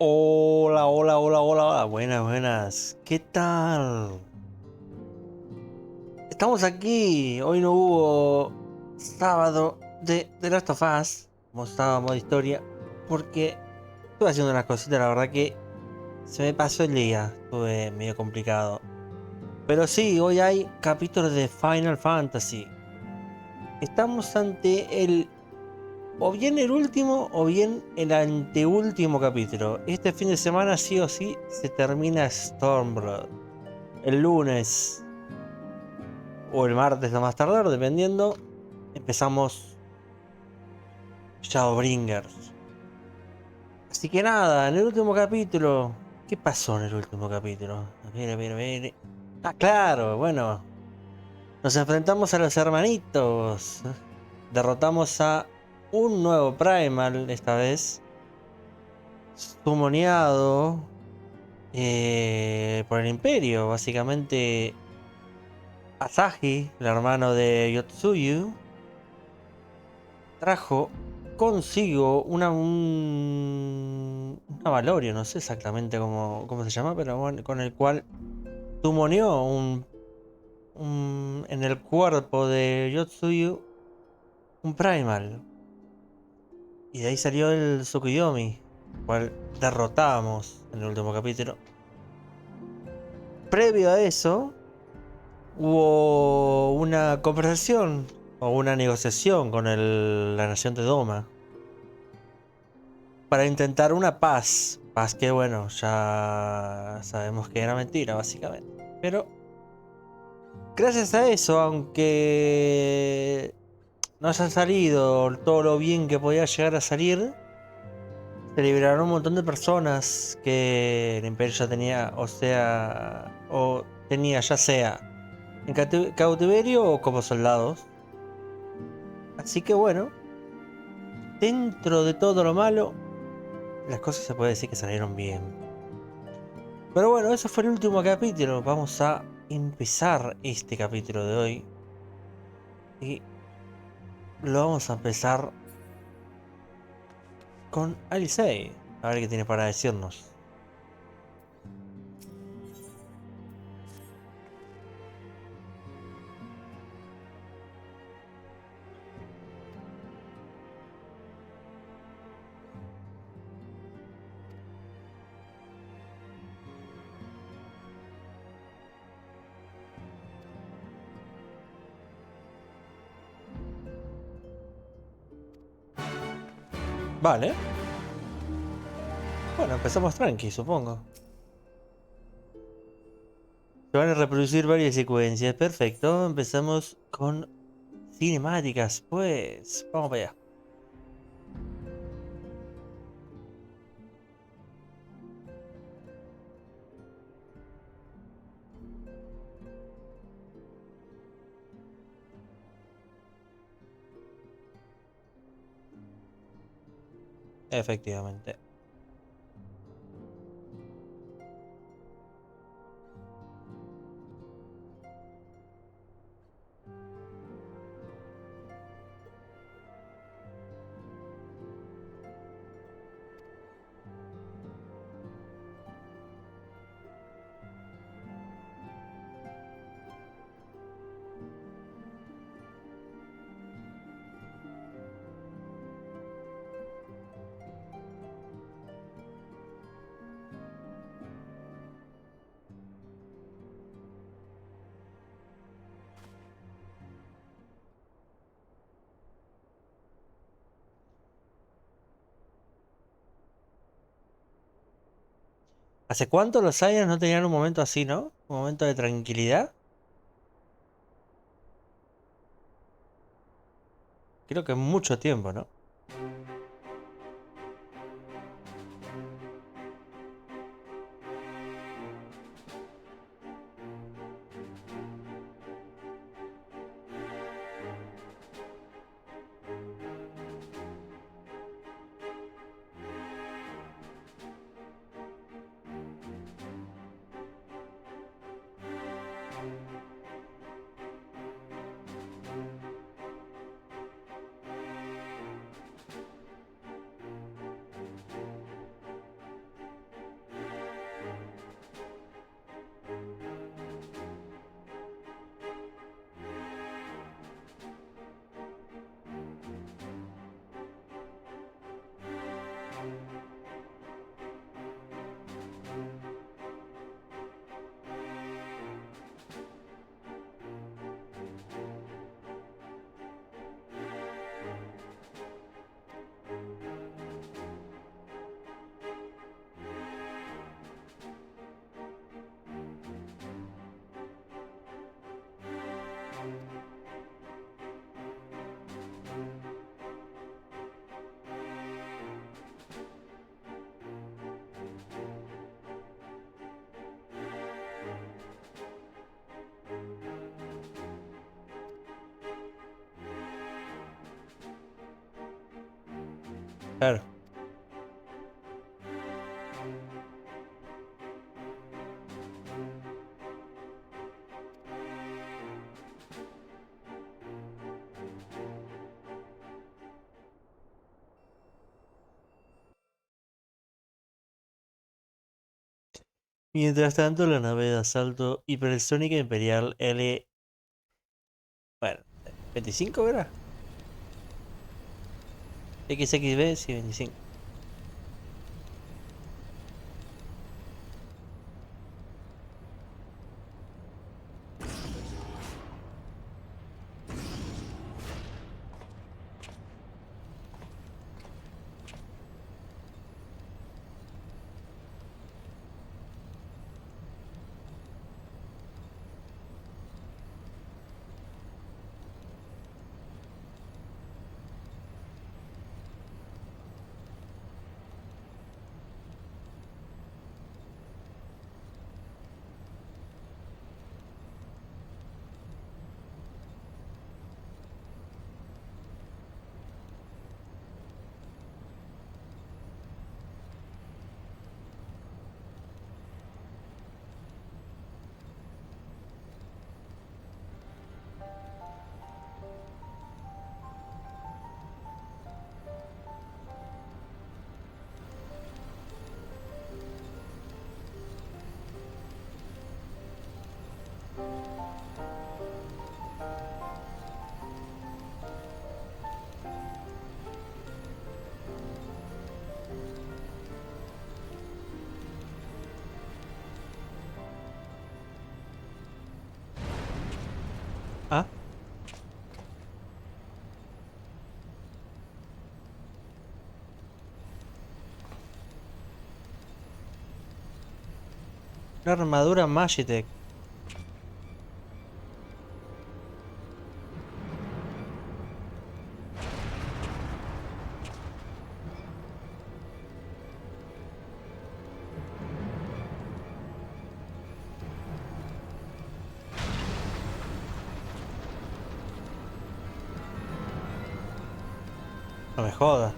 Hola, hola, hola, hola, buenas, buenas. ¿Qué tal? Estamos aquí. Hoy no hubo sábado de The Last of Us, como estaba modo historia, porque estuve haciendo unas cositas, la verdad que se me pasó el día, estuve medio complicado. Pero sí, hoy hay capítulos de Final Fantasy. Estamos ante o bien el último o bien el anteúltimo capítulo. Este fin de semana sí o sí se termina Stormblood. El lunes o el martes lo más tardar, dependiendo, empezamos Shadowbringers. Así que nada, en el último capítulo, ¿qué pasó en el último capítulo? A ver, a ver, a ver. Ah, claro, bueno, nos enfrentamos a los hermanitos. Derrotamos a un nuevo Primal, esta vez sumoneado por el Imperio. Básicamente, Asahi, el hermano de Yotsuyu, trajo consigo una Valorio, no sé exactamente cómo se llama, pero bueno, con el cual sumoneó en el cuerpo de Yotsuyu un Primal. Y de ahí salió el Tsukuyomi, cual derrotamos en el último capítulo. Previo a eso, hubo una conversación o una negociación con la nación de Doma para intentar una paz. Paz que, bueno, ya sabemos que era mentira, básicamente. Pero gracias a eso, aunque no haya salido todo lo bien que podía llegar a salir, se liberaron un montón de personas que el Imperio ya tenía, o tenía ya sea en cautiverio o como soldados. Así que bueno, dentro de todo lo malo, las cosas se puede decir que salieron bien. Pero bueno, eso fue el último capítulo. Vamos a empezar este capítulo de hoy. Y lo vamos a empezar con Alice. A ver qué tiene para decirnos. Vale. Bueno, empezamos tranqui, supongo. Se van a reproducir varias secuencias. Perfecto. Empezamos con cinemáticas. Pues, vamos para allá. Efectivamente. ¿Hace cuánto los Saiyans no tenían un momento así, no? Un momento de tranquilidad. Creo que mucho tiempo, ¿no? Claro. Mientras tanto, la nave de asalto hipersónica imperial L... Bueno, 25 era. XXV, sí, 25. Ah, una armadura Magitech. No me jodas.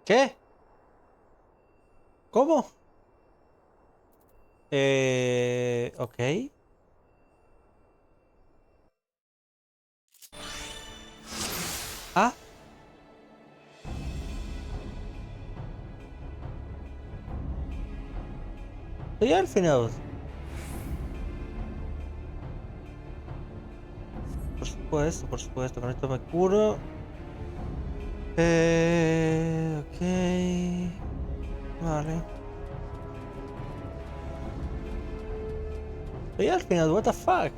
¿Qué? ¿Cómo? Ok. Ah, soy al final. Por supuesto, con esto me curo. Ok. Vale. Soy al final, what the fuck.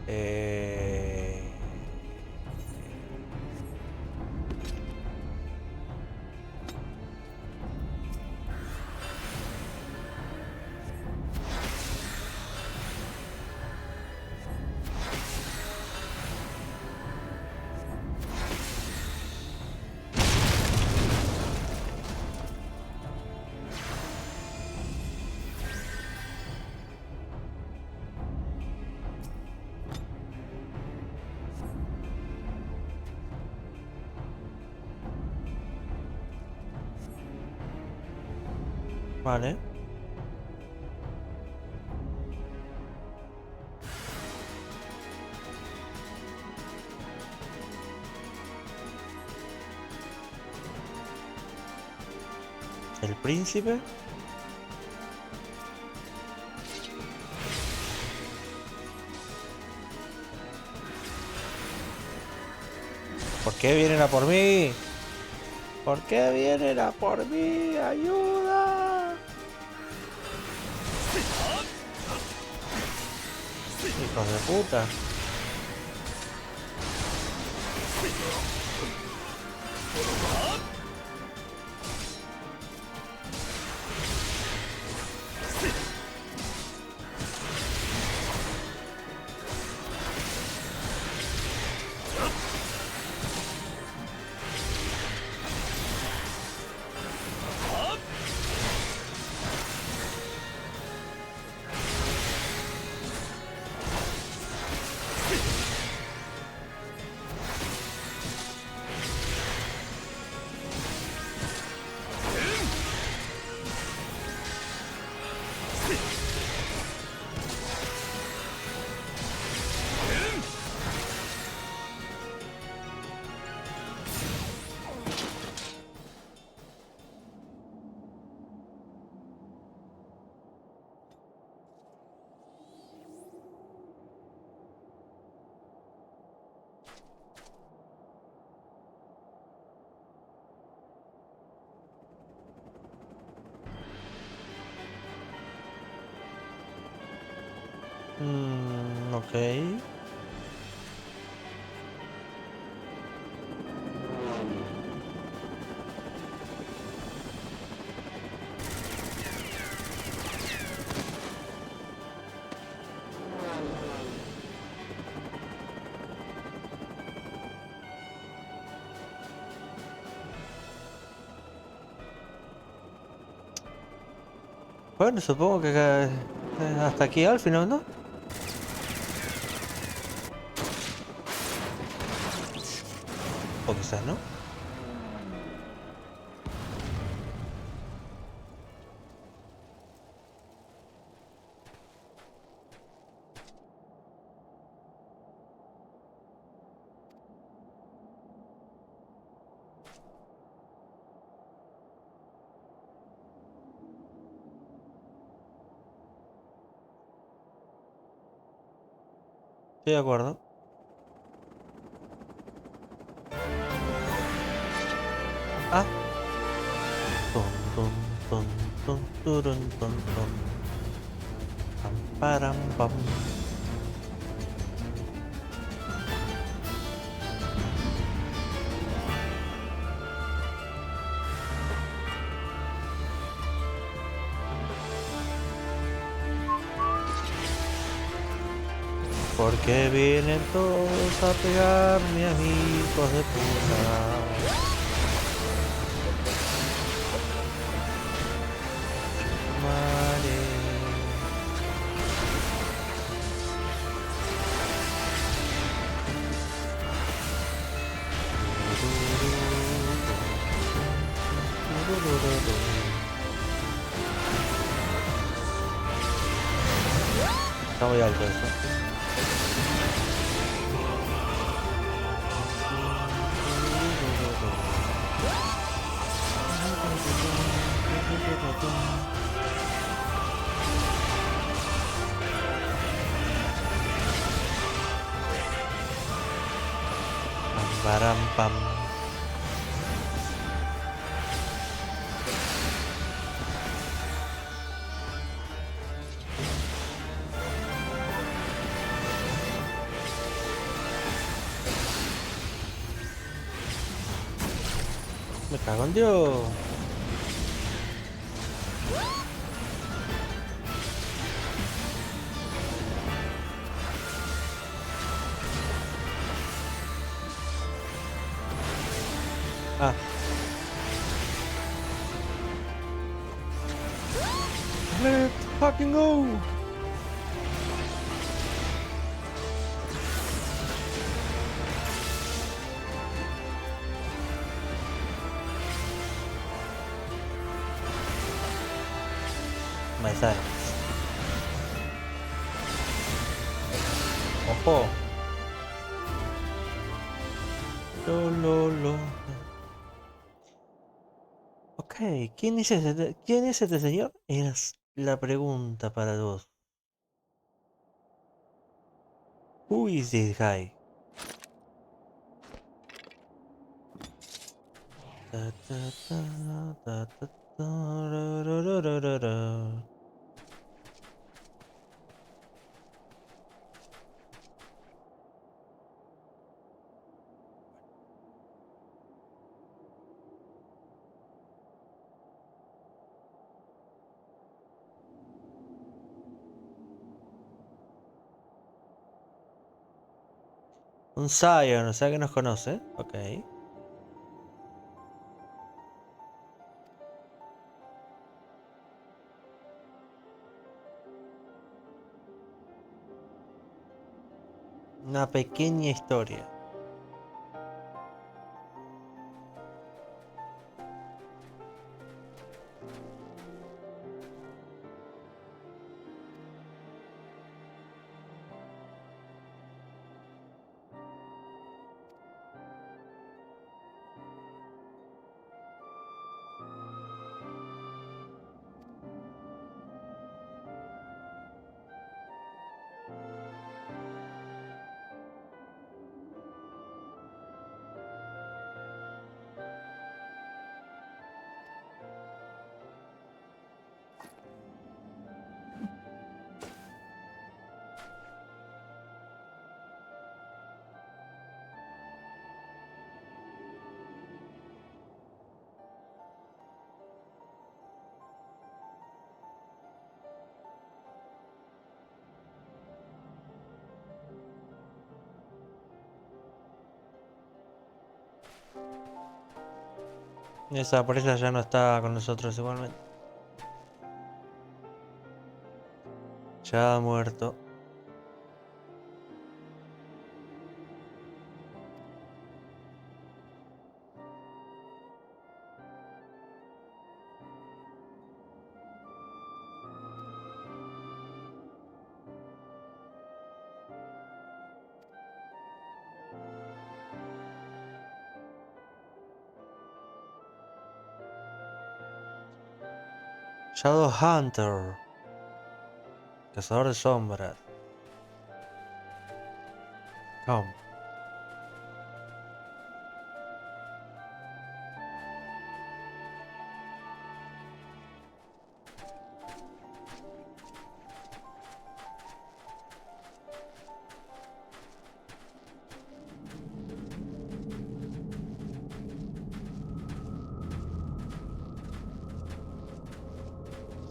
Eh... Vale. El príncipe. ¿Por qué vienen a por mí? ¿Por qué vienen a por mí? ¡Ayuda! Hijos de puta. Ok. Bueno, supongo que hasta aquí al final, ¿no? O quizás no. Estoy de acuerdo. Ah. Tum, tum, tum, tum, turun, tum, tum. Pam, param, pam. ¿Por qué vienen todos a pegarme a mí, hijos de puta? Madre. Está muy alto eso. Param pam. Me cago en Dios. Ah. Let's fucking go. Me sale. Ojo. Lo. Ok. Ok, ¿quién es este señor? Es la pregunta para todos. Who is this guy? Ta, ta, ta, ta, ta, ta, ra, ra, ra, ra, ra, ra. Un Zion, o sea que nos conoce. Ok. Una pequeña historia. Esa presa ya no está con nosotros igualmente. Ya ha muerto. Shadow Hunter. Cazador de sombras. Come.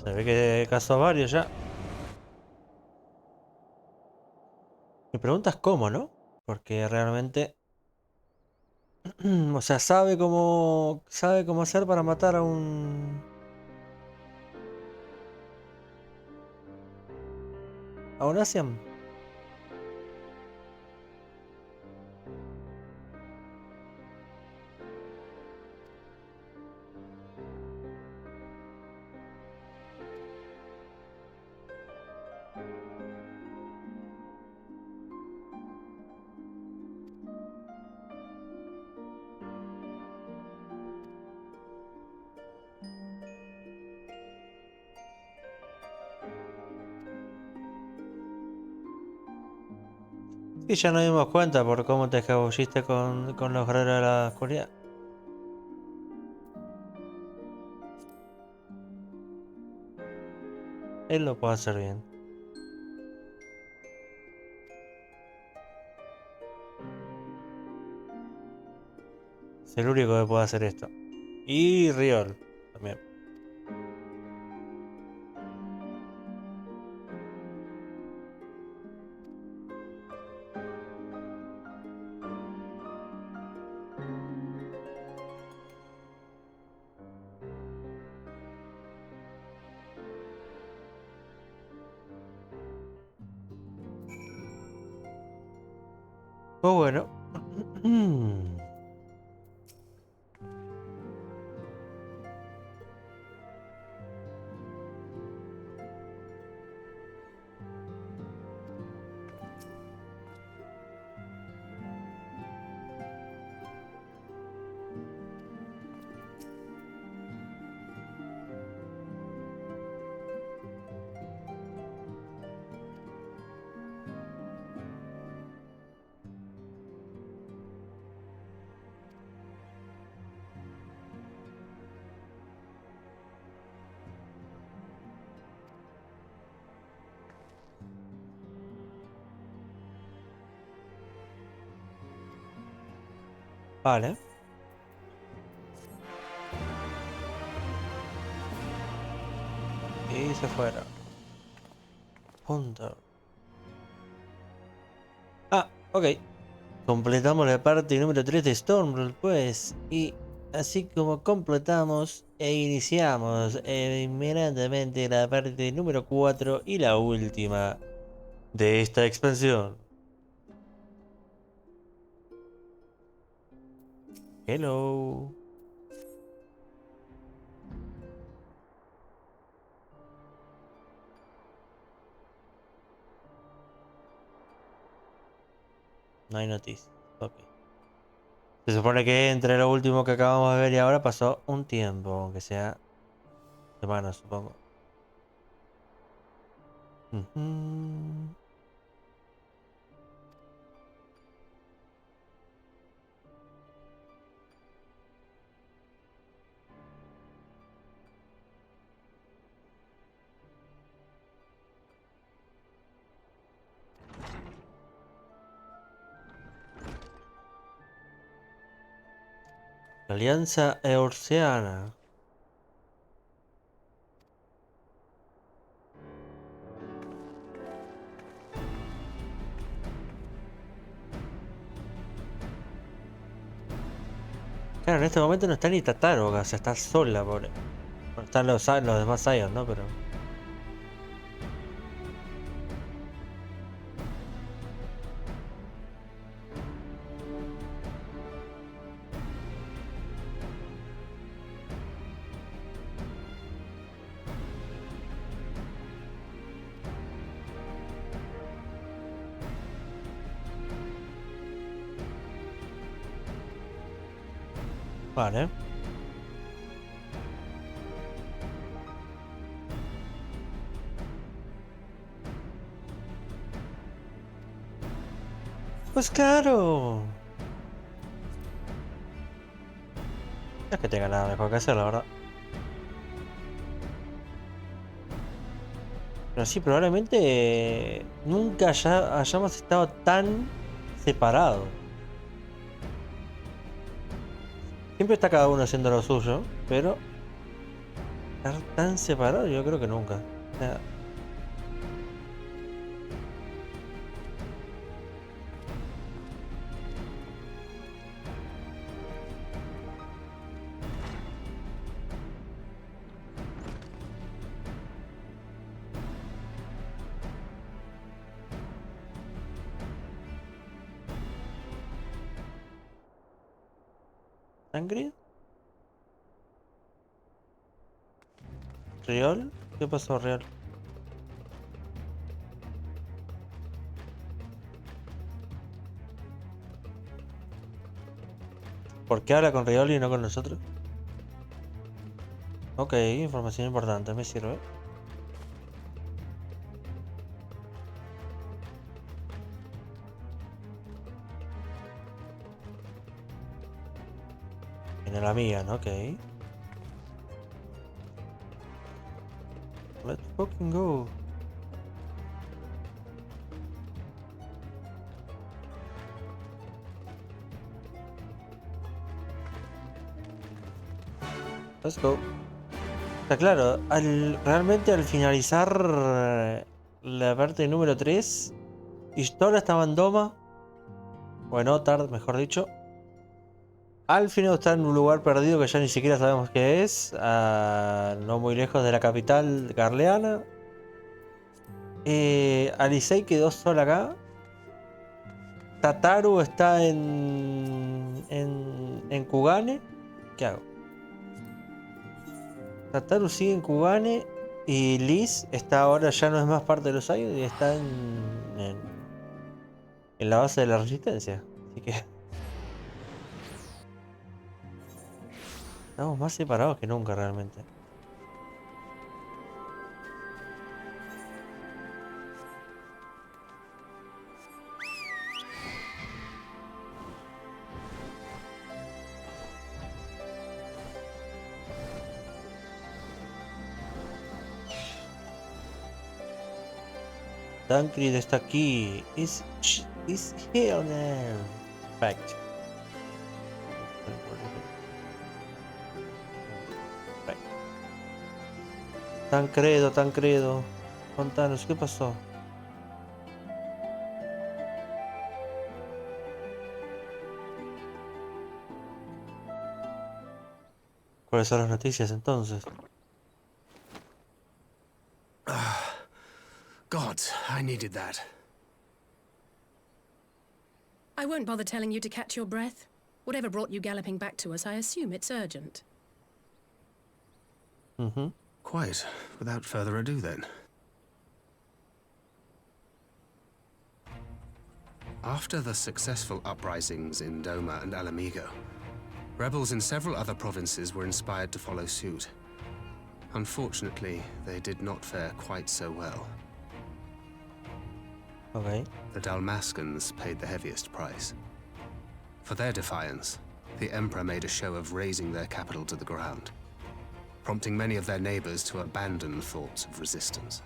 Se ve que cazó varios ya. Mi pregunta es cómo, ¿no? Porque realmente... o sea, sabe cómo hacer para matar a un... a un Asian. Sí, ya nos dimos cuenta por cómo te escabulliste con los guerreros de la oscuridad. Él lo puede hacer bien. Es el único que puede hacer esto. Y Riol también. Pues bueno. Vale. Y se fueron. Punto. Ah, ok. Completamos la parte número 3 de Stormblood, pues. Y así como completamos e iniciamos inmediatamente la parte número 4 y la última de esta expansión. Hello. No hay noticias. Ok. Se supone que entre lo último que acabamos de ver y ahora pasó un tiempo, aunque sea semanas, supongo. Ujú. La Alianza Eorceana. Claro, en este momento no está ni Tataru, o sea, está sola, pobre. Bueno, están los demás Saiyan, ¿no? Pero... Vale. Pues claro. No es que tenga nada mejor que hacer, la verdad. Pero sí, probablemente nunca hayamos estado tan separados. Siempre está cada uno haciendo lo suyo, pero estar tan separados yo creo que nunca. O sea, ¿Sangre? ¿Real? ¿Qué pasó, Real? ¿Por qué habla con Riol y no con nosotros? Ok, información importante, me sirve. En la mía, ¿no? Ok. Let's fucking go. Let's go. Está claro, realmente al finalizar la parte número 3, Ishtora estaba en Doma, o en Otard, mejor dicho. Alfino está en un lugar perdido que ya ni siquiera sabemos qué es, no muy lejos de la capital garleana. Alicey quedó sola acá. Tataru está en Kugane. ¿Qué hago? Tataru sigue en Kugane y Liz está ahora, ya no es más parte de los Saiyan y está en la base de la resistencia. Así que estamos más separados que nunca realmente. Tancred está aquí. Is here now. Fact. Tancredo. Contanos, ¿qué pasó? ¿Cuáles son las noticias entonces? God, I needed that. I won't bother telling you to catch your breath. Whatever brought you galloping back to us, I assume it's urgent. Quite. Without further ado, then. After the successful uprisings in Doma and Alamigo, rebels in several other provinces were inspired to follow suit. Unfortunately, they did not fare quite so well. Okay. The Dalmascans paid the heaviest price. For their defiance, the Emperor made a show of razing their capital to the ground, prompting many of their neighbors to abandon thoughts of resistance.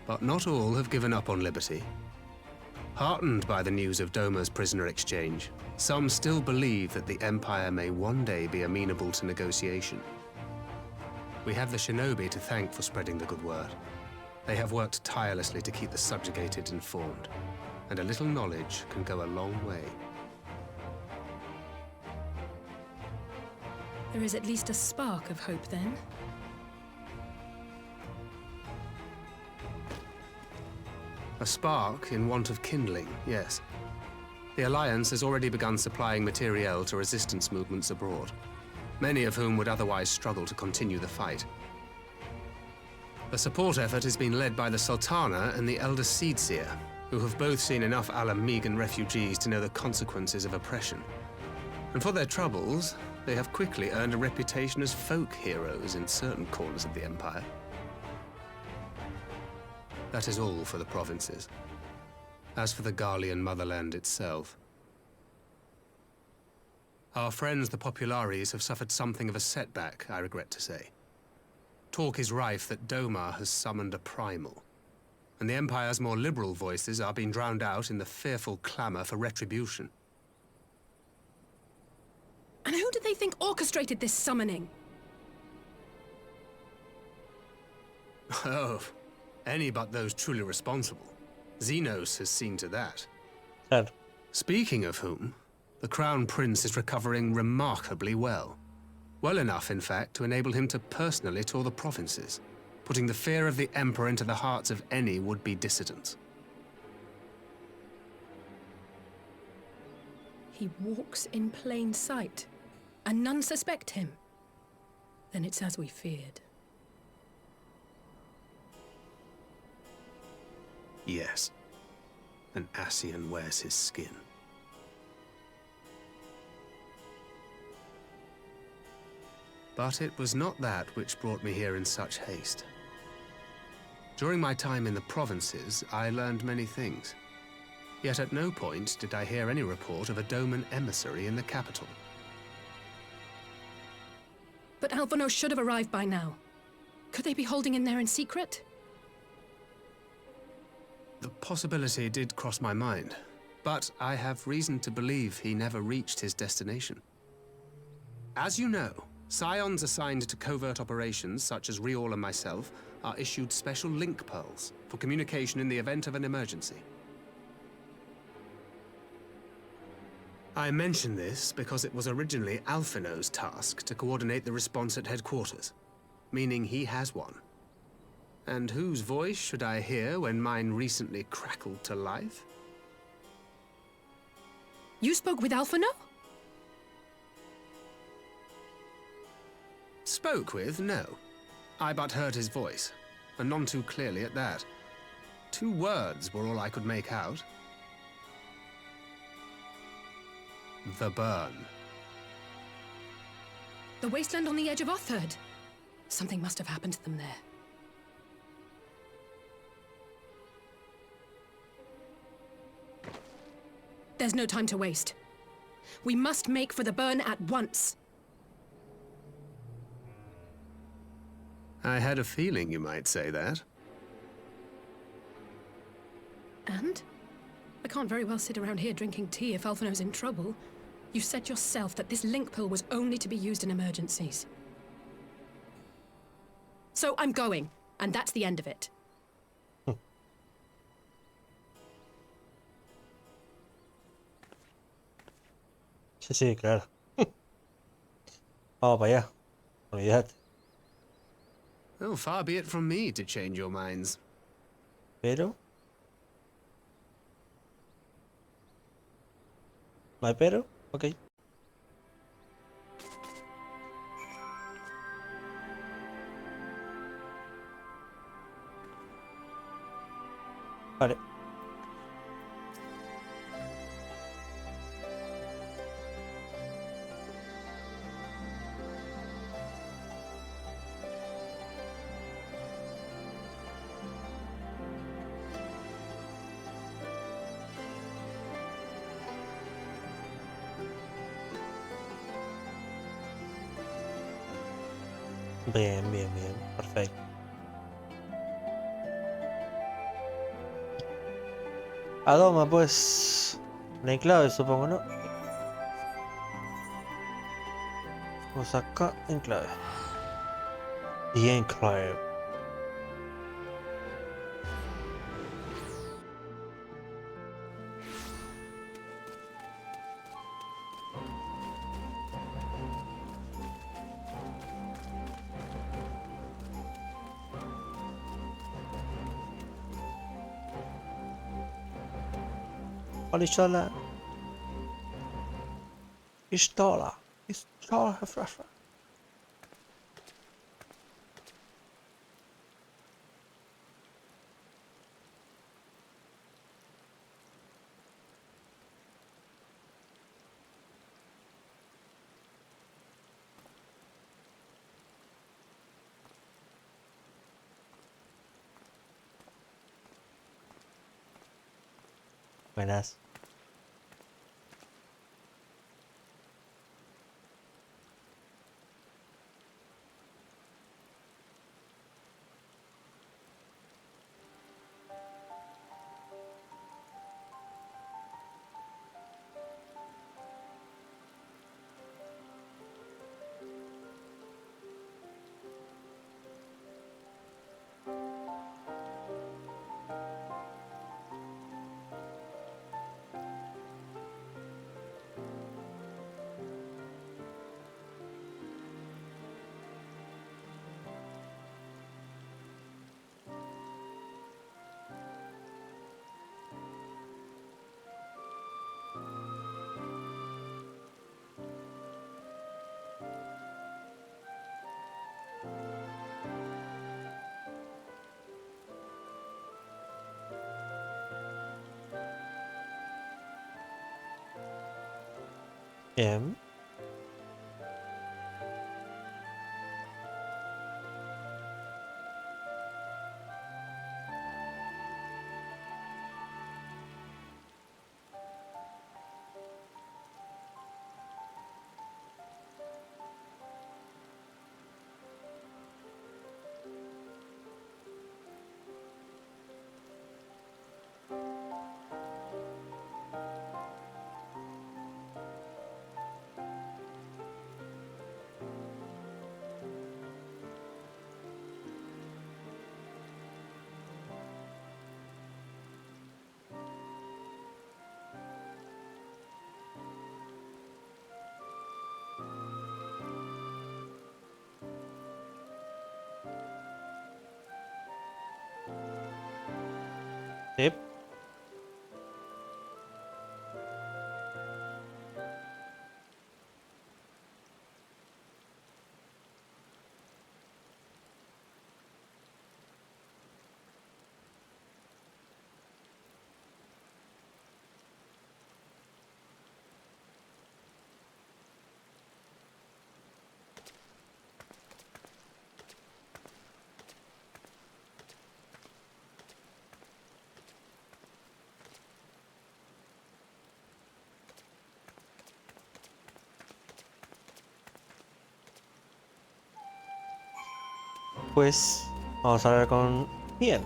But not all have given up on liberty. Heartened by the news of Doma's prisoner exchange, some still believe that the Empire may one day be amenable to negotiation. We have the shinobi to thank for spreading the good word. They have worked tirelessly to keep the subjugated informed, and a little knowledge can go a long way. There is at least a spark of hope, then. A spark in want of kindling, yes. The Alliance has already begun supplying materiel to resistance movements abroad, many of whom would otherwise struggle to continue the fight. The support effort has been led by the Sultana and the Elder Seedseer, who have both seen enough Alamigan refugees to know the consequences of oppression. And for their troubles, they have quickly earned a reputation as folk heroes in certain corners of the Empire. That is all for the provinces. As for the Garlean motherland itself, our friends the Populares have suffered something of a setback, I regret to say. Talk is rife that Doma has summoned a primal, and the Empire's more liberal voices are being drowned out in the fearful clamor for retribution. And who do they think orchestrated this summoning? Oh, any but those truly responsible. Xenos has seen to that. Claro. Speaking of whom, the Crown Prince is recovering remarkably well. Well enough, in fact, to enable him to personally tour the provinces, putting the fear of the Emperor into the hearts of any would-be dissidents. He walks in plain sight, and none suspect him. Then it's as we feared. Yes. An Ascian wears his skin. But it was not that which brought me here in such haste. During my time in the provinces, I learned many things. Yet at no point did I hear any report of a Doman emissary in the capital. But Alphonse should have arrived by now. Could they be holding him there in secret? The possibility did cross my mind, but I have reason to believe he never reached his destination. As you know, Scions assigned to covert operations, such as Riol and myself, are issued special link pearls for communication in the event of an emergency. I mention this because it was originally Alphino's task to coordinate the response at headquarters, meaning he has one. And whose voice should I hear when mine recently crackled to life? You spoke with Alphino? Spoke with, no. I but heard his voice, and none too clearly at that. 2 words were all I could make out. The burn. The wasteland on the edge of Otherd. Something must have happened to them there. There's no time to waste. We must make for the burn at once. I had a feeling you might say that. And? I can't very well sit around here drinking tea if Alphino's in trouble. You said yourself that this link pill was only to be used in emergencies. So I'm going, and that's the end of it. Sí, sí, claro. Vamos para allá. Olvídate. Oh, far be it from me to change your minds. Pero... ¿No hay pero? Ok. Vale. Bien, bien, bien. Perfecto. Adoma, pues... La enclave, supongo, ¿no? Vamos acá, enclave. The enclave. Pistola. Pistola. Pistola. Buenas. Bien. Sí. Pues vamos a hablar con Ian.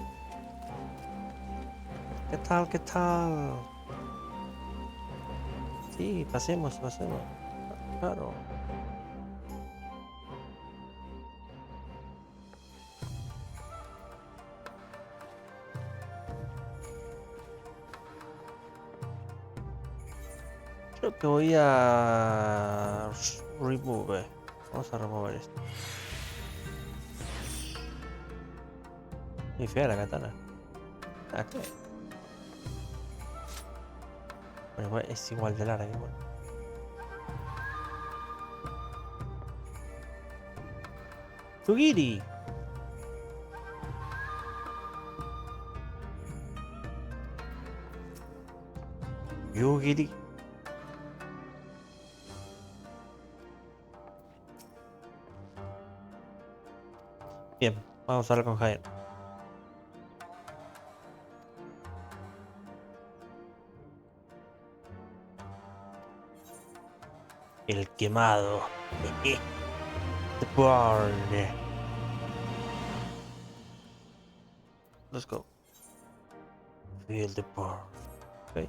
¿Qué tal? ¿Qué tal? Sí, pasemos. Claro. Creo que voy a remove. Vamos a remover esto. Muy fea la katana. Ah, ¿qué? Bueno, igual es igual de larga, igual. ¡Tugiri! Yugiri. Bien, vamos a hablar con Jaén. El quemado. The burn. Let's go. Feel the burn. Okay.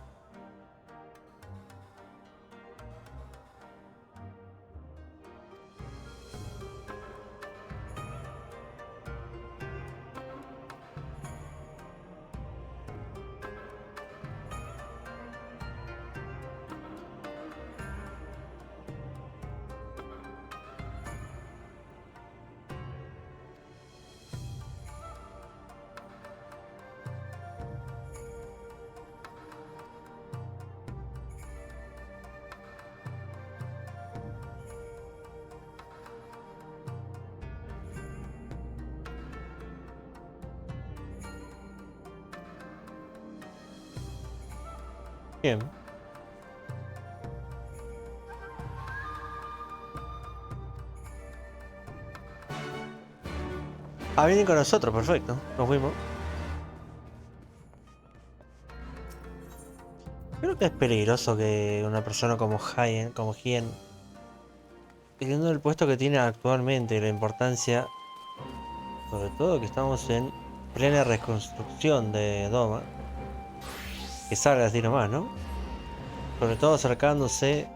Bien. Ah, vienen con nosotros, perfecto. Nos fuimos. Creo que es peligroso que una persona como Hien, teniendo el puesto que tiene actualmente, la importancia, sobre todo que estamos en plena reconstrucción de Doma, que salga así nomás, ¿no? Sobre todo acercándose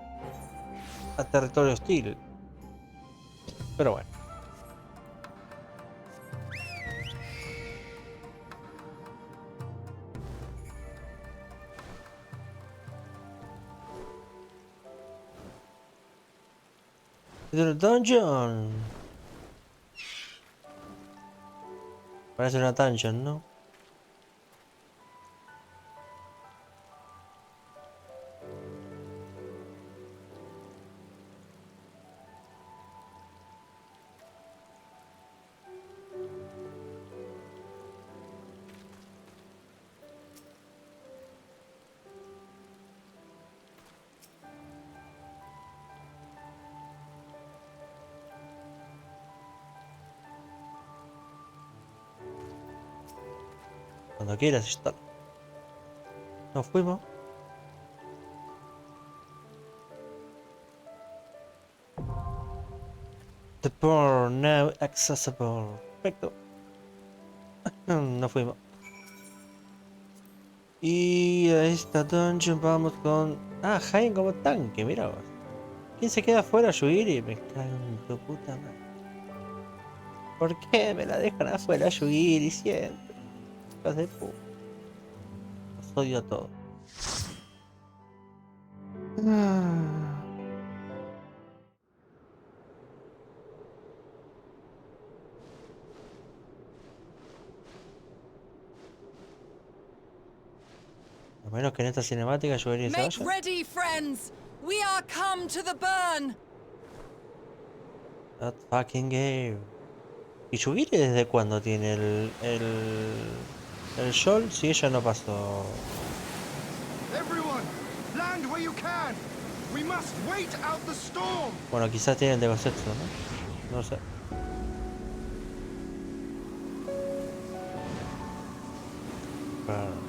a territorio hostil. Pero bueno. The dungeon. Parece una dungeon, ¿no? Cuando quieras estar. Nos fuimos. The door now accessible. Perfecto. Nos fuimos. Y a esta dungeon vamos con... Ah, Jaén como tanque, mira vos. ¿Quién se queda afuera, Yugiri? Me cago en tu puta madre. ¿Por qué me la dejan afuera, Yugiri, siempre? Hijos de puta. Los odio a todos. A menos que en esta cinemática Yugiri se Make vaya. ready, friends! We are come to the burn! That fucking game. ¿Y Yugiri desde cuándo tiene el Sol? Si ella no pasó. Everyone, land where you can. We must wait out the storm. Bueno, quizás tiene el de Gosetsu, ¿no? No sé. Claro.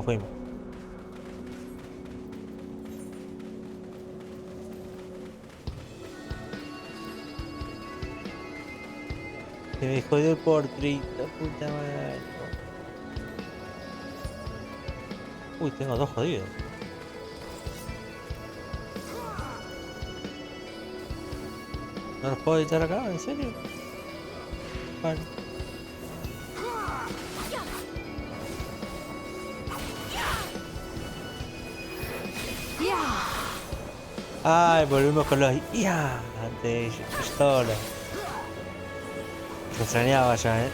Nos fuimos. Se me jodió el portrait, la puta madre. Uy, tengo dos jodidos. ¿No los puedo editar acá? ¿En serio? Vale. Ay, volvimos con los ¡ya! De pistola. Se extrañaba ya,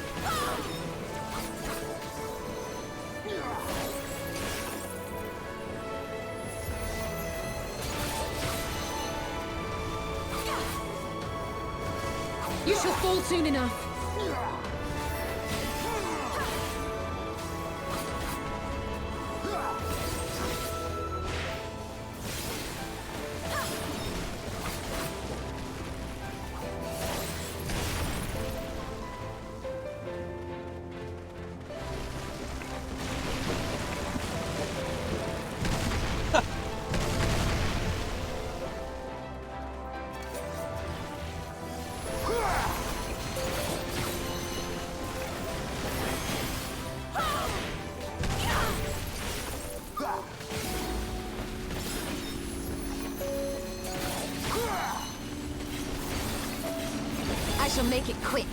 You shall fall soon enough. I shall make it quick.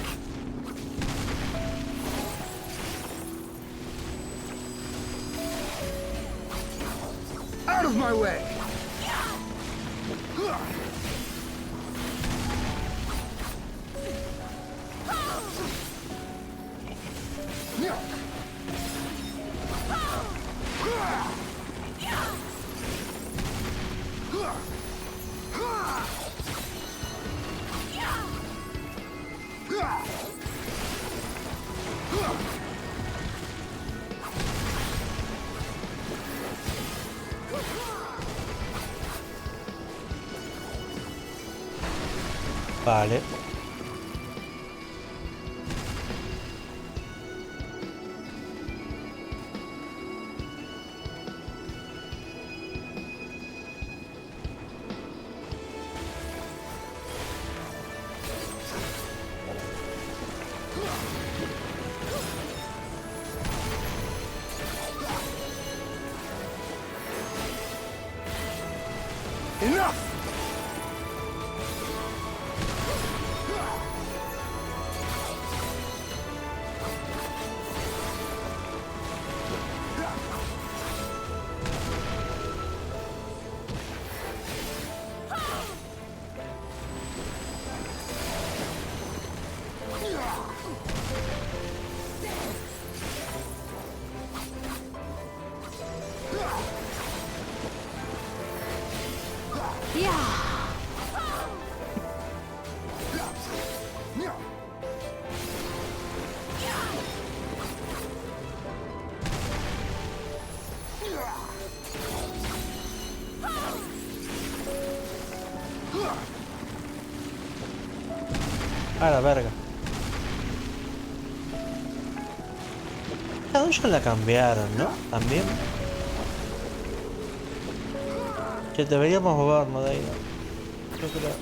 Out of my way! Vale. Enough! A la verga. La dungeon la cambiaron, ¿no? También. Que deberíamos movernos de ahí, ¿no? Yo creo.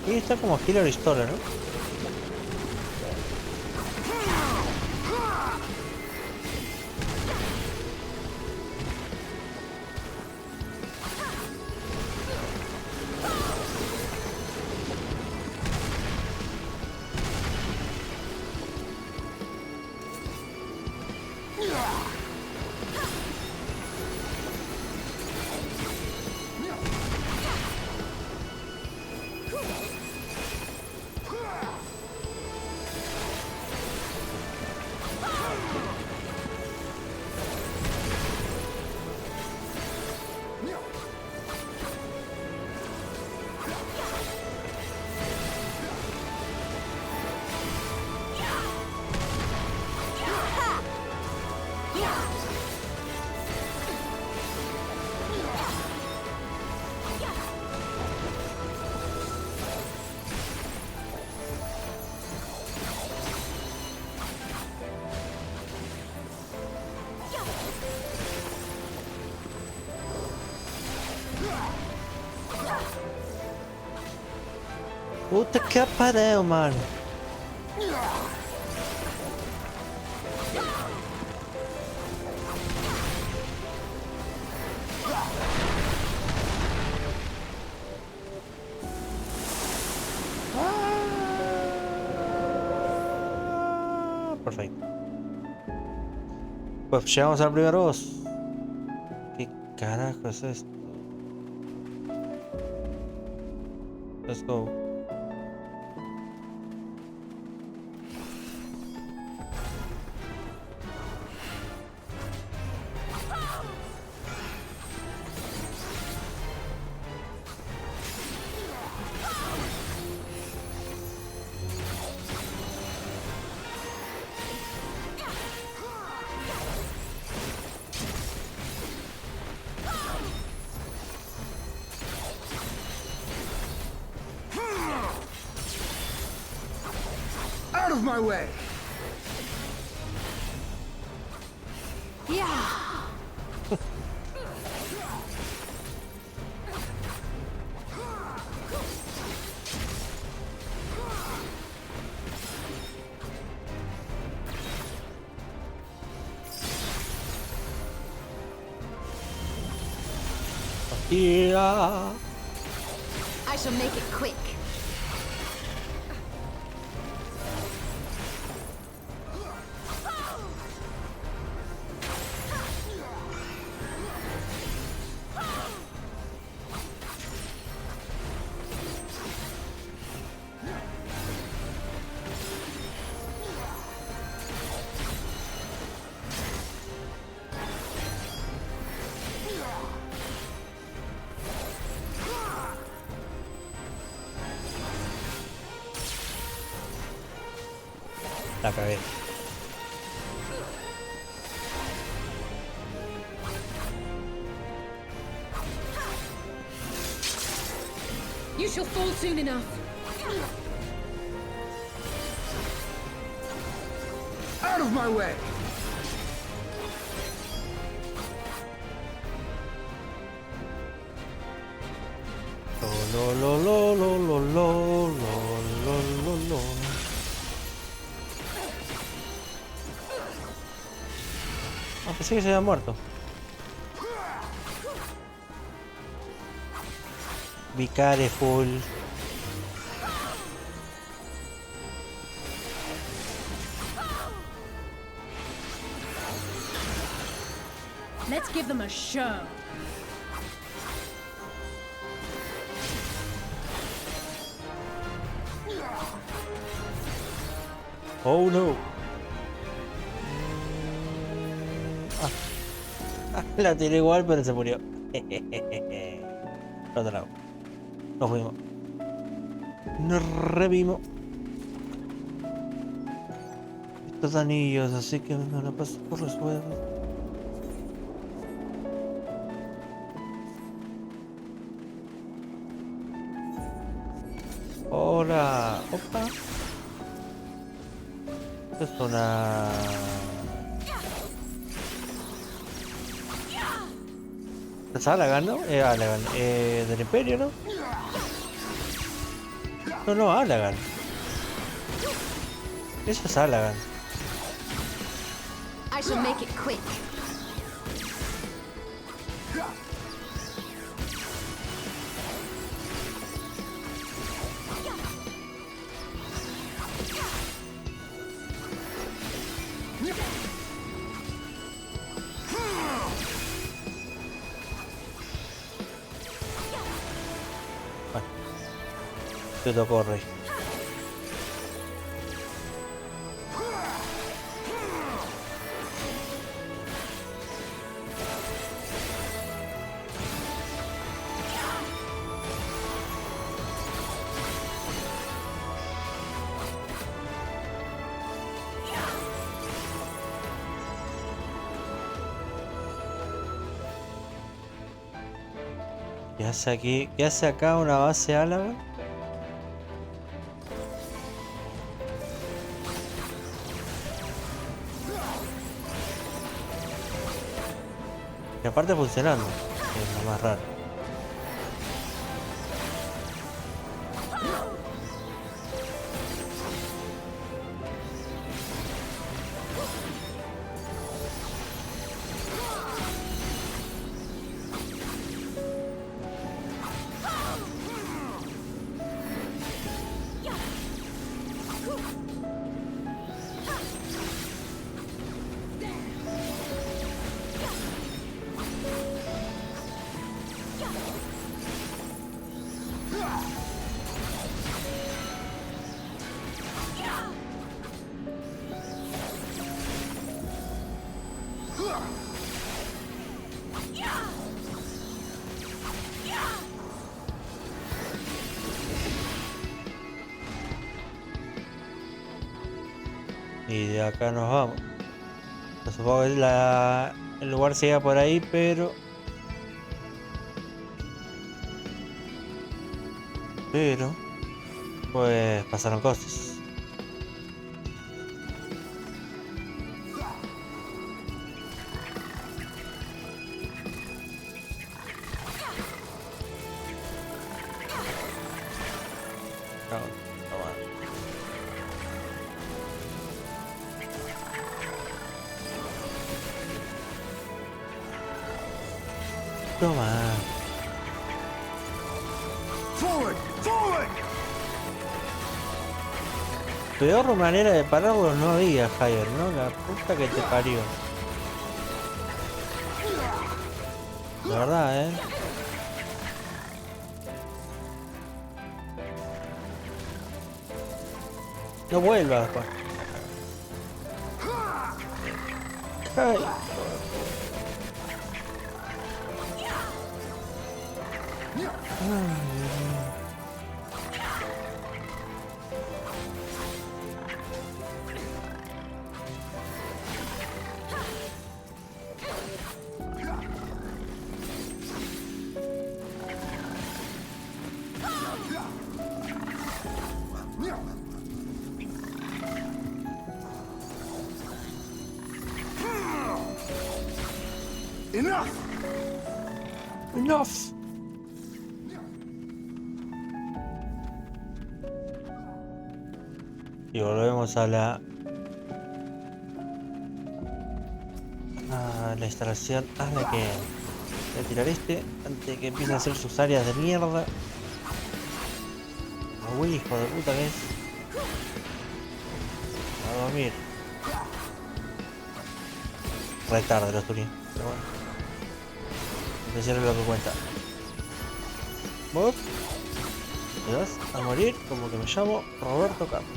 Y está como Healer Historia, ¿no? Puta que pariu, mano. Perfecto. Pues llegamos al primer boss. ¿Qué carajo es esto? Let's go. Out of my way! Yeah. Yeah. I shall make it quick. La cagué. You shall fall soon enough. Out of my way! Lo lo lo lo lo lo lo lo lo. Ah, pensé que se había muerto. Be careful. Let's give them a show. Oh no. La tiré igual, pero se murió. Otro lado. Nos fuimos. Nos revimos. Estos anillos, así que me la paso por los huevos. Hola. Opa. Esto es una... ¿Es Alagan, no? Alagan. Del Imperio, ¿no? No, no, Alagan. Eso es Alagan. I shall make it quick. Te tocó, Rey. ¿Qué hace aquí? ¿Qué hace acá una base Alagan? Y aparte funcionando, que es lo más raro. Y de acá nos vamos. Yo supongo que el lugar sigue por ahí, pero pues pasaron cosas. Toma. Forward! Forward! Peor manera de pararlos no había, Javier, ¿no? La puta que te parió. La verdad, ¿eh? No vuelvas, pues. Ay. Enough! Enough. Y volvemos a la instalación. Hazla que voy a tirar este antes de que empiece a hacer sus áreas de mierda. Uy, hijo de puta que es. A dormir. Retarde los turistas, pero bueno. Empecé lo que cuenta. Vos te vas a morir como que me llamo Roberto Carlos.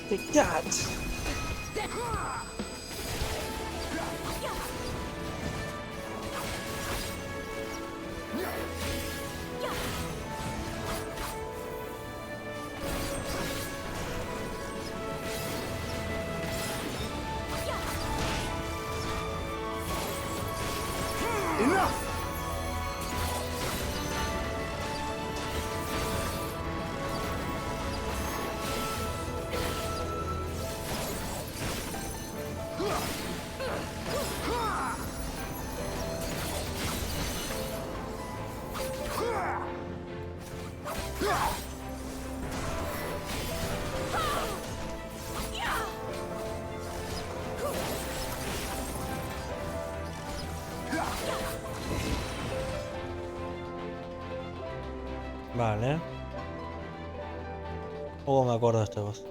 Take that. Enough! Vale. Me acuerdo de este boss.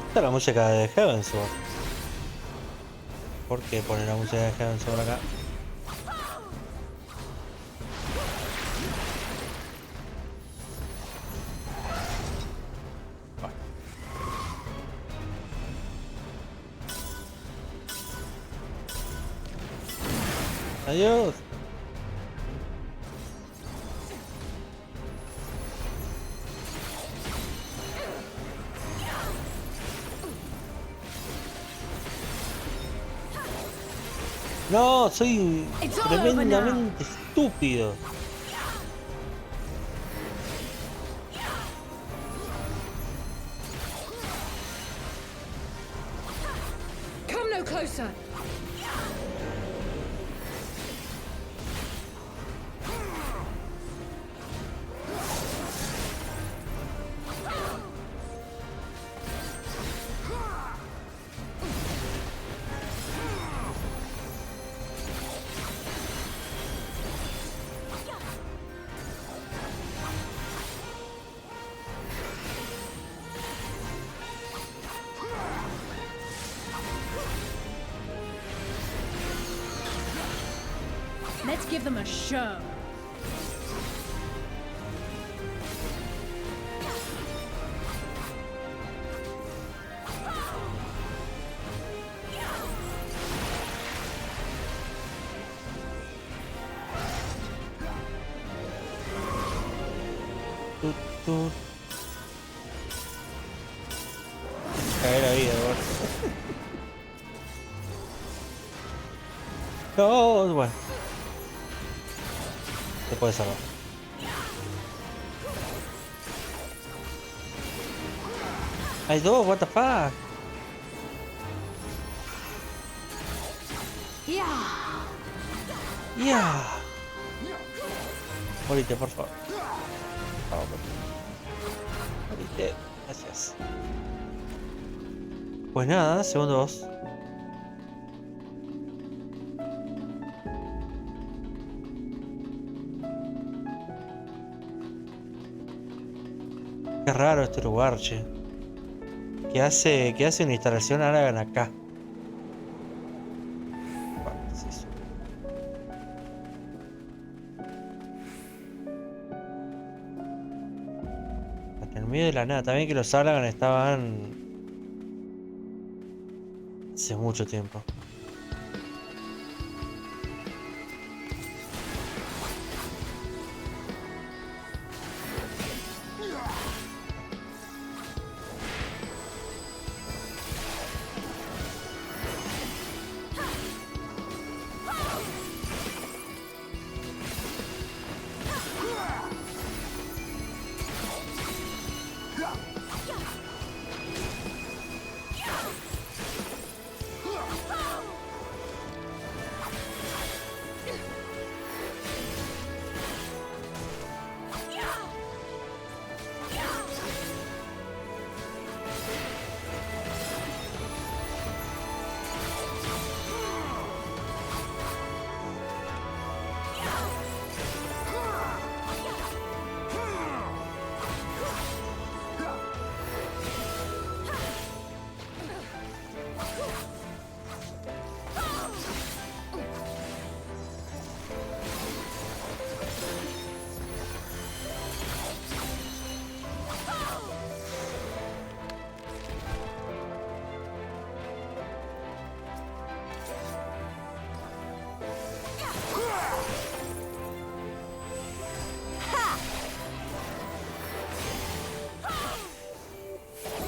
Esta es la música de Heavensward. ¿Por qué poner la música de Heavensward acá? Adiós. No, soy tremendamente estúpido. Come no closer. Let's give them a show. Caer la vida, no, bueno. Se puede salvar. Hay dos, what the fuck. Yeah. Yeah. Morite, por favor. Vamos, morite. Gracias. Pues nada, segundo 2. Qué raro este lugar, che. ¿Qué hace una instalación hagan acá? Bueno, ¿qué es eso? Hasta en el medio de la nada. También que los Allagan estaban hace mucho tiempo.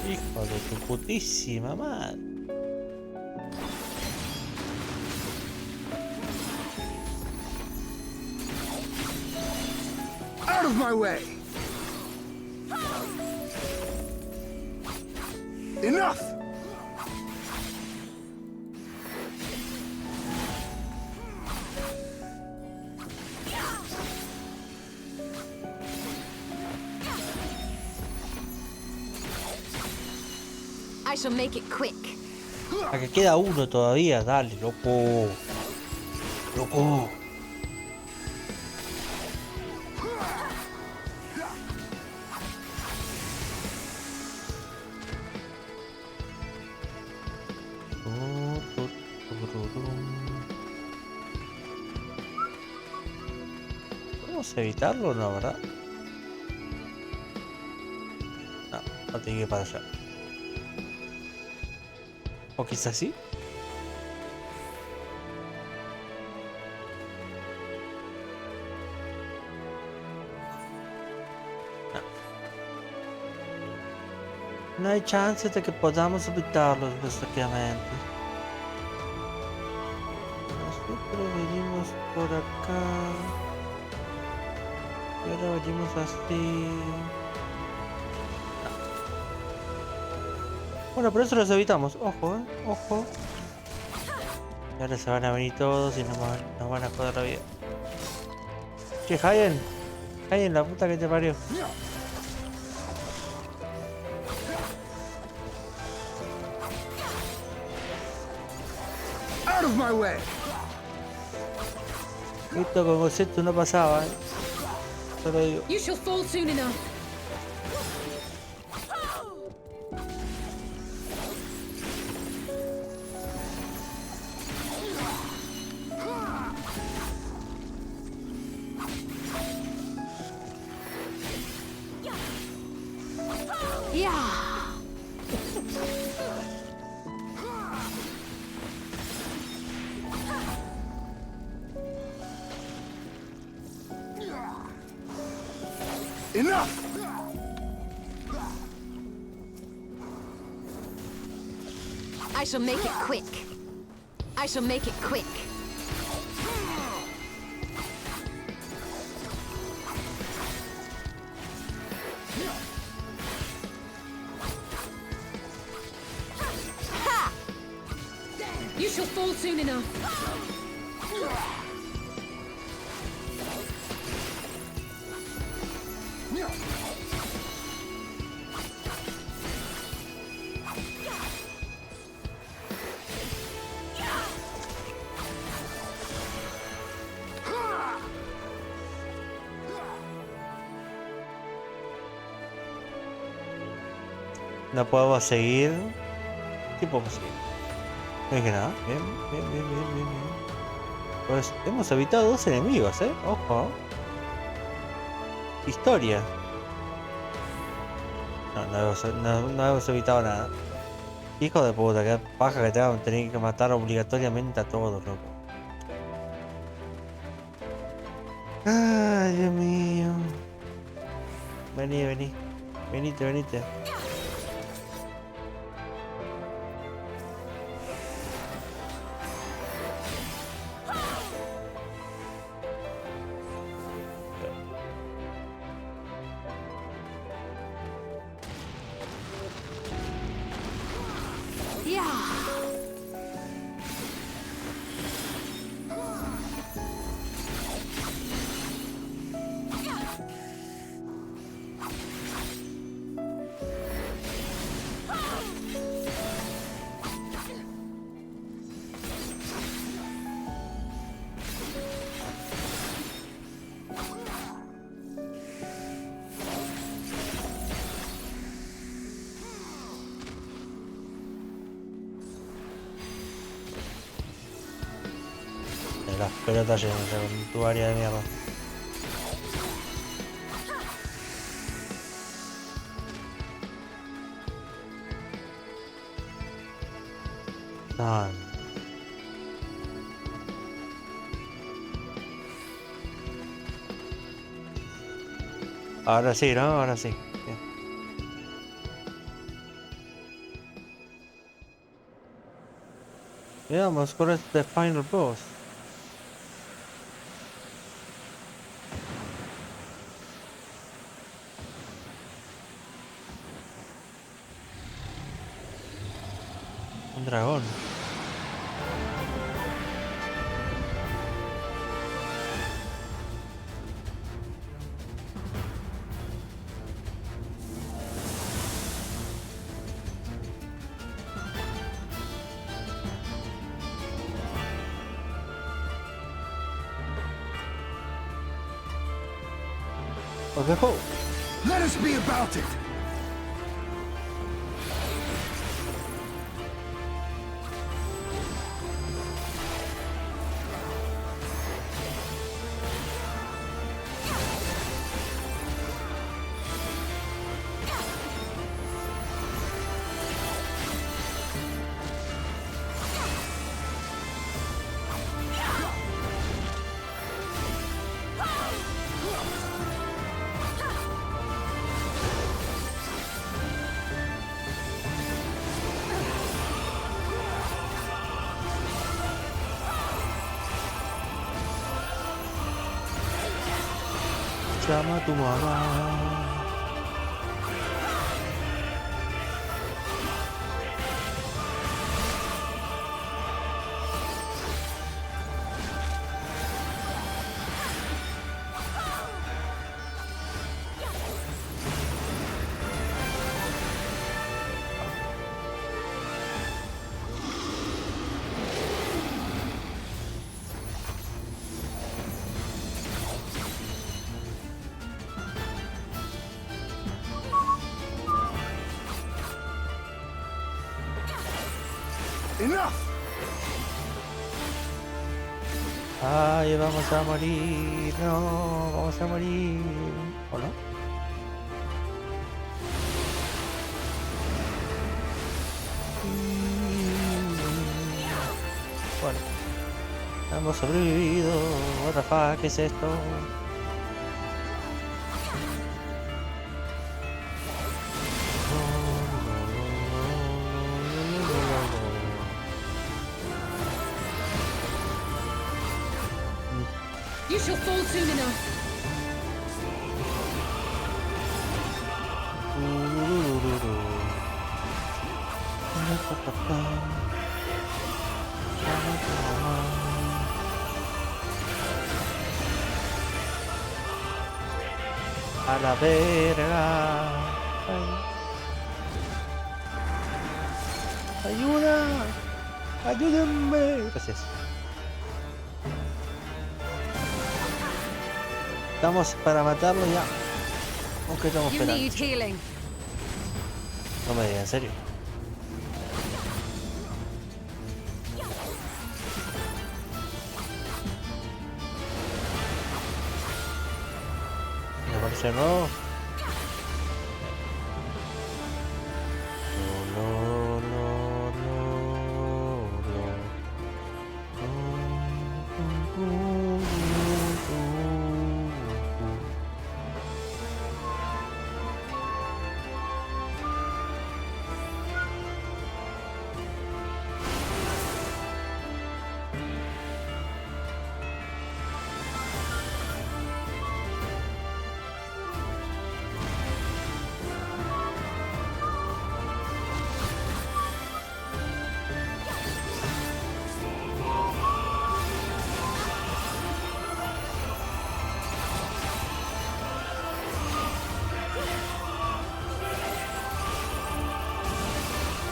Hijo de tu putísima madre. Out of my way! Enough! I shall make it quick. A que queda uno todavía, dale, loco. Loco. ¿Podemos evitarlo o no, verdad? No, no tiene que ir para allá. O quizás sí. No hay chance de que podamos evitarlos, básicamente. Nosotros venimos por acá. Y ahora venimos así. Bueno, por eso los evitamos. Ojo, ojo. Y ahora se van a venir todos y nos van a joder la vida. Che, Hayen. Hayen, la puta que te parió. Out of my way! Esto con Goseto no pasaba, Solo digo. You shall fall soon enough. Enough! I shall make it quick. I shall make it quick. Ha! You shall fall soon enough. No podemos seguir. ¿Qué podemos seguir? No es que nada. Bien, bien, bien, bien, bien, bien. Pues hemos evitado 2 enemigos, Ojo. Historia. No hemos evitado nada. Hijo de puta, que paja que te van a tener que matar obligatoriamente a todos, loco. Ay, Dios mío. Vení. Venite. Las pelotas llenas con tu área de mierda. Ahora sí, ¿no? Ahora sí. Bien. Veamos cuál es el final boss. Un dragón. Okay. Let us be about it! Llama a tu mamá. Enough! Ay, vamos a morir. No, vamos a morir. ¿O no? Bueno, hemos sobrevivido. What the fuck, ¿qué es esto? You shall fall soon enough. A la verga. Ayuda. Ayúdenme. Gracias. Estamos para matarlo ya. Aunque estamos You esperando. need healing. No me digas, en serio. Me parece no.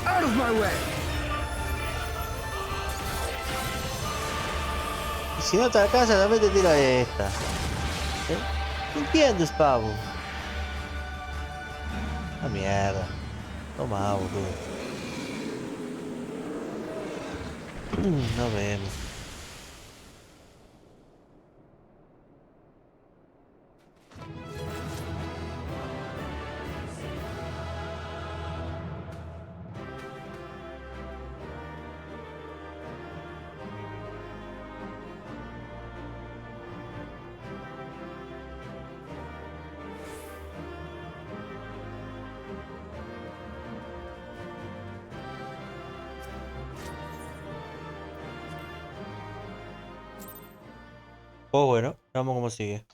Out of my way! Y si no te alcanza, también te tiro esta. ¿Eh? ¿Qué entiendes, pavo? La mierda. Toma, boludo. No vemos. Oh, bueno, vamos como sigue.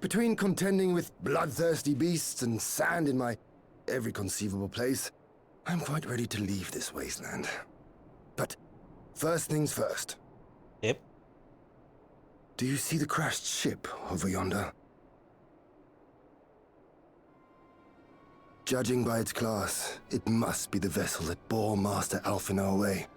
Between contending with bloodthirsty beasts and sand in my every conceivable place, I'm quite ready to leave this wasteland. But first things first. Yep. Do you see the crashed ship over yonder? Judging by its class, it must be the vessel that bore Master Alphinaud away.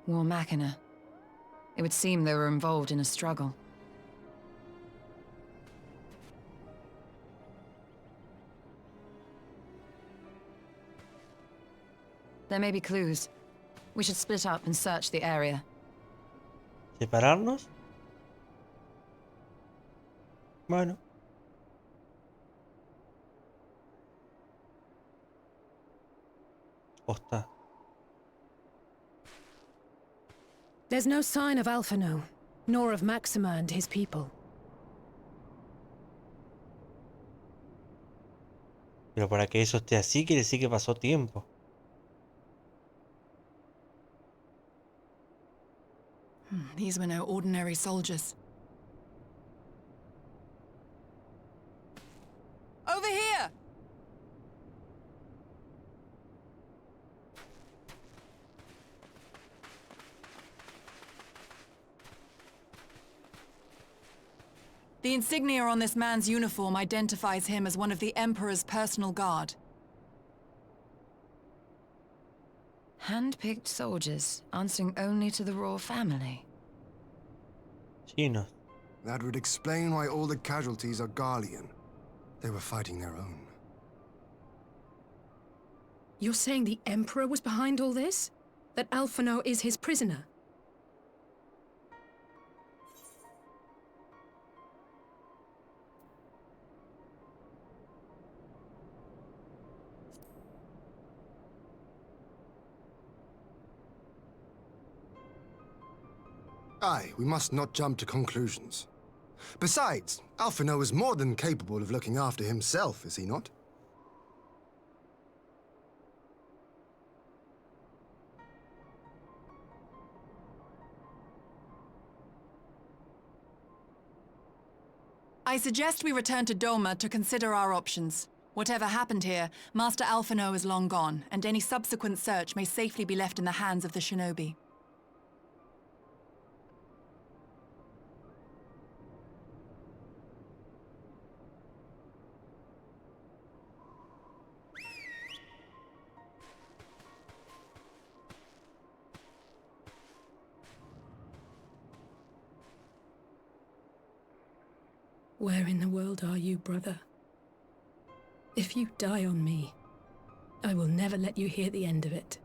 War Machina. It would seem they were involved in a struggle. There may be clues. We should split up and search the area. ¿Separarnos? Bueno. Osta. There's no sign of Alphinaud, nor of Maxima and his people. Pero para que eso esté así, quiere decir que pasó tiempo. These were no ordinary soldiers. Over here! The insignia on this man's uniform identifies him as one of the Emperor's personal guard. Hand-picked soldiers, answering only to the royal family. Chinos. That would explain why all the casualties are Garlean. They were fighting their own. You're saying the Emperor was behind all this? That Alphino is his prisoner? Aye, we must not jump to conclusions. Besides, Alphino is more than capable of looking after himself, is he not? I suggest we return to Doma to consider our options. Whatever happened here, Master Alphino is long gone, and any subsequent search may safely be left in the hands of the shinobi. Where in the world are you, brother? If you die on me, I will never let you hear the end of it.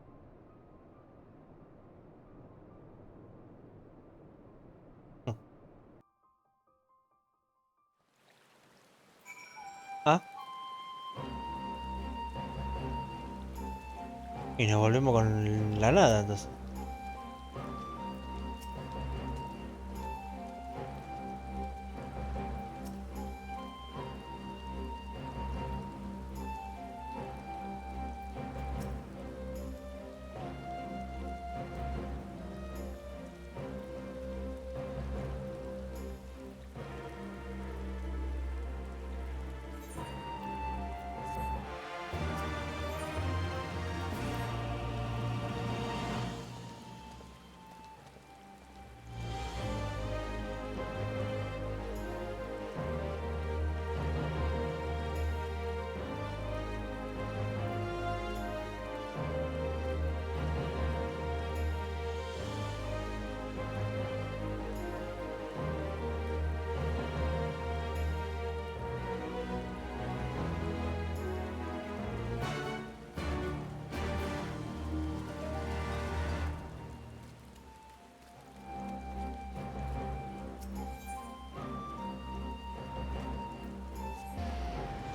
Ah. Y nos volvemos con la nada, entonces.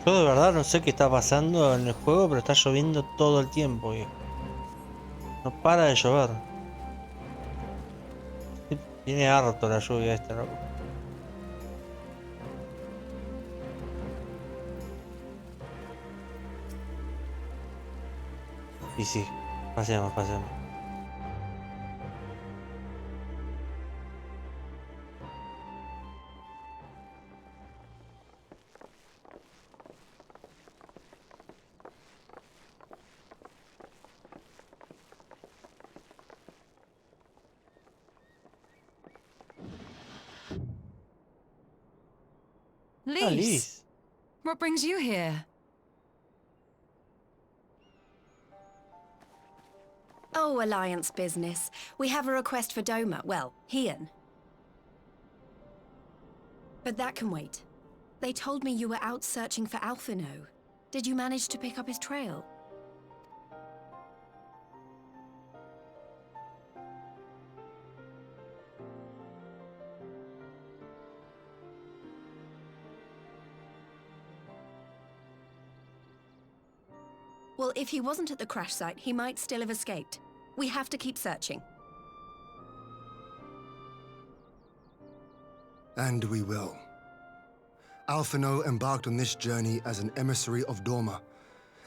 Yo de verdad no sé qué está pasando en el juego, pero está lloviendo todo el tiempo, viejo. No para de llover. Tiene harto la lluvia esta, ¿no? Y sí, pasemos, pasemos. Lise, Lise. what brings you here? Oh, Alliance business. We have a request for Doma. Well, Hien. But that can wait. They told me you were out searching for Alphino. Did you manage to pick up his trail? Well, if he wasn't at the crash site, he might still have escaped. We have to keep searching. And we will. Alphino embarked on this journey as an emissary of Doma,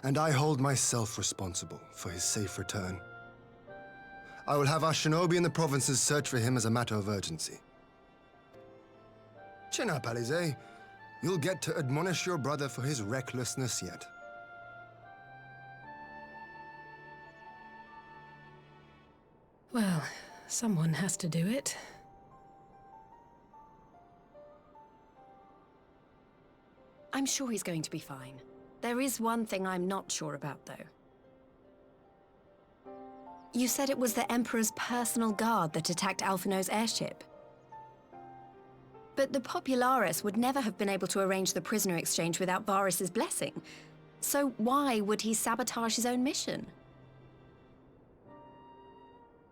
and I hold myself responsible for his safe return. I will have our shinobi in the provinces search for him as a matter of urgency. Chin up, Alize. You'll get to admonish your brother for his recklessness yet. Well, someone has to do it. I'm sure he's going to be fine. There is one thing I'm not sure about, though. You said it was the Emperor's personal guard that attacked Alphino's airship. But the Popularis would never have been able to arrange the prisoner exchange without Varys' blessing. So why would he sabotage his own mission?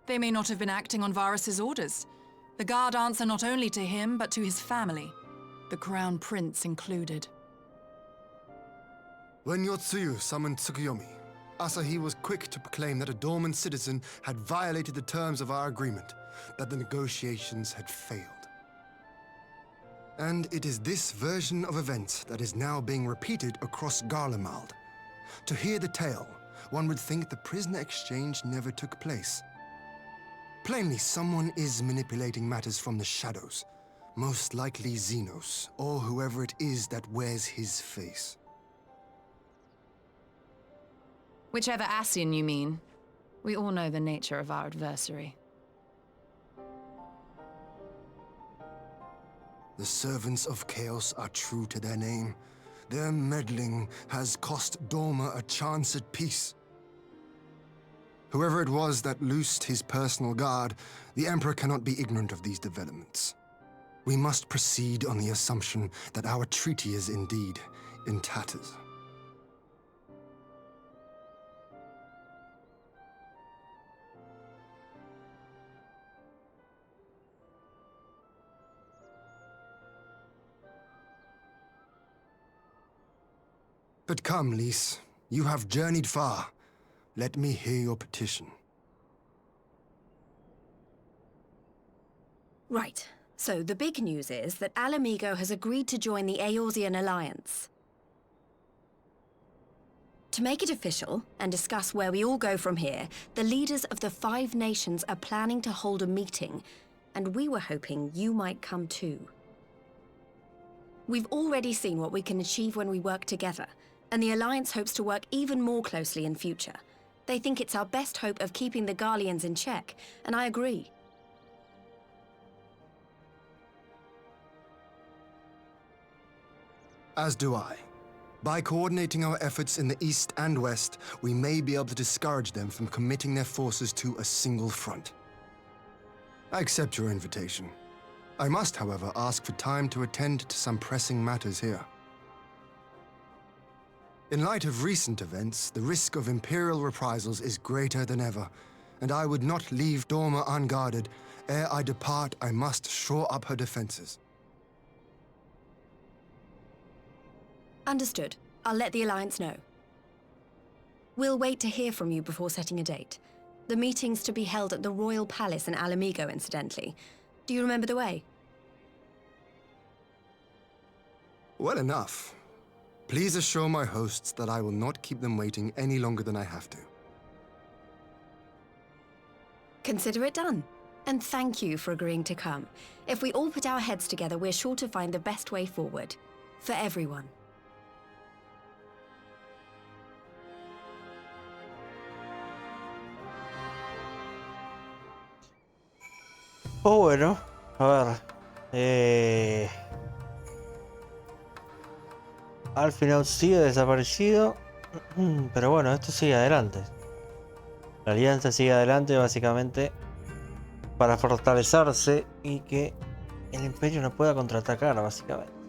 They may not have been acting on Varus's orders. The Guard answer not only to him, but to his family, the Crown Prince included. When Yotsuyu summoned Tsukuyomi, Asahi was quick to proclaim that a dormant citizen had violated the terms of our agreement, that the negotiations had failed. And it is this version of events that is now being repeated across Garlemald. To hear the tale, one would think the prisoner exchange never took place. Plainly, someone is manipulating matters from the shadows. Most likely Xenos, or whoever it is that wears his face. Whichever Ascian you mean. We all know the nature of our adversary. The servants of Chaos are true to their name. Their meddling has cost Dorma a chance at peace. Whoever it was that loosed his personal guard, the Emperor cannot be ignorant of these developments. We must proceed on the assumption that our treaty is indeed in tatters. But come, Lys. You have journeyed far. Let me hear your petition. Right. So the big news is that Alamigo has agreed to join the Eorzean Alliance. To make it official, and discuss where we all go from here, the leaders of the 5 nations are planning to hold a meeting, and we were hoping you might come too. We've already seen what we can achieve when we work together, and the Alliance hopes to work even more closely in future. They think it's our best hope of keeping the Garleans in check, and I agree. As do I. By coordinating our efforts in the east and west, we may be able to discourage them from committing their forces to a single front. I accept your invitation. I must, however, ask for time to attend to some pressing matters here. In light of recent events, the risk of Imperial reprisals is greater than ever, and I would not leave Dorma unguarded. Ere I depart, I must shore up her defenses. Understood. I'll let the Alliance know. We'll wait to hear from you before setting a date. The meeting's to be held at the Royal Palace in Alamigo, incidentally. Do you remember the way? Well enough. Please assure my hosts that I will not keep them waiting any longer than I have to. Consider it done. And thank you for agreeing to come. If we all put our heads together, we're sure to find the best way forward. For everyone. Oh, bueno, a ver. Al final sigue desaparecido. Pero bueno, esto sigue adelante. La alianza sigue adelante básicamente para fortalecerse y que el imperio no pueda contraatacar básicamente.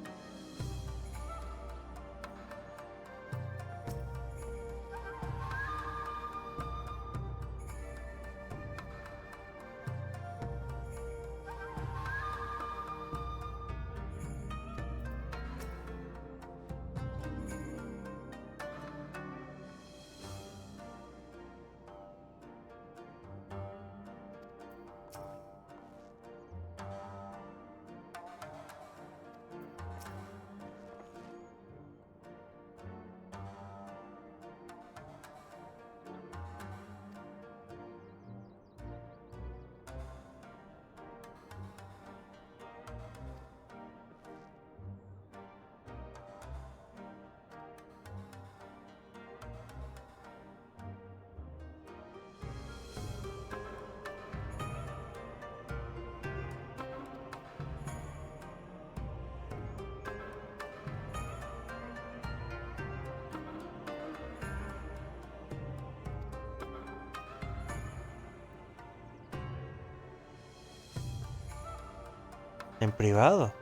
¿En privado?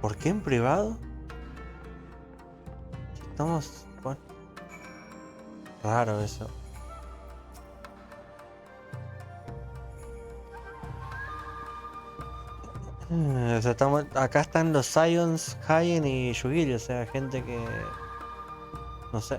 ¿Por qué en privado? Estamos... Bueno, raro eso. O sea, acá están los Scions, Hayen y Yugiri, o sea, gente que... No sé.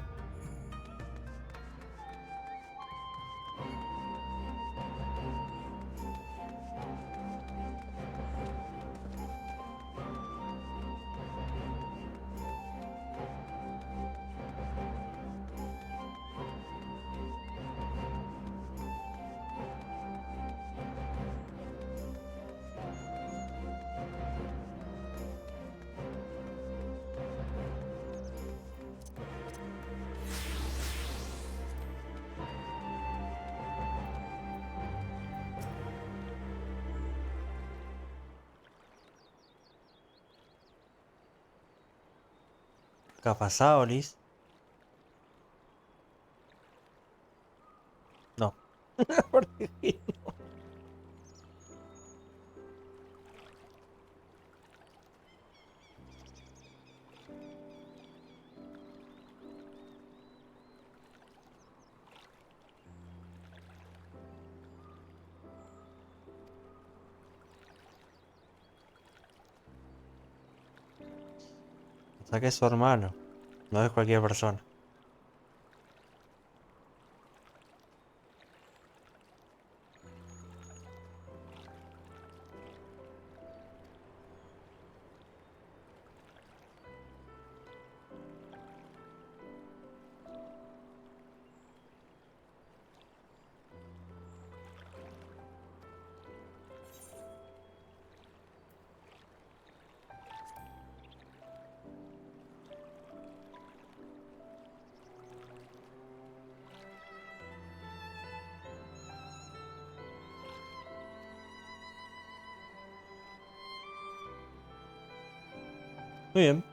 ¿Qué ha pasado, Liz? No. ¿Por qué? O sea que es su hermano, no es cualquier persona. Muy bien.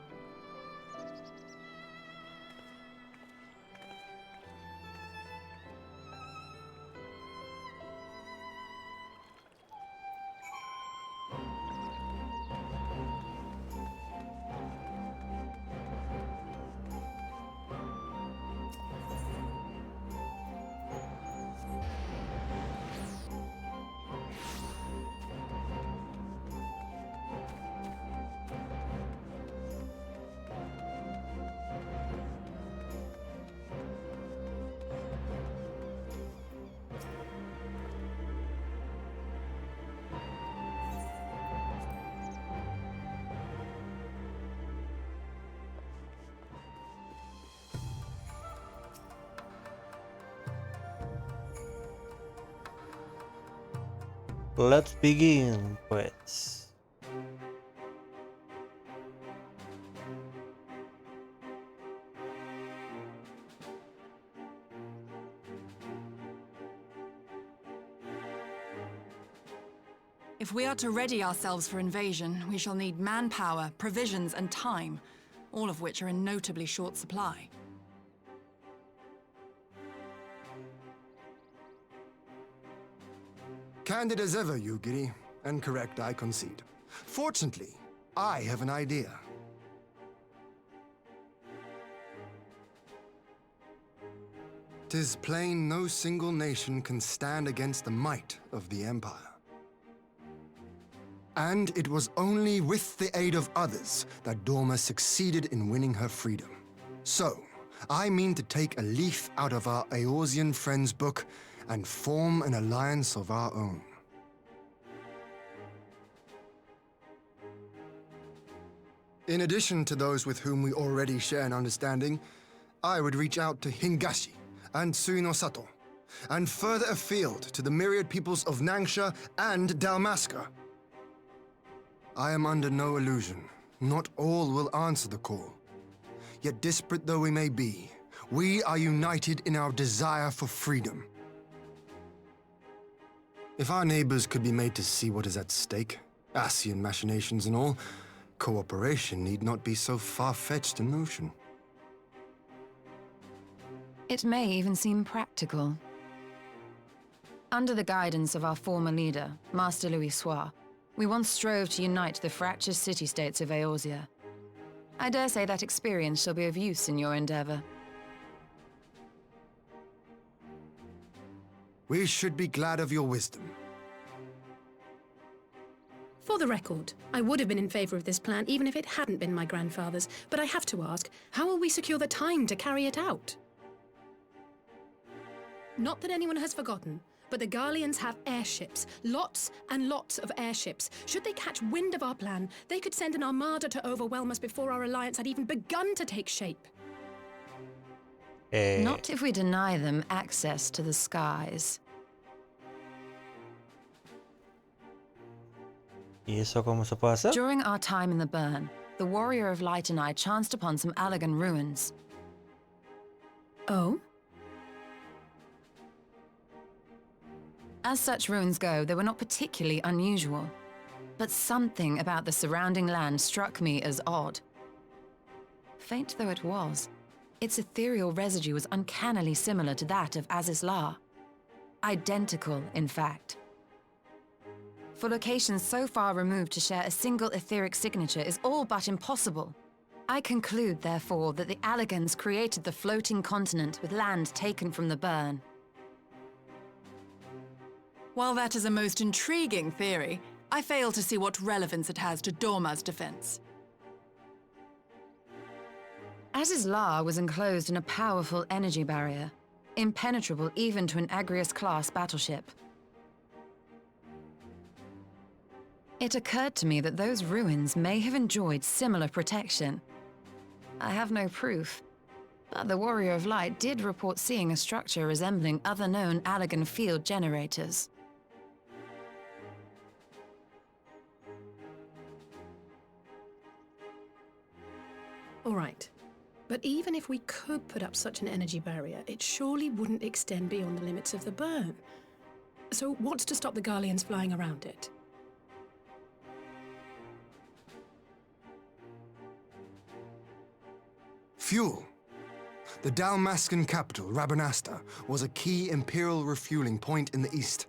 Let's begin, pues. If we are to ready ourselves for invasion, we shall need manpower, provisions, and time, all of which are in notably short supply. Candid as ever, Yugiri, and correct, I concede. Fortunately, I have an idea. "'Tis plain no single nation can stand against the might of the Empire. And it was only with the aid of others that Dorma succeeded in winning her freedom. So, I mean to take a leaf out of our Eorzean friends' book and form an alliance of our own. In addition to those with whom we already share an understanding, I would reach out to Hingashi and Suinosato, and further afield to the myriad peoples of Nangsha and Dalmasca. I am under no illusion. Not all will answer the call. Yet disparate though we may be, we are united in our desire for freedom. If our neighbors could be made to see what is at stake, Ascian machinations and all, cooperation need not be so far-fetched a notion. It may even seem practical. Under the guidance of our former leader, Master Louis Soir, We once strove to unite the fractured city-states of Eorzea. I dare say that experience shall be of use in your endeavor. We should be glad of your wisdom. For the record, I would have been in favor of this plan even if it hadn't been my grandfather's, but I have to ask, how will we secure the time to carry it out? Not that anyone has forgotten, but the Garleans have airships. Lots and lots of airships. Should they catch wind of our plan, they could send an armada to overwhelm us before our alliance had even begun to take shape. Not if we deny them access to the skies. ¿Y eso cómo se puede hacer? During our time in the Burn, the Warrior of Light and I chanced upon some Allagan ruins. Oh? As such ruins go, they were not particularly unusual. But something about the surrounding land struck me as odd. Faint though it was, its ethereal residue was uncannily similar to that of Azizlar. Identical, in fact. For locations so far removed to share a single etheric signature is all but impossible. I conclude, therefore, that the Allagans created the floating continent with land taken from the Burn. While that is a most intriguing theory, I fail to see what relevance it has to Dorma's defense. Azizlar was enclosed in a powerful energy barrier, impenetrable even to an Agrius-class battleship. It occurred to me that those ruins may have enjoyed similar protection. I have no proof, but the Warrior of Light did report seeing a structure resembling other known Allagan field generators. All right. But even if we could put up such an energy barrier, it surely wouldn't extend beyond the limits of the Burn. So what's to stop the Garleans flying around it? Fuel. The Dalmascan capital, Rabanasta, was a key Imperial refueling point in the east.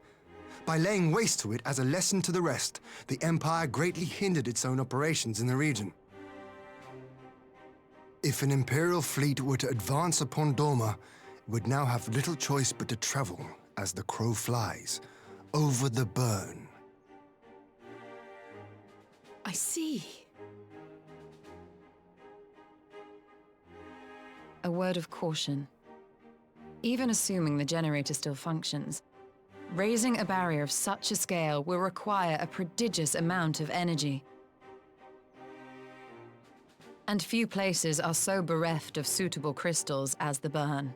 By laying waste to it as a lesson to the rest, the Empire greatly hindered its own operations in the region. If an Imperial fleet were to advance upon Dorma, it would now have little choice but to travel, as the crow flies, over the Burn. I see. A word of caution. Even assuming the generator still functions, raising a barrier of such a scale will require a prodigious amount of energy. And few places are so bereft of suitable crystals as the Burn.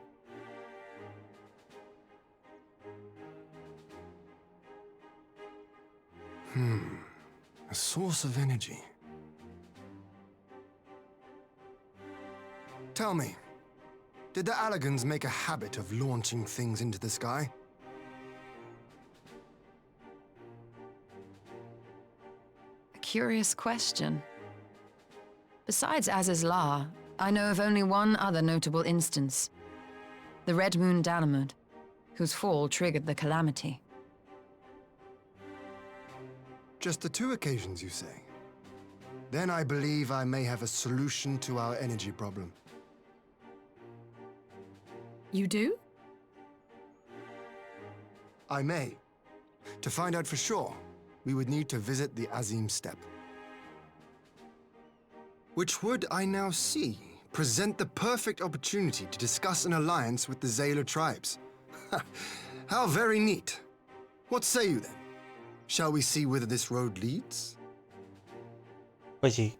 A source of energy. Tell me, did the Allagans make a habit of launching things into the sky? A curious question. Besides Azizlar, I know of only one other notable instance. The Red Moon Dalamud, whose fall triggered the calamity. Just the 2 occasions, you say? Then I believe I may have a solution to our energy problem. You do? I may. To find out for sure, we would need to visit the Azim Steppe. Which would, I now see, present the perfect opportunity to discuss an alliance with the Zayla tribes. How very neat. What say you then? Shall we see whither this road leads? Pues sí.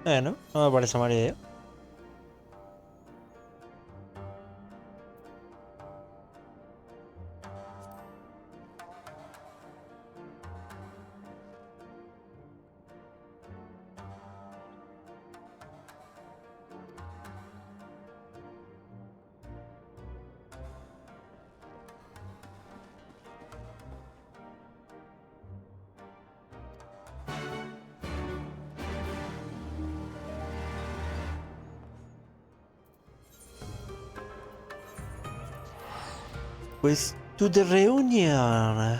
Bueno, no me parece mala idea. Pues, to the reunion.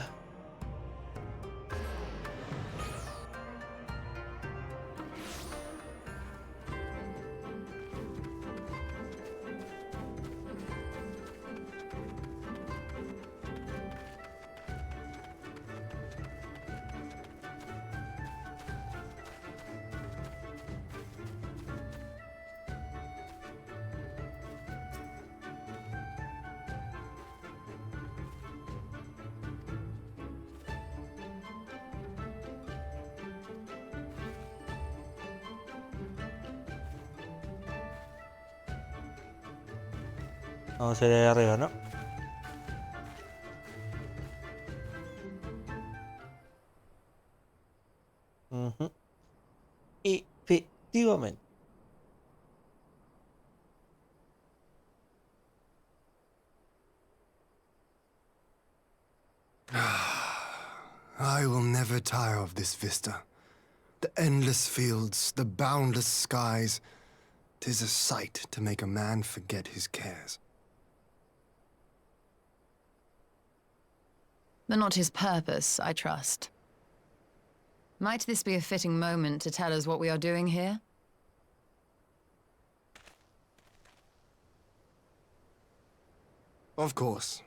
Vamos a ir ahí arriba, ¿no? Ujú. Efectivamente. I will never tire of this vista. The endless fields, the boundless skies. 'Tis a sight to make a man forget his cares. But not his purpose, I trust. Might this be a fitting moment to tell us what we are doing here? Of course.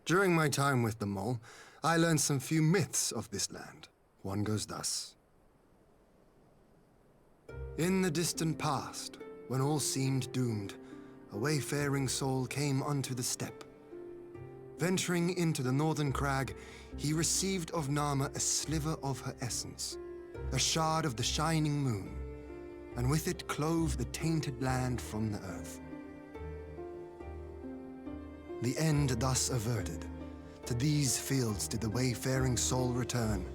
During my time with the mole, I learned some few myths of this land. One goes thus. In the distant past, when all seemed doomed, a wayfaring soul came unto the steppe. Venturing into the northern crag, he received of Nama a sliver of her essence, a shard of the shining moon, and with it clove the tainted land from the earth. The end thus averted, to these fields did the wayfaring soul return,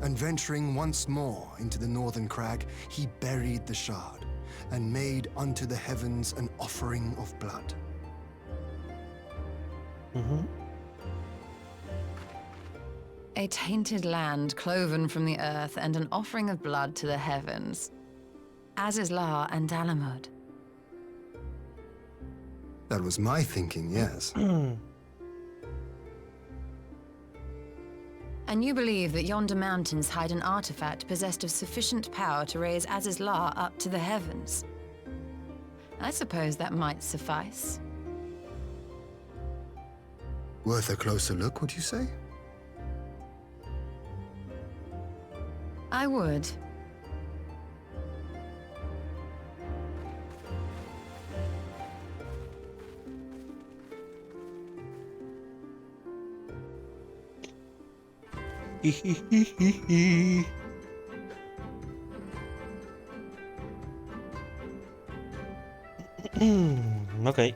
and venturing once more into the northern crag, he buried the shard, and made unto the heavens an offering of blood. A tainted land cloven from the earth and an offering of blood to the heavens. Azizlar and Dalamud. That was my thinking, yes. And you believe that yonder mountains hide an artifact possessed of sufficient power to raise Azizlar up to the heavens. I suppose that might suffice. Worth a closer look, would you say? I would. Ok.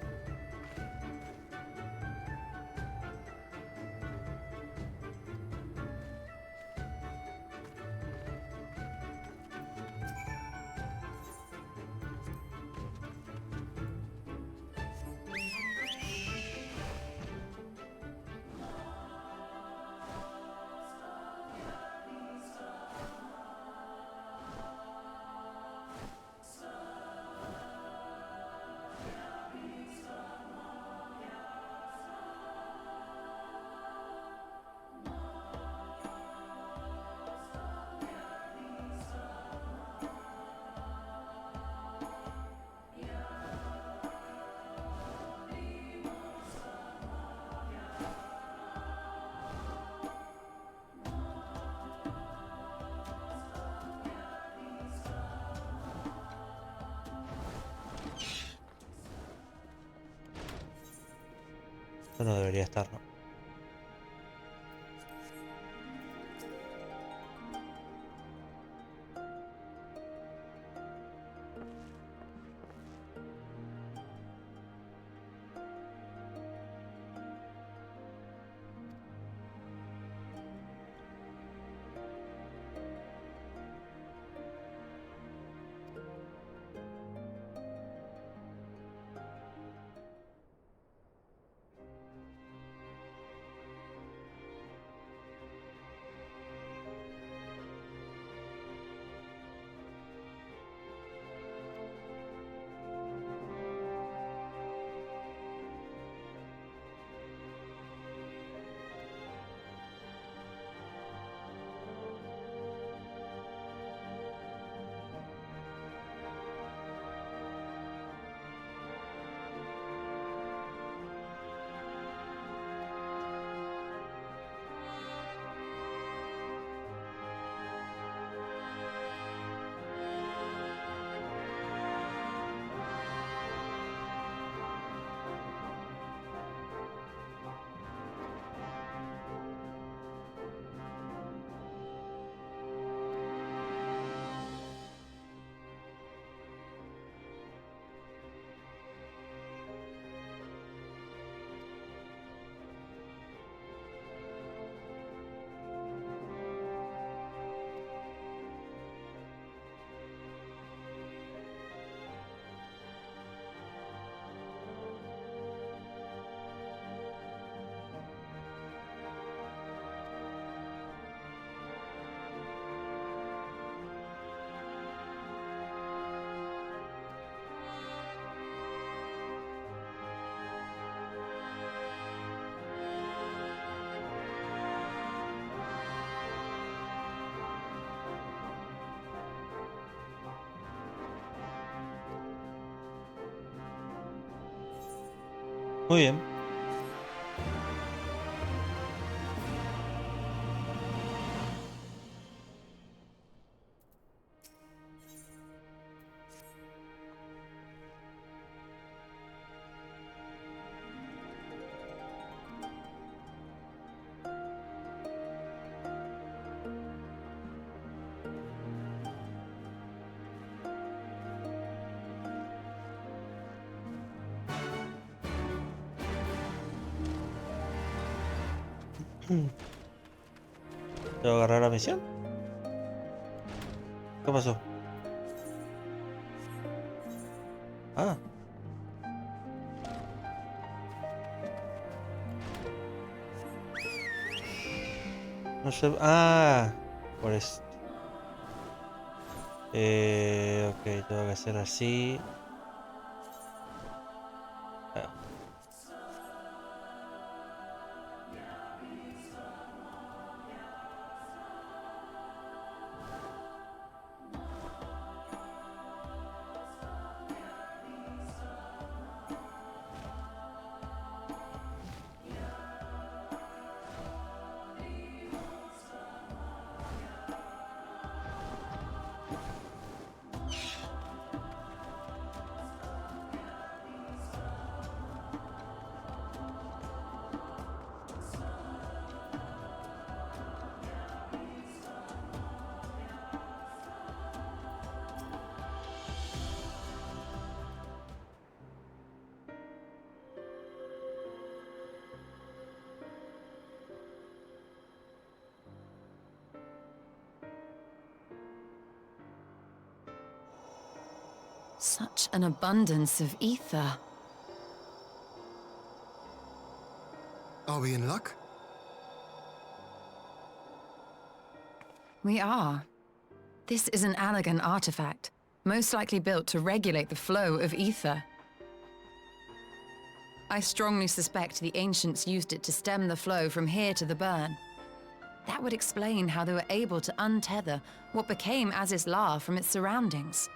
Esto no debería estar, ¿no? Muy bien. ¿Tengo que agarrar la misión? ¿Qué pasó? Ah. No sé. Ah. Por esto. Ok, tengo que hacer así. Ah. Such an abundance of ether. Are we in luck? We are. This is an elegant artifact, most likely built to regulate the flow of ether. I strongly suspect the ancients used it to stem the flow from here to the burn. That would explain how they were able to untether what became Azys La from its surroundings.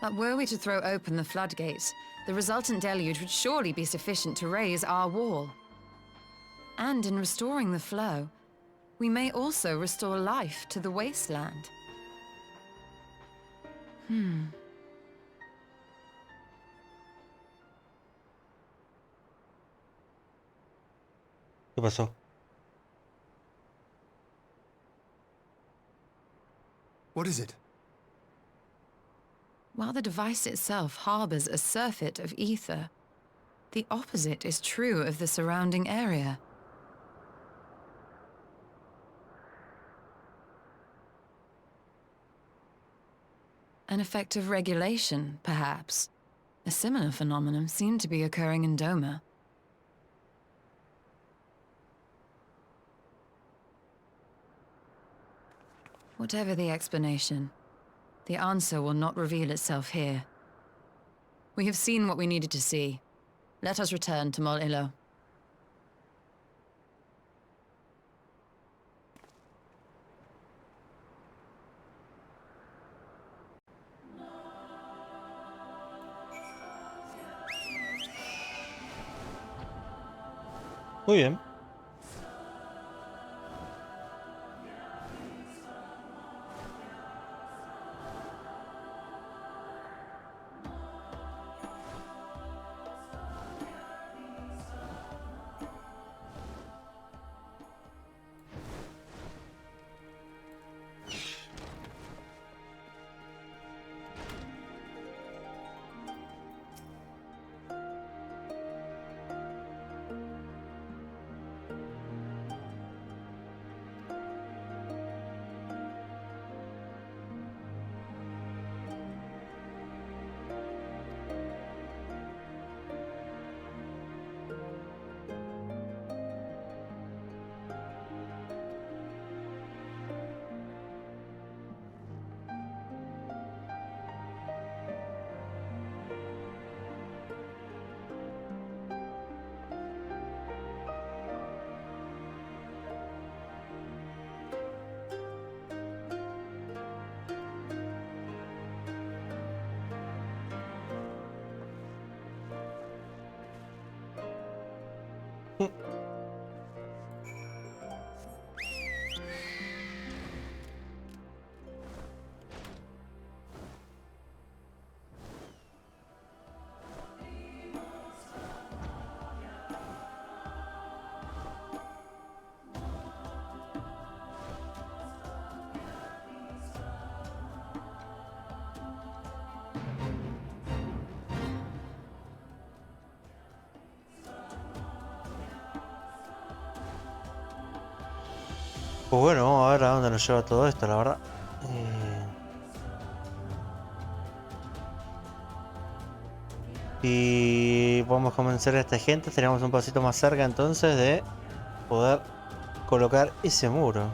But were we to throw open the floodgates, the resultant deluge would surely be sufficient to raise our wall. And in restoring the flow, we may also restore life to the wasteland. ¿Qué pasó? What is it? While the device itself harbors a surfeit of ether, the opposite is true of the surrounding area. An effect of regulation, perhaps. A similar phenomenon seemed to be occurring in Doma. Whatever the explanation, the answer will not reveal itself here. We have seen what we needed to see. Let us return to Mol Ilo. Muy bien. Pues bueno, vamos a ver a dónde nos lleva todo esto, la verdad. Si podemos convencer a esta gente, estaríamos un pasito más cerca entonces de poder colocar ese muro.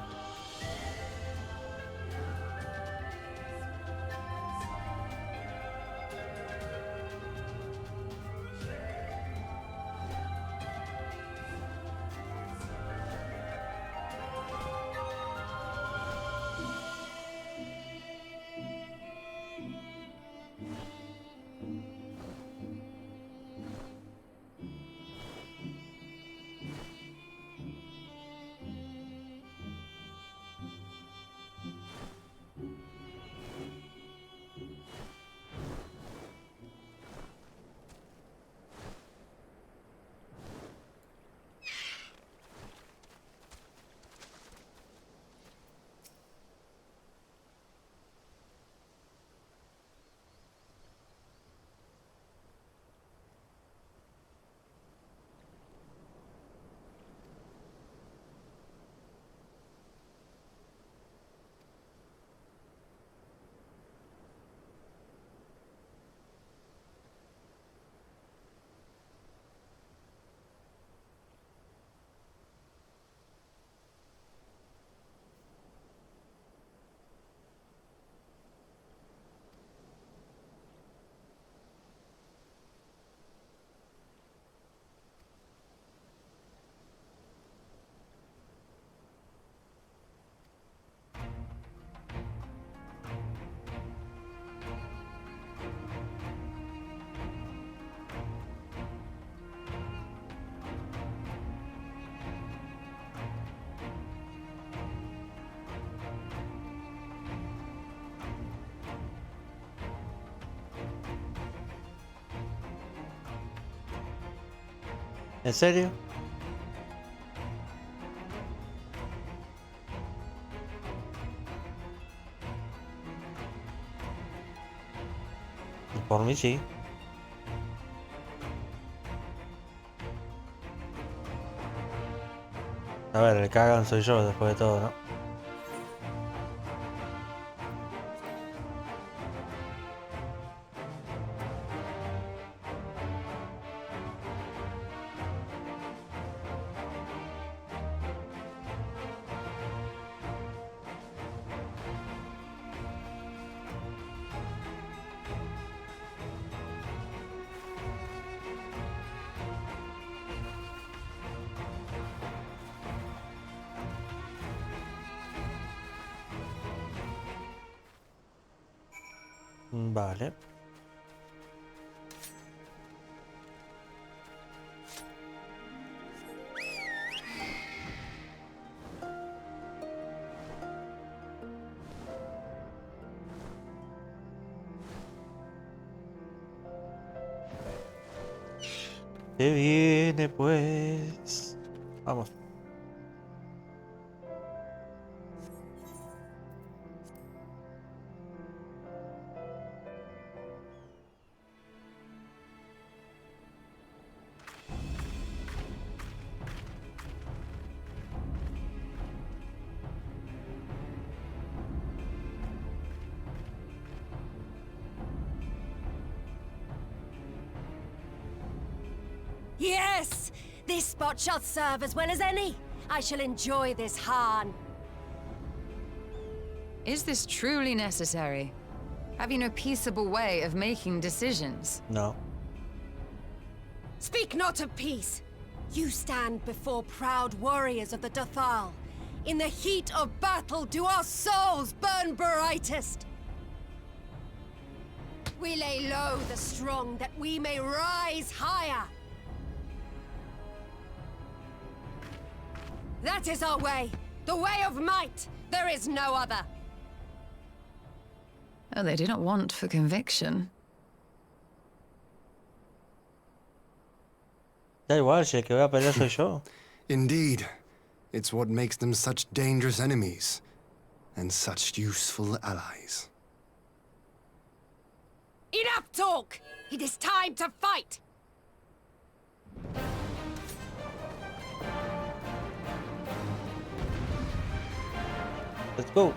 ¿En serio? Por mí sí. A ver, el cagan soy yo después de todo, ¿no? Vale. Se viene pues. Vamos. Yes! This spot shall serve as well as any. I shall enjoy this harn. Is this truly necessary? Have you no peaceable way of making decisions? No. Speak not of peace. You stand before proud warriors of the Dothal. In the heat of battle do our souls burn brightest. We lay low the strong that we may rise higher. That is our way. The way of might. There is no other. Oh, they do not want for conviction. Da igual, si el que voy a pelear soy yo. Indeed. It's what makes them such dangerous enemies. And such useful allies. Enough talk! It is time to fight! Let's go.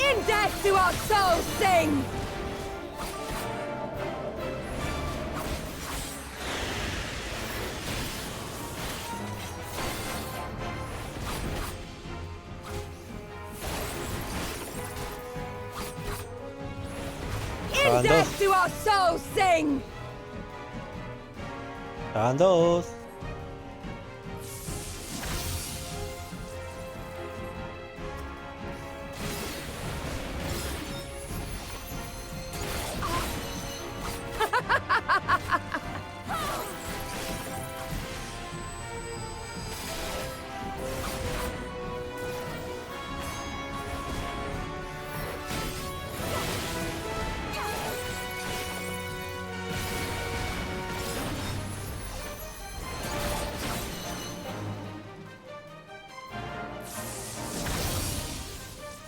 In death do our souls sing! In death do our souls sing! Hagan dos.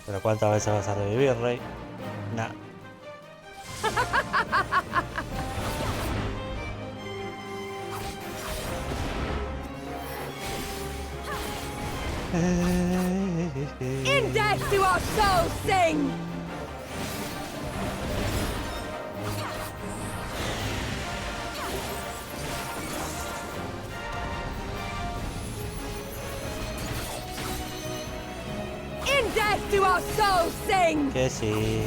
Pero ¿cuántas veces vas a revivir, Rey? Nah. In death do our souls sing! In death do our souls sing! Que sí.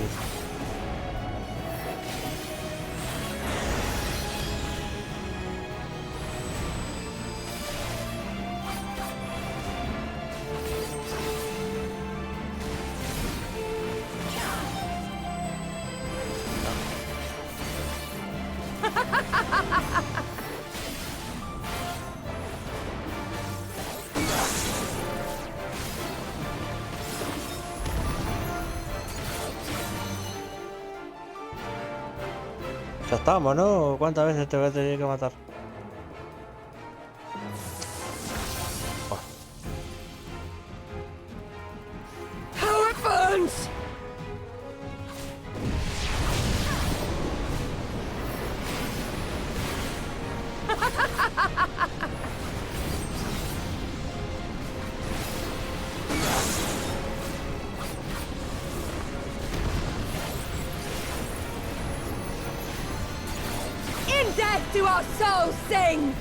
Ya estamos, ¿no? ¿Cuántas veces te voy a tener que matar? Oh. How it burns! In death do our souls sing!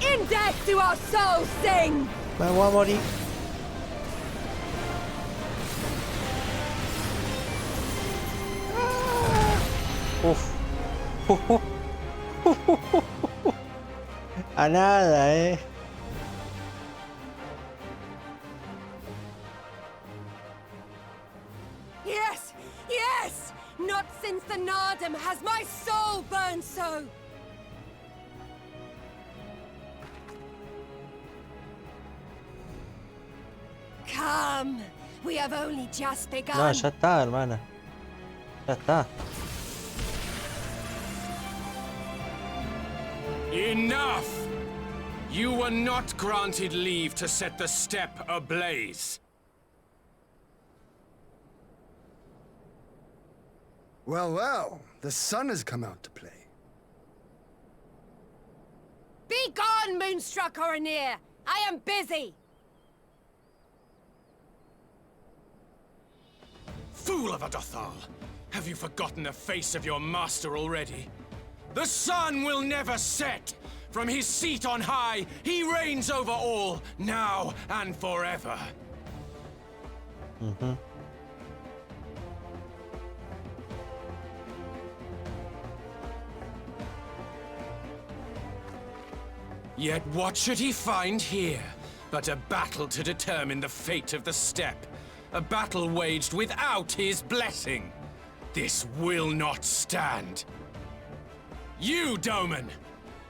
In death do our souls sing! Me voy a morir. Uf. A nada, Yes! Yes! Not since the Nardum has my soul burned so! Come. We have only just begun. No, ya está, hermana. Ya está. Enough! You were not granted leave to set the steppe ablaze. Well, well, the sun has come out to play. Be gone, Moonstruck Oranir! I am busy! Fool of a Dothal! Have you forgotten the face of your master already? The sun will never set! From his seat on high, he reigns over all, now and forever. Yet what should he find here but a battle to determine the fate of the steppe? A battle waged without his blessing. This will not stand. You, Doman!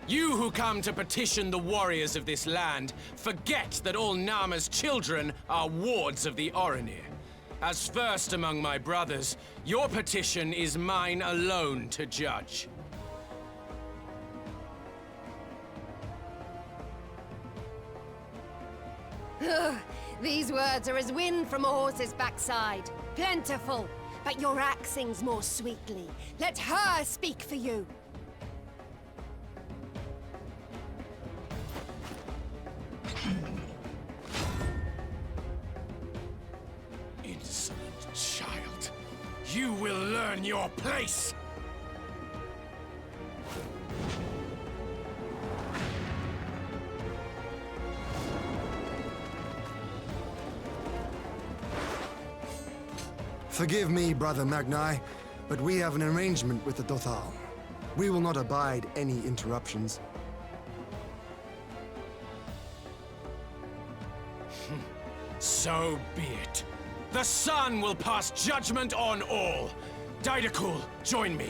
You who come to petition the warriors of this land, forget that all Nama's children are wards of the Oranir. As first among my brothers, your petition is mine alone to judge. These words are as wind from a horse's backside. Plentiful, but your axe sings more sweetly. Let her speak for you. Insolent child. You will learn your place! Forgive me, Brother Magni, but we have an arrangement with the Dothal. We will not abide any interruptions. So be it. The sun will pass judgment on all. Didakul, join me.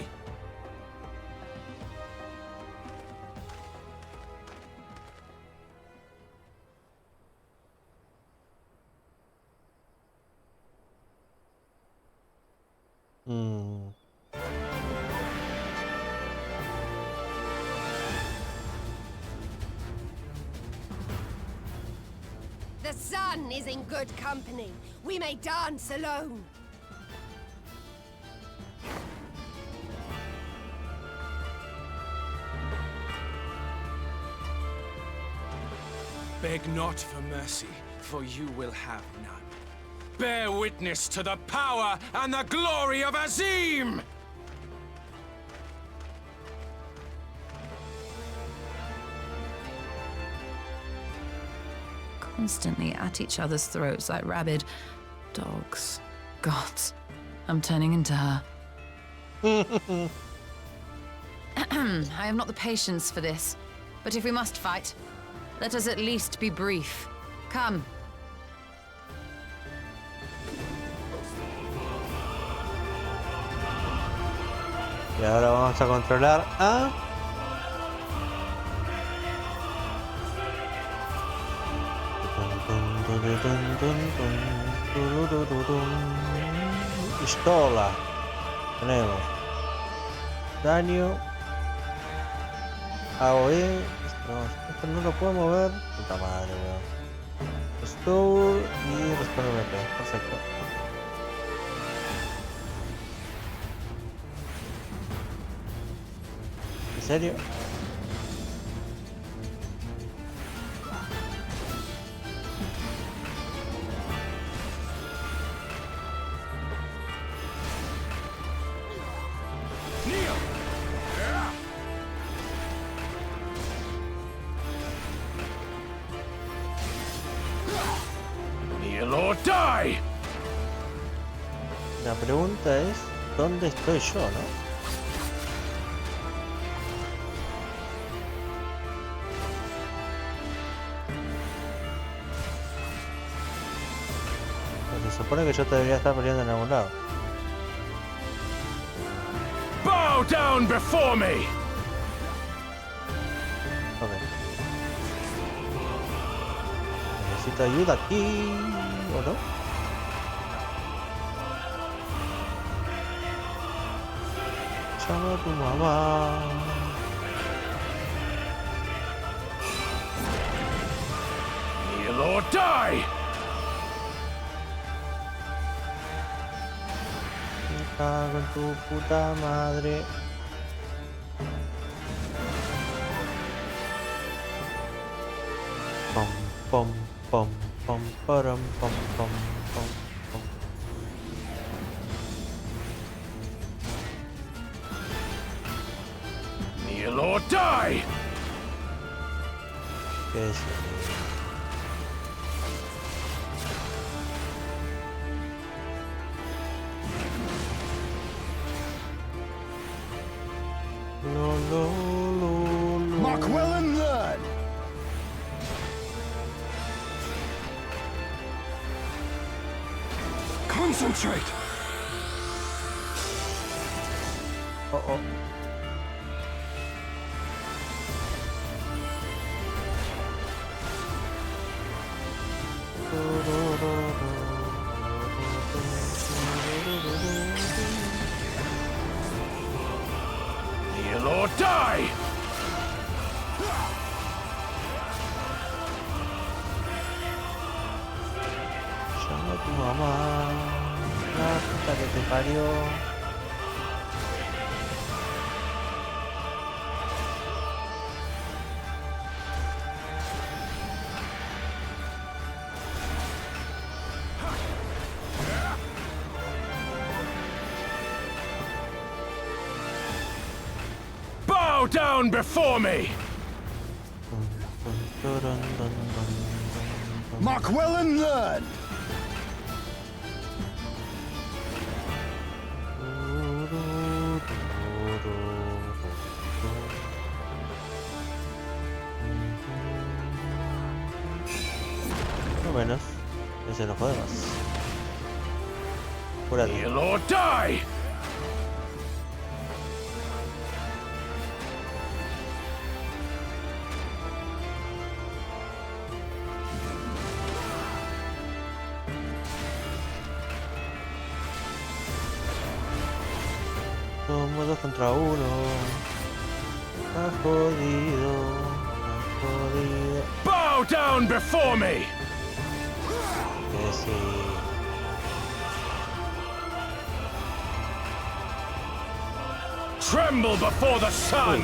The sun is in good company. We may dance alone. Beg not for mercy, for you will have none. Bear witness to the power and the glory of Azim! Constantly at each other's throats like rabid dogs. Gods, I'm turning into her. I have not the patience for this, but if we must fight, let us at least be brief. Come. Y ahora vamos a controlar a... Pistola. Tenemos daño, AOE. Esto no lo puedo mover. Puta madre, weón. Restore y Restore MP. Perfecto. ¿En serio? Die! La pregunta es, ¿dónde estoy yo, no? Pues se supone que yo debería estar peleando en algún lado. Bow down before me! Ok. necesito ayuda aquí, ¿o no? Llama a tu mamá. Kneel or die! Me cago en tu puta madre. Pom, pom, pom, pom, param, pom, pom, pom, pom. Kneel or die! ¿Qué es? Mark well and learn! Concentrate! Oh, oh. Kneel or die! Llama a tu mamá. La puta que te parió. Bow down before me! Mark well and learn! No menos. Ese no jode más. Cúrate. Kneel or die! Somos 2 contra 1. Está jodido. Está jodido. Bow down before me! Que sí. Tremble before the sun!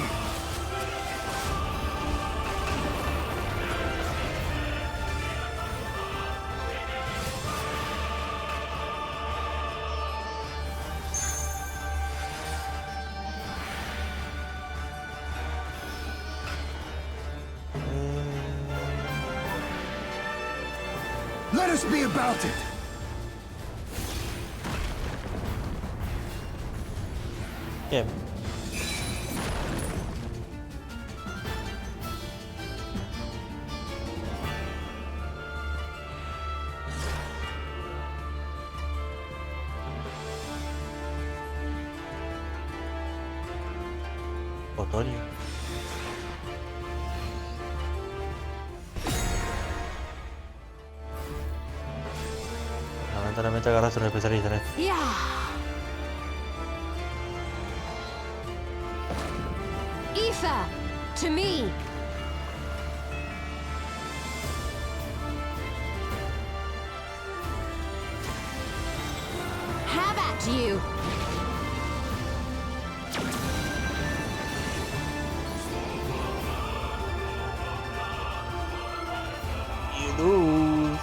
Let us be about it! Bien. Otoño. Lamentablemente agarraste un especialista en esto. Yeah. Aoife, to me. Have at you. You lose.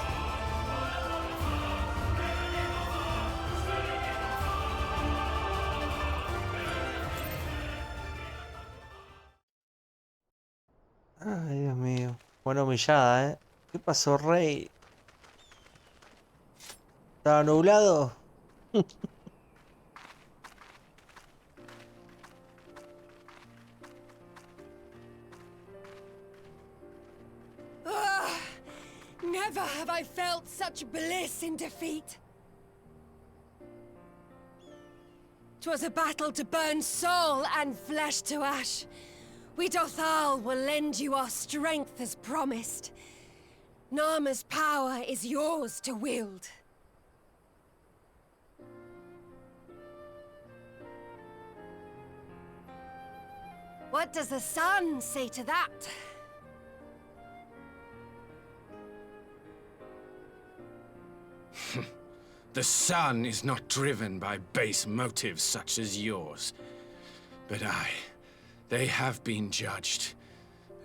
Ay, Dios mío. Buena humillada, ¿eh? ¿Qué pasó, Rey? ¿Estaba nublado? Never have I felt such bliss in defeat. 'Twas a battle to burn soul and flesh to ash. We Dothal will lend you our strength as promised. Nama's power is yours to wield. What does the sun say to that? The sun is not driven by base motives such as yours. But they have been judged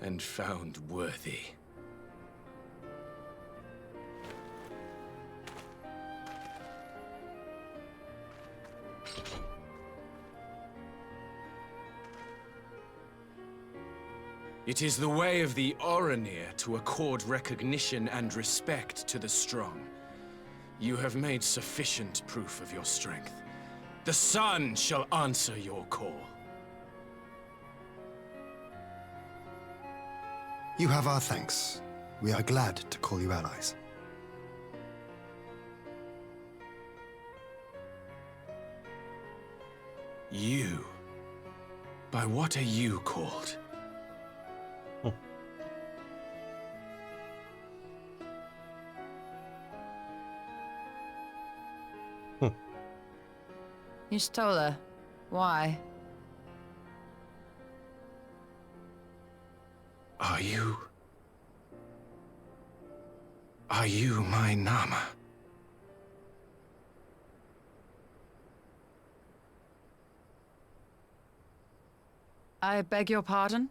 and found worthy. It is the way of the Oranir to accord recognition and respect to the strong. You have made sufficient proof of your strength. The sun shall answer your call. You have our thanks. We are glad to call you allies. You? By what are you called? Y'shtola, why? Are you my Nama? I beg your pardon?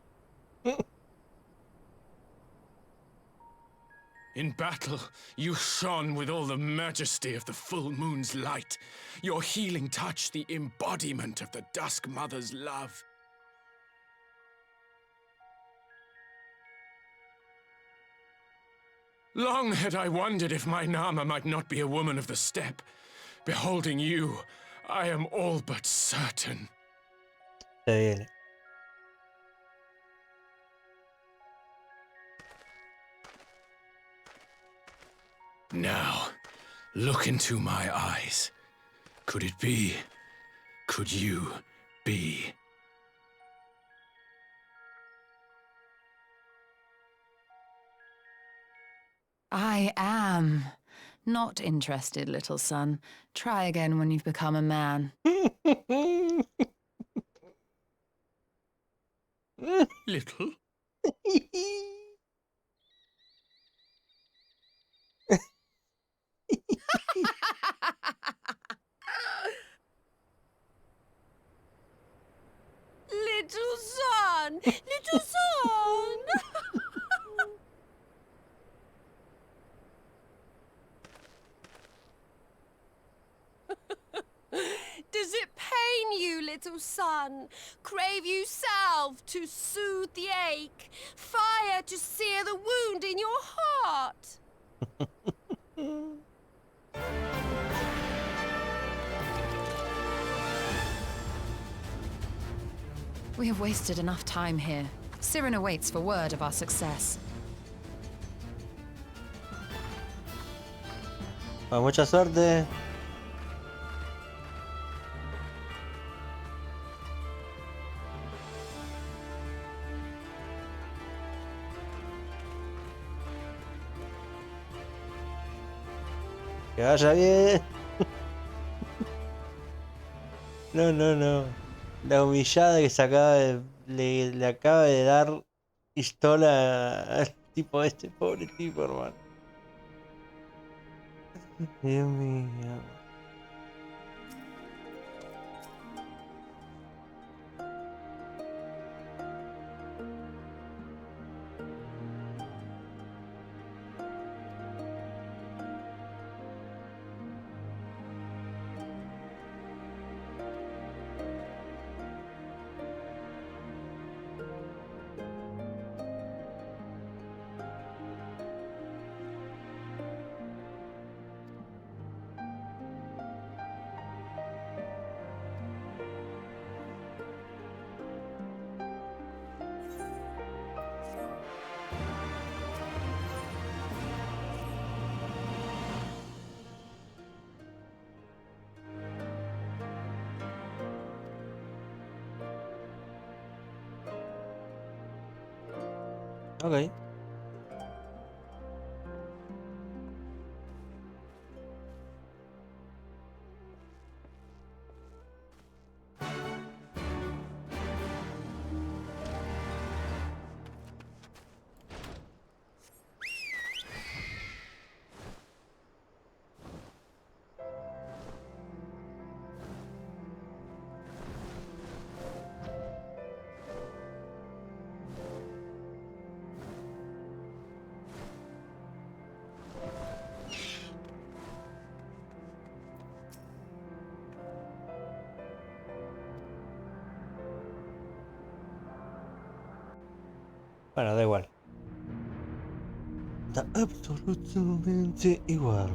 In battle, you shone with all the majesty of the full moon's light. Your healing touch, the embodiment of the Dusk Mother's love. Long had I wondered if my Nama might not be a woman of the steppe. Beholding you, I am all but certain. Se viene. Now, look into my eyes. Could it be? Could you be? I am. Not interested, little son. Try again when you've become a man. Little? Little son! Little son! Does it pain you, little son? Crave you salve to soothe the ache? Fire to sear the wound in your heart? We have wasted enough time here. Siren awaits for word of our success. Pues mucha suerte. Que vaya bien. No, no, no. La humillada que se acaba de, le acaba de dar pistola al tipo este, pobre tipo, hermano. Dios mío. Ok. Bueno, da igual. Da absolutamente igual.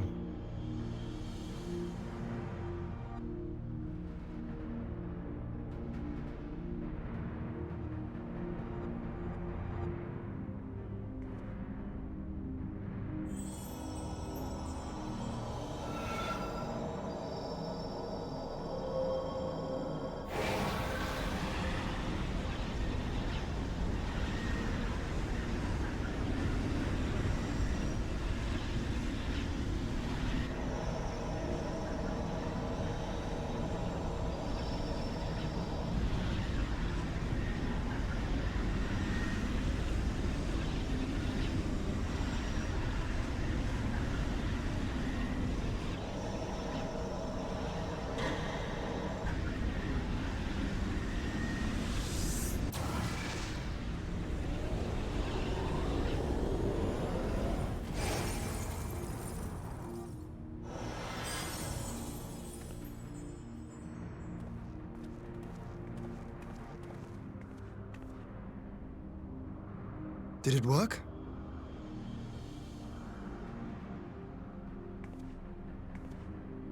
Did it work?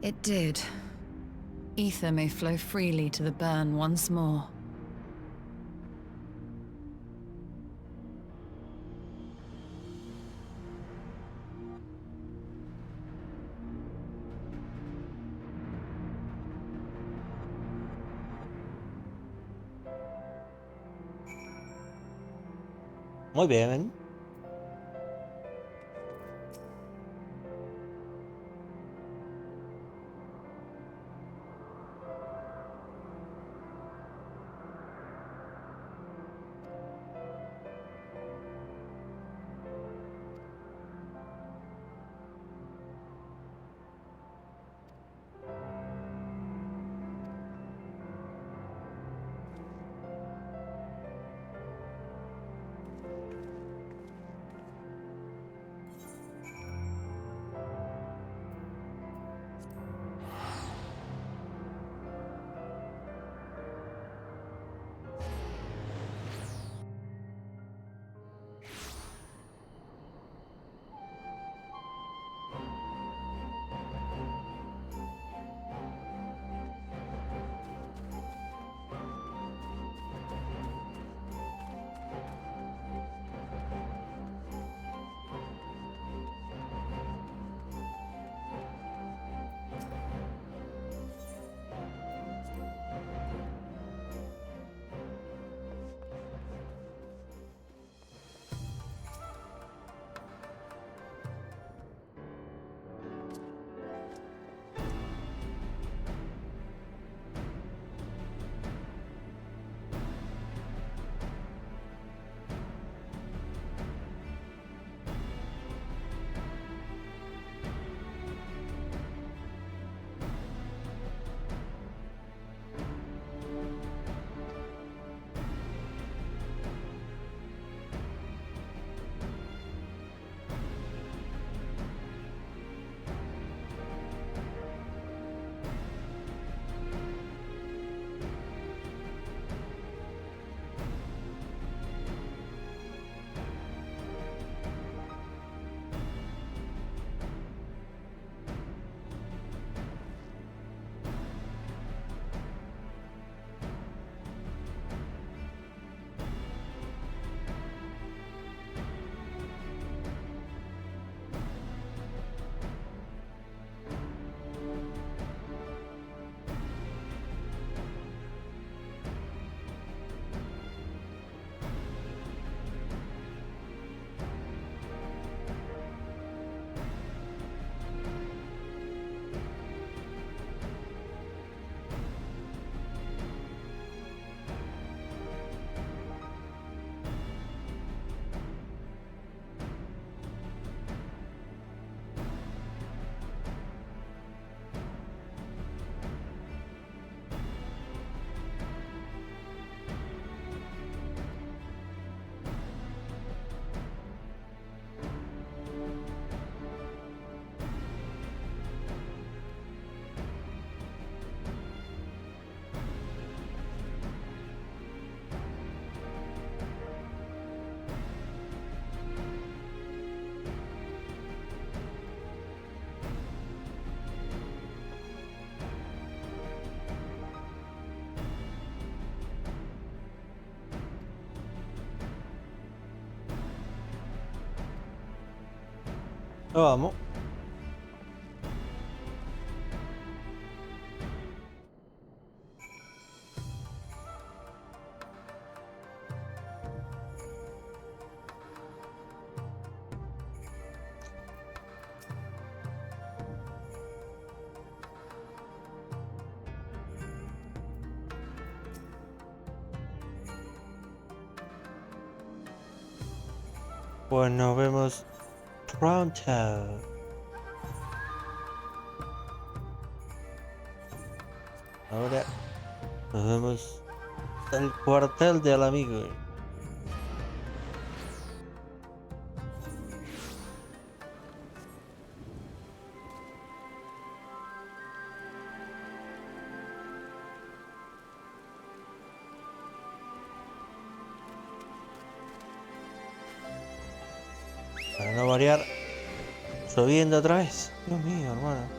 It did. Ether may flow freely to the burn once more. Muy bien. Vamos. Pues nos vemos pronto. Ahora nos vemos en el cuartel del amigo. Para no variar, subiendo otra vez. Dios mío, hermano.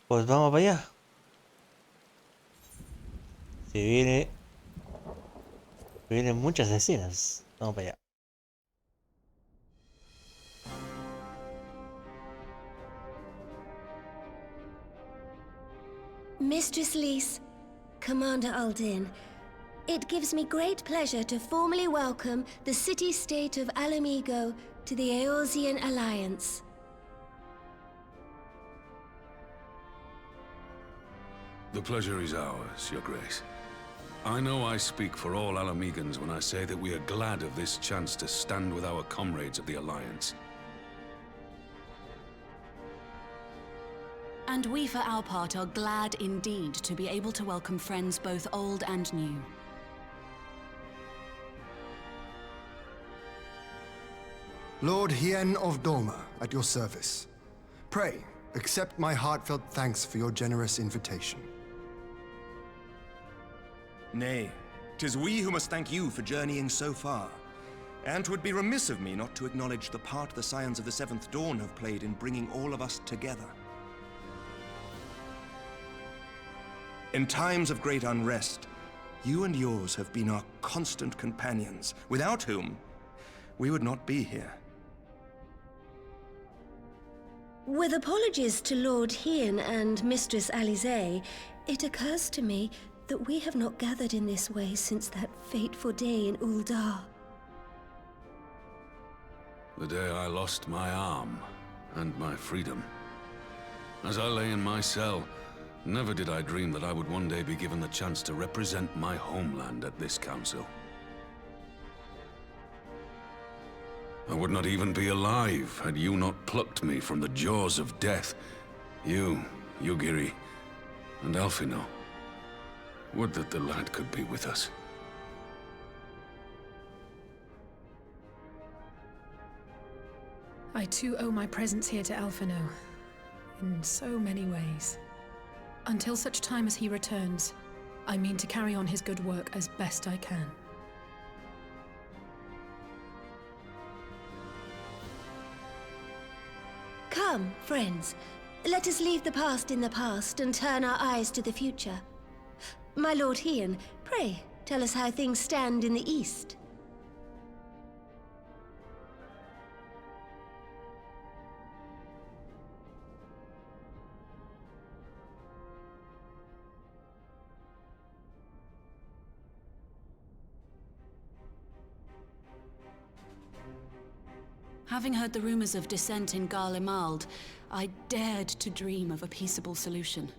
Pues vamos para allá. Vienen muchas escenas. Vamos para allá. Mistress Lys, Commander Aldin, it gives me great pleasure to formally welcome the city-state of Alamigo to the Eorzean Alliance. The pleasure is ours, Your Grace. I know I speak for all Alamegans when I say that we are glad of this chance to stand with our comrades of the Alliance. And we, for our part, are glad indeed to be able to welcome friends both old and new. Lord Hien of Doma, at your service. Pray, accept my heartfelt thanks for your generous invitation. Nay, 'tis we who must thank you for journeying so far. And 'twould be remiss of me not to acknowledge the part the Scions of the Seventh Dawn have played in bringing all of us together. In times of great unrest, you and yours have been our constant companions, without whom we would not be here. With apologies to Lord Hien and Mistress Alize, it occurs to me that we have not gathered in this way since that fateful day in Uldar. The day I lost my arm and my freedom. As I lay in my cell, never did I dream that I would one day be given the chance to represent my homeland at this council. I would not even be alive had you not plucked me from the jaws of death. You, Yugiri, and Alphino. Would that the lad could be with us. I too owe my presence here to Alphino, in so many ways. Until such time as he returns, I mean to carry on his good work as best I can. Come, friends. Let us leave the past in the past and turn our eyes to the future. My Lord Hien, pray, tell us how things stand in the East. Having heard the rumors of dissent in Garlemald, I dared to dream of a peaceable solution.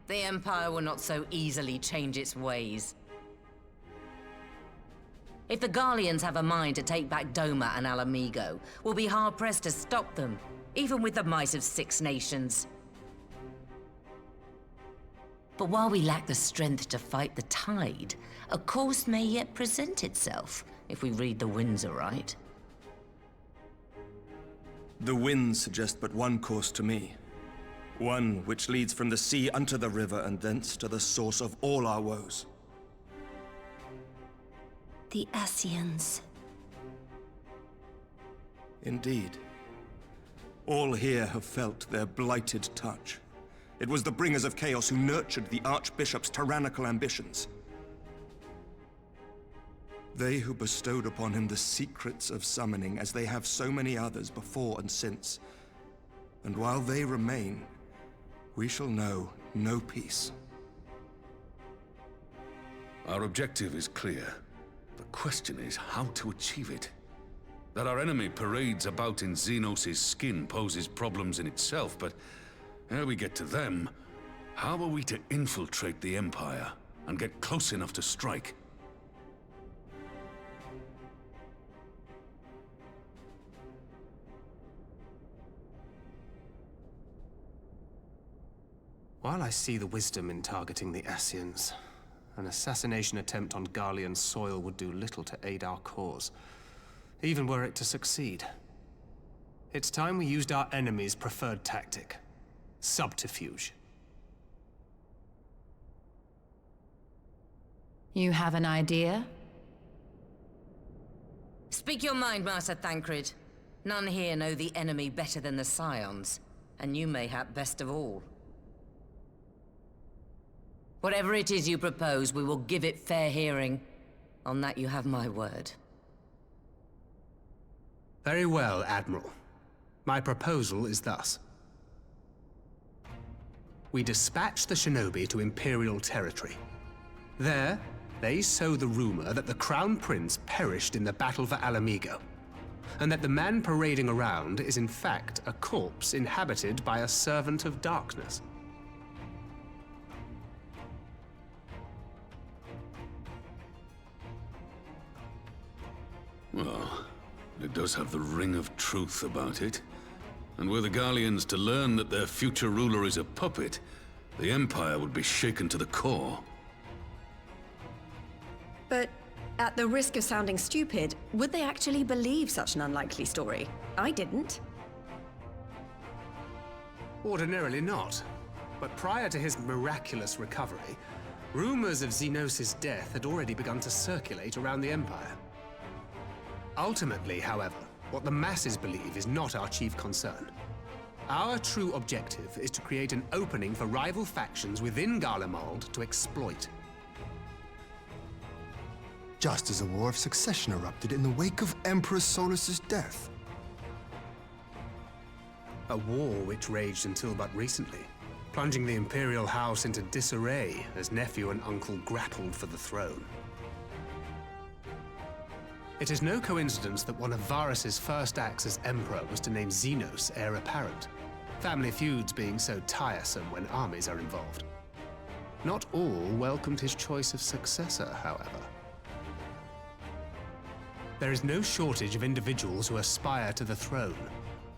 The Empire will not so easily change its ways. If the Garleans have a mind to take back Doma and Alamigo, we'll be hard-pressed to stop them, even with the might of 6 nations. But while we lack the strength to fight the tide, a course may yet present itself, if we read the winds aright. The winds suggest but one course to me. One which leads from the sea unto the river and thence to the source of all our woes. The Ascians. Indeed. All here have felt their blighted touch. It was the bringers of chaos who nurtured the Archbishop's tyrannical ambitions. They who bestowed upon him the secrets of summoning, as they have so many others before and since. And while they remain, we shall know no peace. Our objective is clear. The question is how to achieve it. That our enemy parades about in Xenos' skin poses problems in itself, but ere we get to them, how are we to infiltrate the Empire and get close enough to strike? While I see the wisdom in targeting the Ascians, an assassination attempt on Garlean soil would do little to aid our cause, even were it to succeed. It's time we used our enemy's preferred tactic: subterfuge. You have an idea? Speak your mind, Master Thancred. None here know the enemy better than the Scions, and you mayhap best of all. Whatever it is you propose, we will give it fair hearing. On that you have my word. Very well, Admiral. My proposal is thus. We dispatch the Shinobi to Imperial territory. There, they sow the rumor that the Crown Prince perished in the battle for Alamigo, and that the man parading around is in fact a corpse inhabited by a servant of darkness. Well, it does have the ring of truth about it. And were the Garleans to learn that their future ruler is a puppet, the Empire would be shaken to the core. But at the risk of sounding stupid, would they actually believe such an unlikely story? I didn't. Ordinarily not. But prior to his miraculous recovery, rumors of Xenos' death had already begun to circulate around the Empire. Ultimately, however, what the masses believe is not our chief concern. Our true objective is to create an opening for rival factions within Garlemald to exploit. Just as a war of succession erupted in the wake of Emperor Solus's death. A war which raged until but recently, plunging the Imperial House into disarray as nephew and uncle grappled for the throne. It is no coincidence that one of Varus's first acts as Emperor was to name Xenos heir apparent, family feuds being so tiresome when armies are involved. Not all welcomed his choice of successor, however. There is no shortage of individuals who aspire to the throne,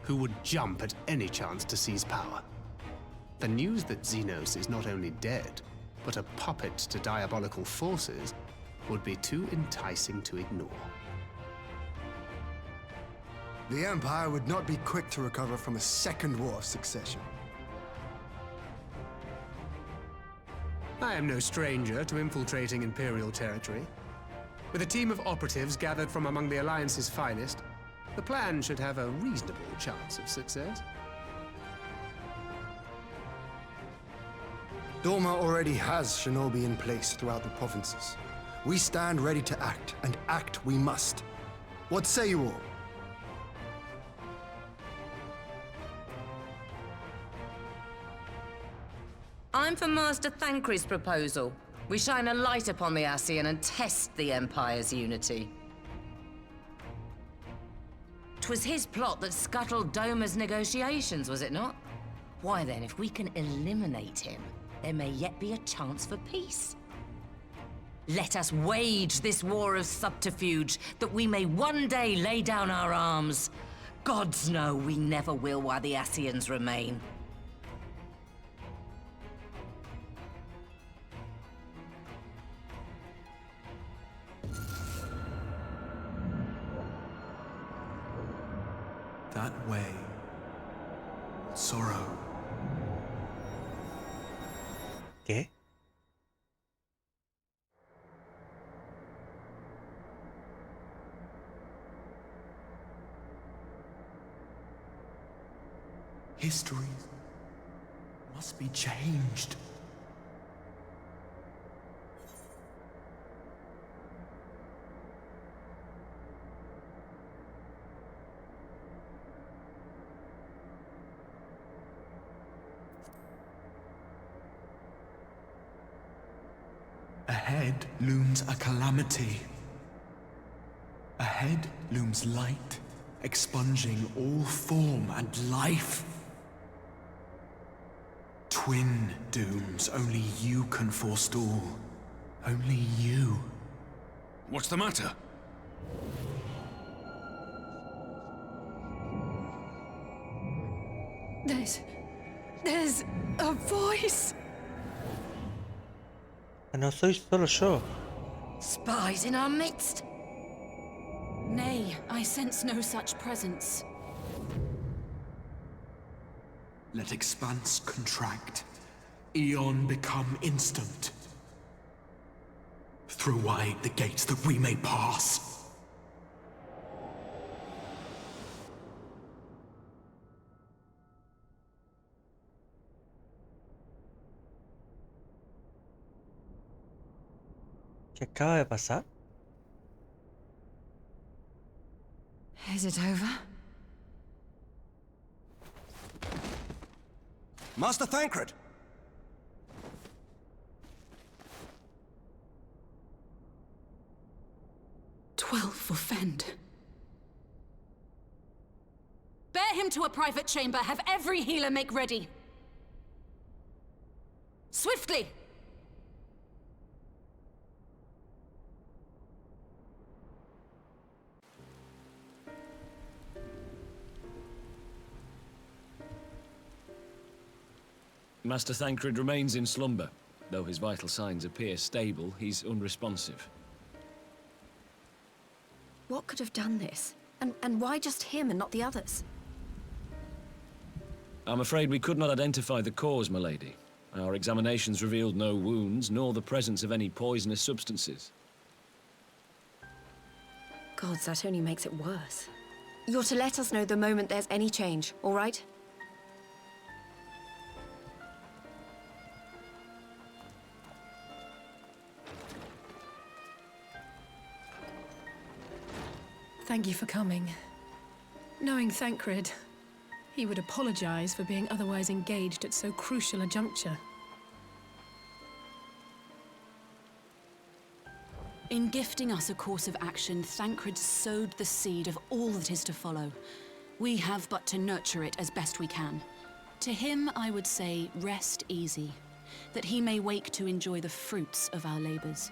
who would jump at any chance to seize power. The news that Xenos is not only dead, but a puppet to diabolical forces would be too enticing to ignore. The Empire would not be quick to recover from a second war of succession. I am no stranger to infiltrating Imperial territory. With a team of operatives gathered from among the Alliance's finest, the plan should have a reasonable chance of success. Doma already has Shinobi in place throughout the provinces. We stand ready to act, and act we must. What say you all? I'm for Master Thancred's proposal. We shine a light upon the Ascian and test the Empire's unity. 'Twas his plot that scuttled Doma's negotiations, was it not? Why then, if we can eliminate him, there may yet be a chance for peace. Let us wage this war of subterfuge, that we may one day lay down our arms. Gods know we never will while the Ascians remain. That way. Sorrow. ¿Qué? History must be changed. Ahead looms a calamity. Ahead looms light, expunging all form and life. Twin dooms only you can forestall. Only you. What's the matter? There's a voice. No soy solo yo. Spies in our midst. Nay, I sense no such presence. Let expanse contract. Eon become instant. Throw wide the gates that we may pass. ¿Qué acaba de pasar? Is it over? Master Thancred! For Fend. Bear him to a private chamber. Have every healer make ready. Swiftly! Master Thancred remains in slumber. Though his vital signs appear stable, he's unresponsive. What could have done this? And why just him and not the others? I'm afraid we could not identify the cause, my lady. Our examinations revealed no wounds, nor the presence of any poisonous substances. Gods, that only makes it worse. You're to let us know the moment there's any change, all right? Thank you for coming. Knowing Thancred, he would apologize for being otherwise engaged at so crucial a juncture. In gifting us a course of action, Thancred sowed the seed of all that is to follow. We have but to nurture it as best we can. To him, I would say, rest easy, that he may wake to enjoy the fruits of our labors.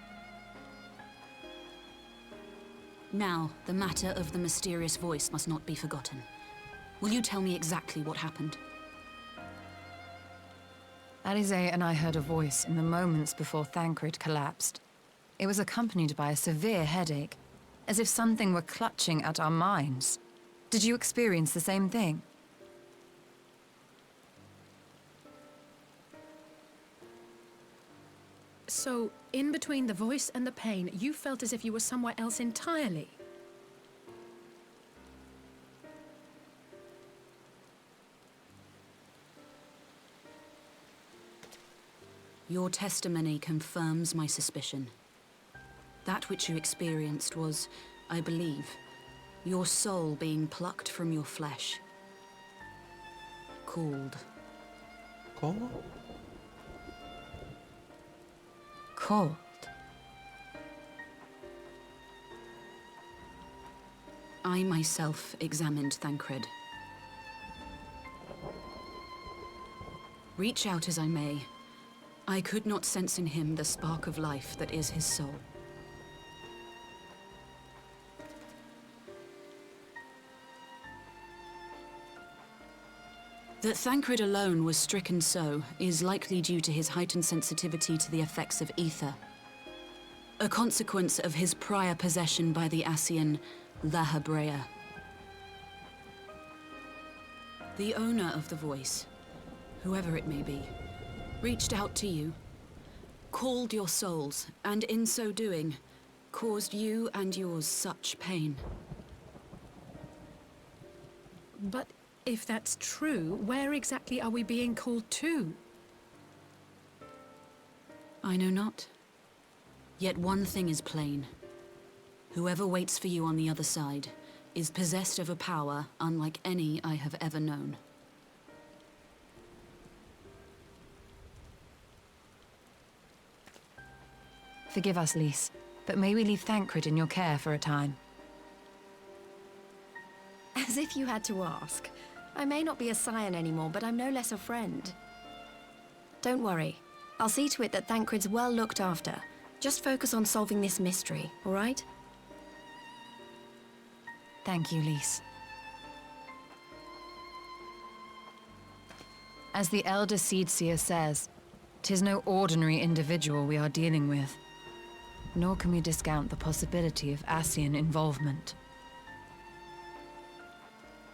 Now, the matter of the mysterious voice must not be forgotten. Will you tell me exactly what happened? Alize and I heard a voice in the moments before Thancred collapsed. It was accompanied by a severe headache, as if something were clutching at our minds. Did you experience the same thing? So, in between the voice and the pain, you felt as if you were somewhere else entirely. Your testimony confirms my suspicion. That which you experienced was, I believe, your soul being plucked from your flesh. Called. ¿Cómo? Called. I myself examined Thancred. Reach out as I may, I could not sense in him the spark of life that is his soul. That Thancred alone was stricken so is likely due to his heightened sensitivity to the effects of ether, a consequence of his prior possession by the Ascian La Habrea. The owner of the voice, whoever it may be, reached out to you, called your souls, and in so doing, caused you and yours such pain. But if that's true, where exactly are we being called to? I know not. Yet one thing is plain. Whoever waits for you on the other side is possessed of a power unlike any I have ever known. Forgive us, Lys, but may we leave Thancred in your care for a time? As if you had to ask. I may not be a scion anymore, but I'm no less a friend. Don't worry. I'll see to it that Thancred's well looked after. Just focus on solving this mystery, all right? Thank you, Lys. As the Elder Seedseer says, 'tis no ordinary individual we are dealing with. Nor can we discount the possibility of Ascian involvement.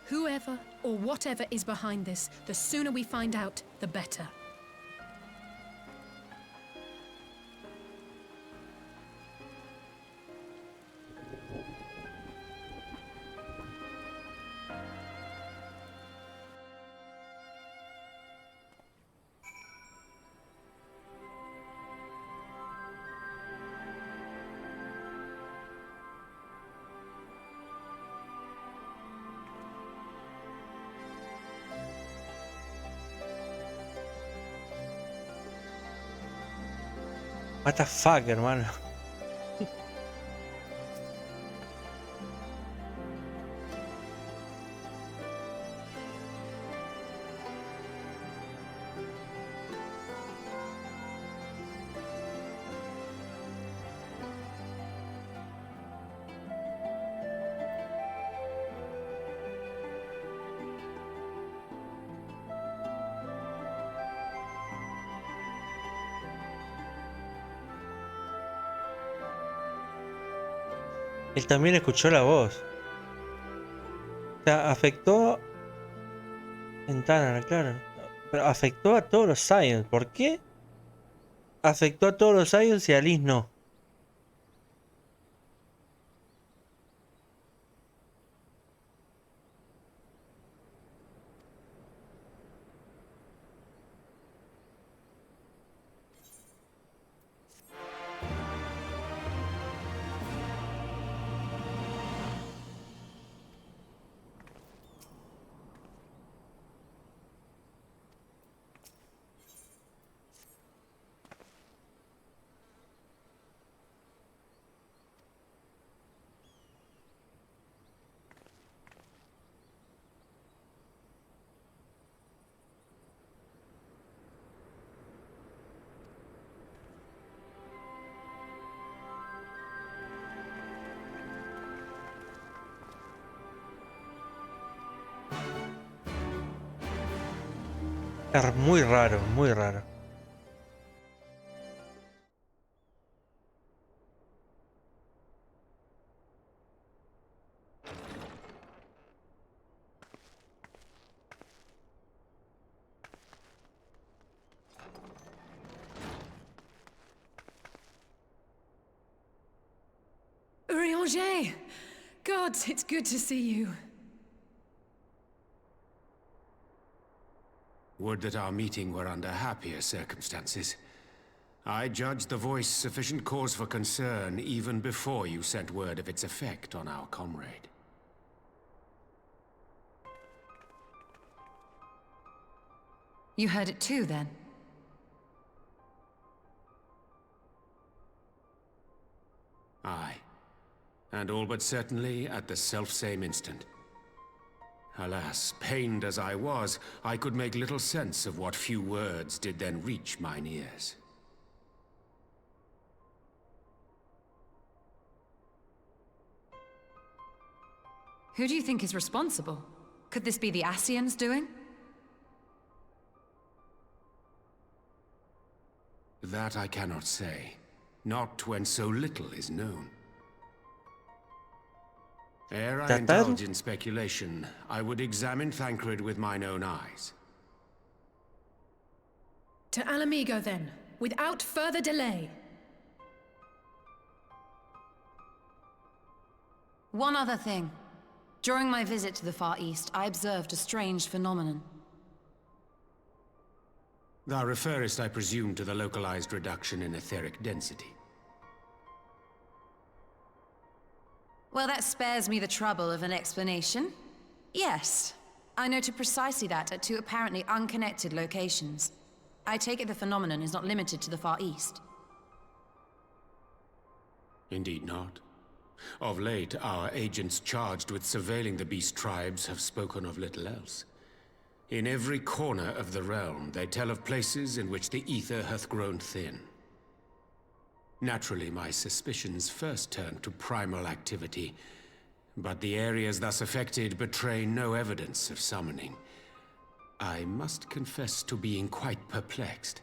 Whoever or whatever is behind this, the sooner we find out, the better. What the fuck, hermano. Él también escuchó la voz. O sea, afectó en Tanner, claro. Pero afectó a todos los Science. ¿Por qué? Afectó a todos los Science y a Lys no. Es muy raro, muy raro. Urianger! Gods, it's good to see you. Would that our meeting were under happier circumstances. I judged the voice sufficient cause for concern even before you sent word of its effect on our comrade. You heard it too, then? Aye. And all but certainly at the selfsame instant. Alas, pained as I was, I could make little sense of what few words did then reach mine ears. Who do you think is responsible? Could this be the Ascians doing? That I cannot say. Not when so little is known. Ere I indulge in speculation, I would examine Thancred with mine own eyes. To Alamigo, then, without further delay. One other thing. During my visit to the Far East, I observed a strange phenomenon. Thou referrest, I presume, to the localized reduction in etheric density. Well, that spares me the trouble of an explanation. Yes, I noted precisely that at two apparently unconnected locations. I take it the phenomenon is not limited to the Far East. Indeed not. Of late, our agents charged with surveilling the beast tribes have spoken of little else. In every corner of the realm, they tell of places in which the ether hath grown thin. Naturally, my suspicions first turned to primal activity, but the areas thus affected betray no evidence of summoning. I must confess to being quite perplexed.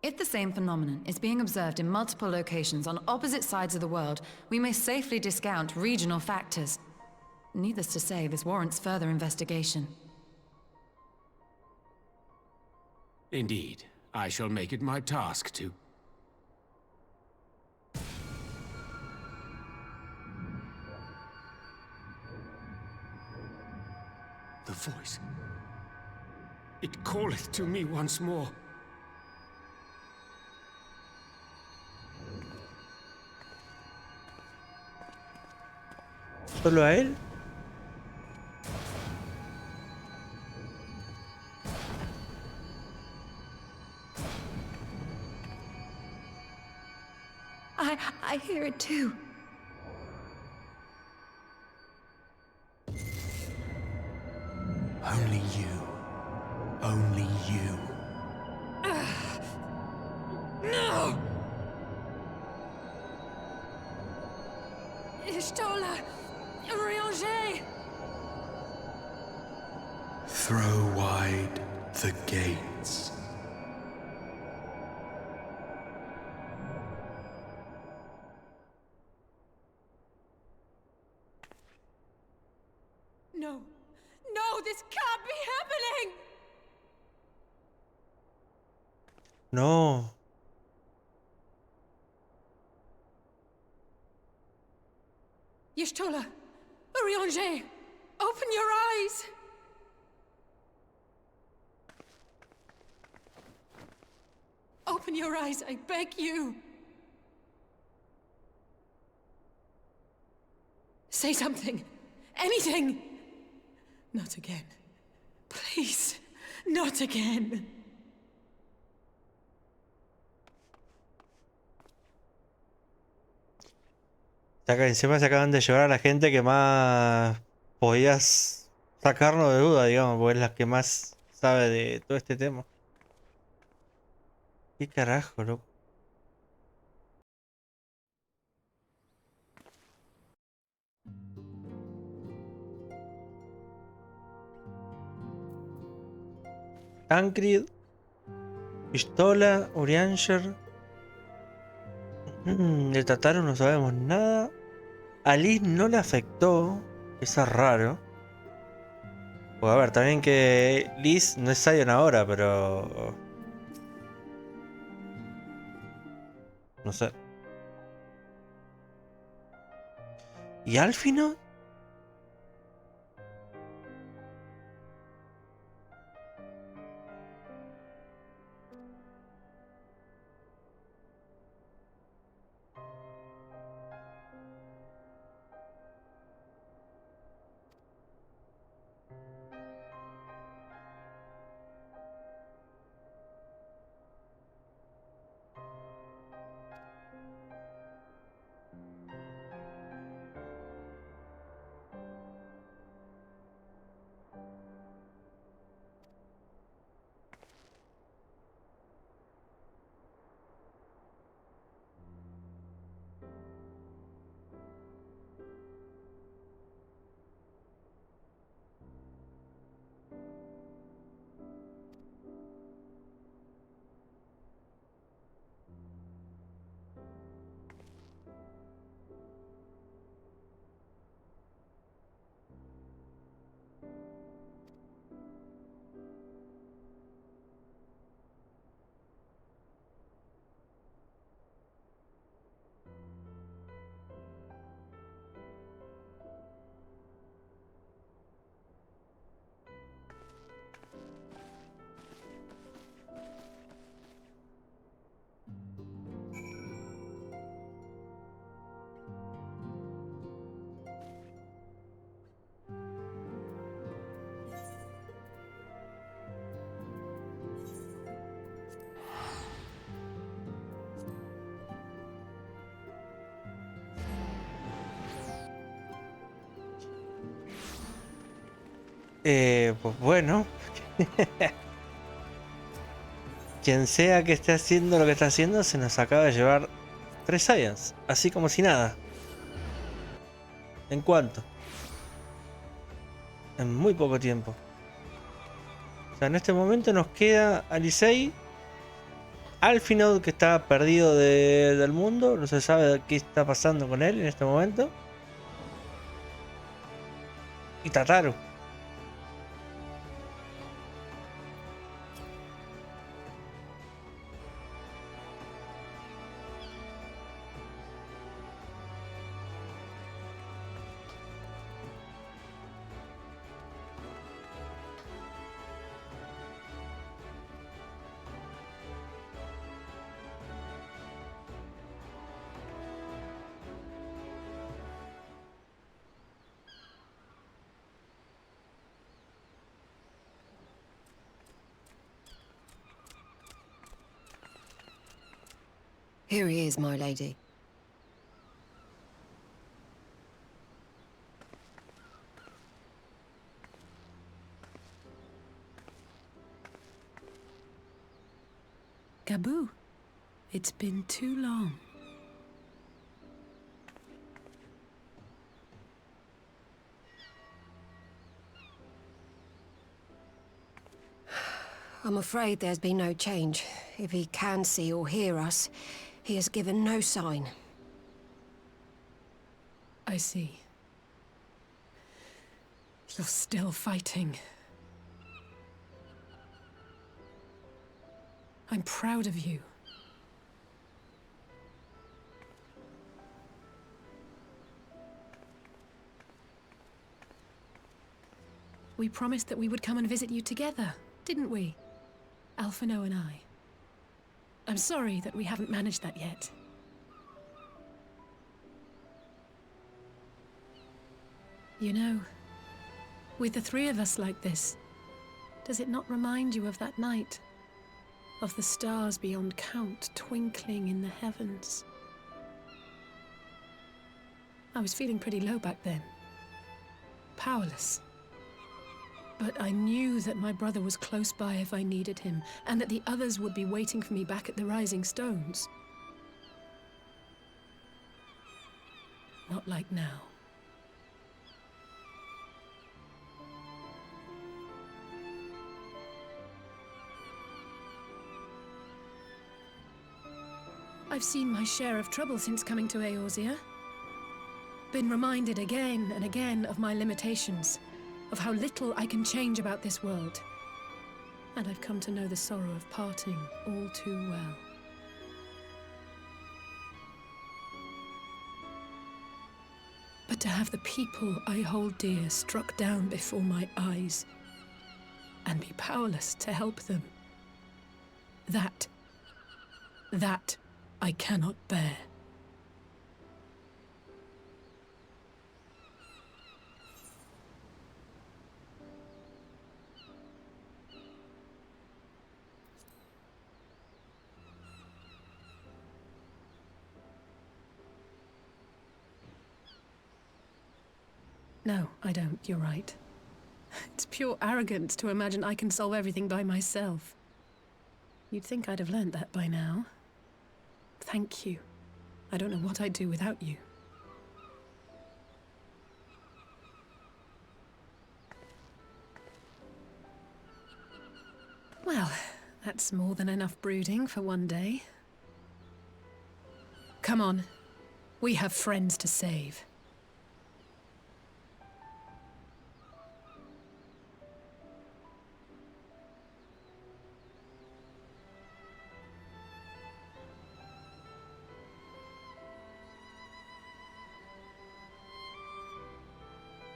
If the same phenomenon is being observed in multiple locations on opposite sides of the world, we may safely discount regional factors. Needless to say, this warrants further investigation. Indeed. I shall make it my task to... The voice. It calleth to me once more. ¿Solo a él? I hear it too. Only you. Only you. No! Ishtola! Rianger! Throw wide the gates. No. No, this can't be happening! No. Y'shtola! Rianger! Open your eyes! Open your eyes, I beg you! Say something! Anything! Not again. Please, not again. Encima se acaban de llevar a la gente que más podías sacarnos de duda, digamos, porque es la que más sabe de todo este tema. ¿Qué carajo, loco? Tancred, Pistola, Urianger. De Tataru no sabemos nada. A Liz no le afectó. Eso es raro. Pues a ver, también que Liz no es Zion ahora, pero... No sé. ¿Y Alfino? Pues bueno. Quien sea que esté haciendo lo que está haciendo se nos acaba de llevar 3 Science, así como si nada. ¿En cuánto? En muy poco tiempo. O sea, en este momento nos queda Alicey, Alphinaud, que está perdido del mundo, no se sabe qué está pasando con él en este momento, y Tataru. Here he is, my lady. Gabu, it's been too long. I'm afraid there's been no change. If he can see or hear us, he has given no sign. I see. You're still fighting. I'm proud of you. We promised that we would come and visit you together, didn't we? Alphinaud and I. I'm sorry that we haven't managed that yet. You know, with the 3 of us like this, does it not remind you of that night? Of the stars beyond count twinkling in the heavens? I was feeling pretty low back then. Powerless. But I knew that my brother was close by if I needed him, and that the others would be waiting for me back at the Rising Stones. Not like now. I've seen my share of trouble since coming to Eorzea. Been reminded again and again of my limitations, of how little I can change about this world. And I've come to know the sorrow of parting all too well. But to have the people I hold dear struck down before my eyes, and be powerless to help them, that I cannot bear. No, I don't. You're right. It's pure arrogance to imagine I can solve everything by myself. You'd think I'd have learned that by now. Thank you. I don't know what I'd do without you. Well, that's more than enough brooding for one day. Come on. We have friends to save.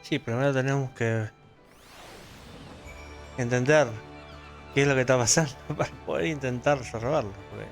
Sí, primero tenemos que entender qué es lo que está pasando para poder intentar resolverlo. Porque...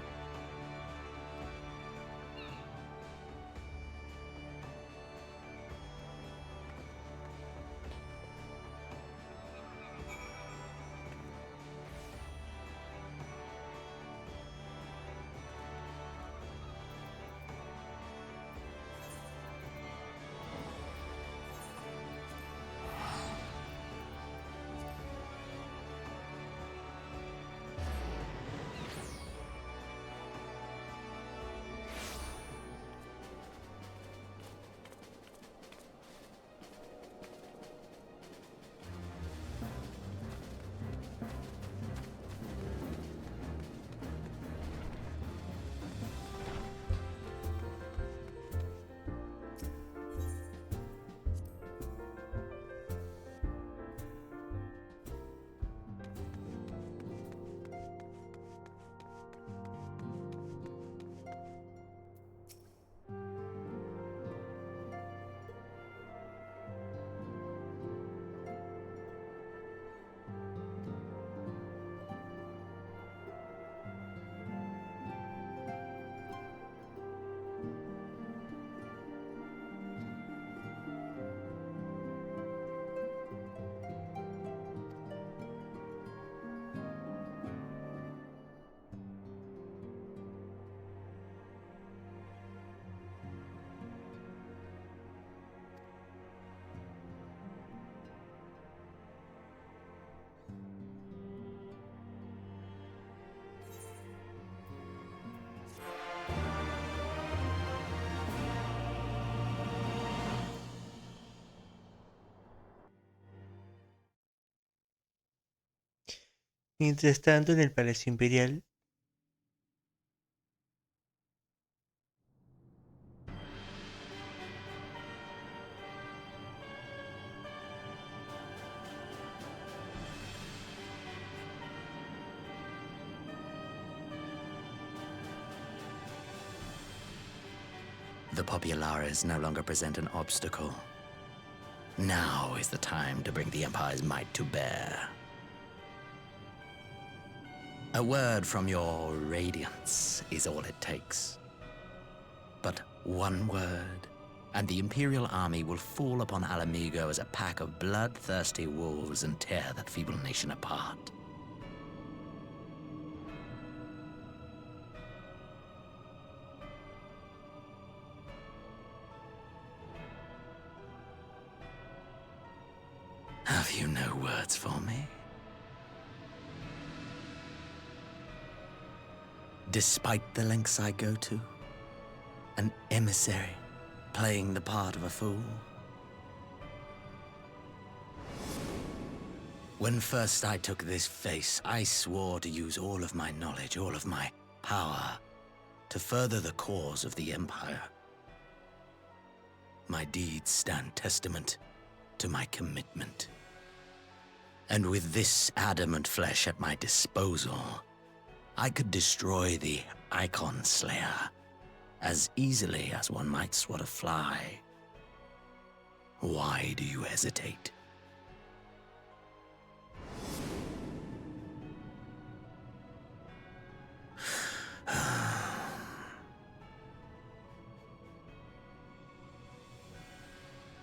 Mientras tanto, en el Palacio Imperial. The Populares no longer present an obstacle. Now is the time to bring the Empire's might to bear. A word from your Radiance is all it takes. But one word, and the Imperial army will fall upon Alamigo as a pack of bloodthirsty wolves and tear that feeble nation apart. Have you no words for me? Despite the lengths I go to, an emissary playing the part of a fool. When first I took this face, I swore to use all of my knowledge, all of my power, to further the cause of the Empire. My deeds stand testament to my commitment. And with this adamant flesh at my disposal, I could destroy the Icon Slayer as easily as one might swat a fly. Why do you hesitate?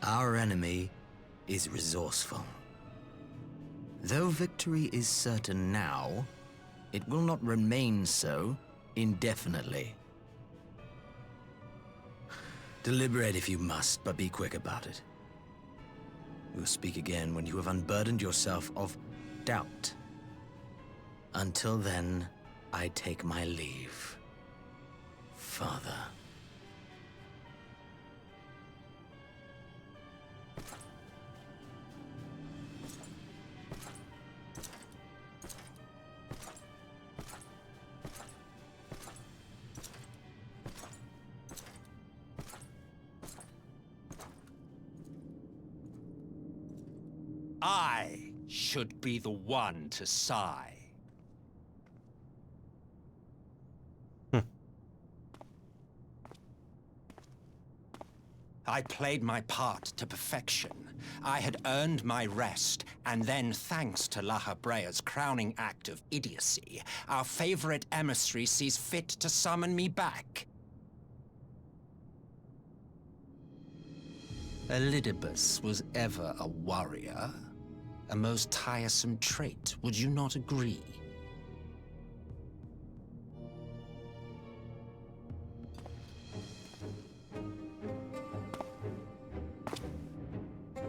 Our enemy is resourceful. Though victory is certain now, it will not remain so indefinitely. Deliberate if you must, but be quick about it. We'll speak again when you have unburdened yourself of doubt. Until then, I take my leave, Father. I should be the one to sigh. I played my part to perfection. I had earned my rest, and then thanks to La Habrea's crowning act of idiocy, our favorite emissary sees fit to summon me back. Elidibus was ever a warrior. A most tiresome trait, would you not agree?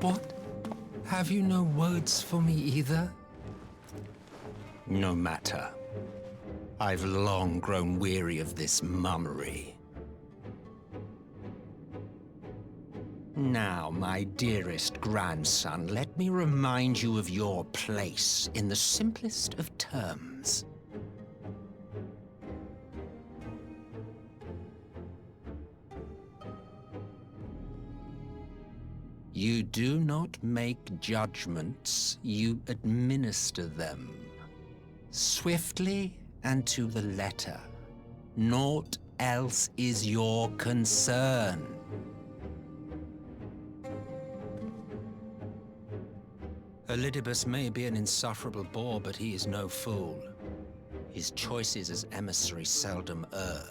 What? Have you no words for me either? No matter. I've long grown weary of this mummery. Now, my dearest grandson, let me remind you of your place in the simplest of terms. You do not make judgments, you administer them. Swiftly and to the letter. Naught else is your concern. Elidibus may be an insufferable bore, but he is no fool. His choices as emissary seldom err.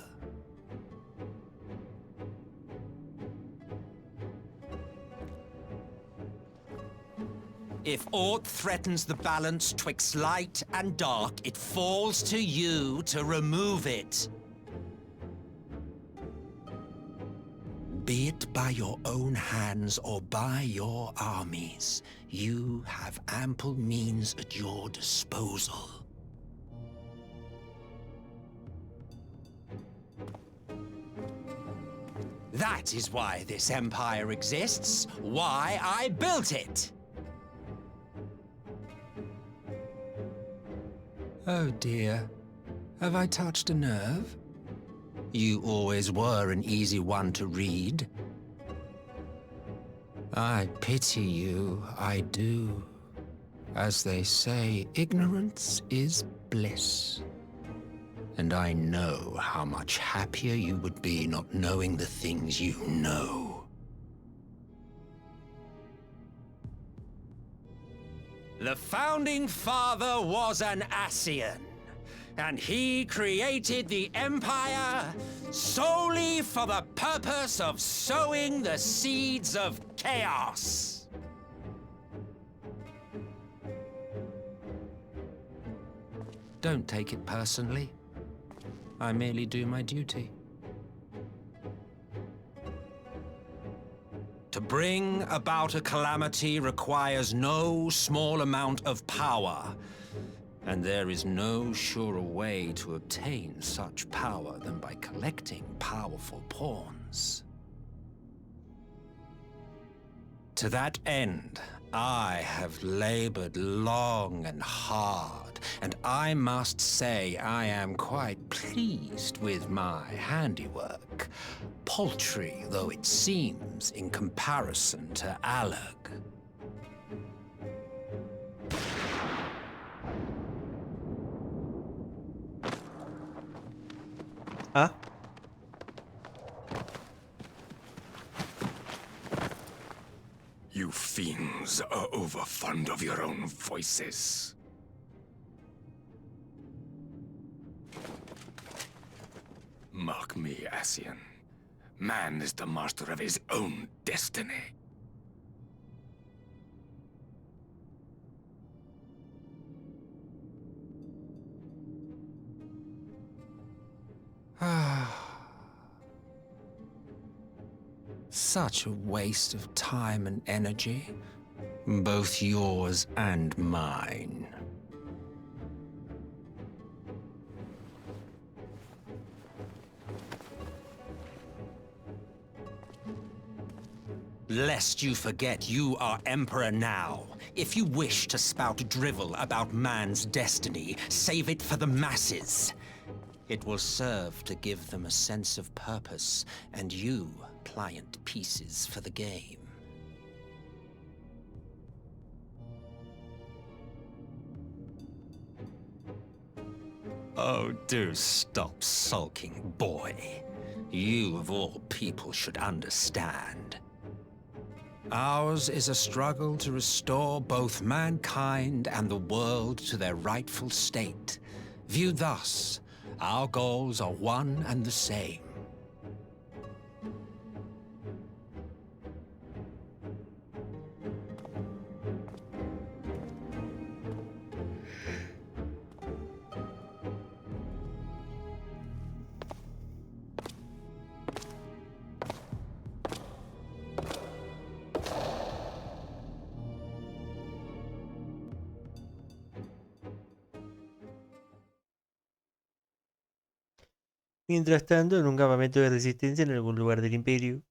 If aught threatens the balance twixt light and dark, it falls to you to remove it. Be it by your own hands or by your armies, you have ample means at your disposal. That is why this empire exists, why I built it. Oh dear. Have I touched a nerve? You always were an easy one to read. I pity you, I do. As they say, ignorance is bliss. And I know how much happier you would be not knowing the things you know. The Founding Father was an Ascian, and he created the Empire solely for the purpose of sowing the seeds of chaos. Don't take it personally. I merely do my duty. To bring about a calamity requires no small amount of power, and there is no surer way to obtain such power than by collecting powerful pawns. To that end, I have labored long and hard, and I must say I am quite pleased with my handiwork, paltry though it seems in comparison to Alag. Huh? You fiends are overfond of your own voices. Mark me, Ascian. Man is the master of his own destiny. Such a waste of time and energy, both yours and mine. Lest you forget you are Emperor now. If you wish to spout drivel about man's destiny, save it for the masses. It will serve to give them a sense of purpose, and you, pliant pieces for the game. Oh, do stop sulking, boy. You, of all people, should understand. Ours is a struggle to restore both mankind and the world to their rightful state. Viewed thus, our goals are one and the same. Mientras tanto, en un campamento de resistencia en algún lugar del Imperio.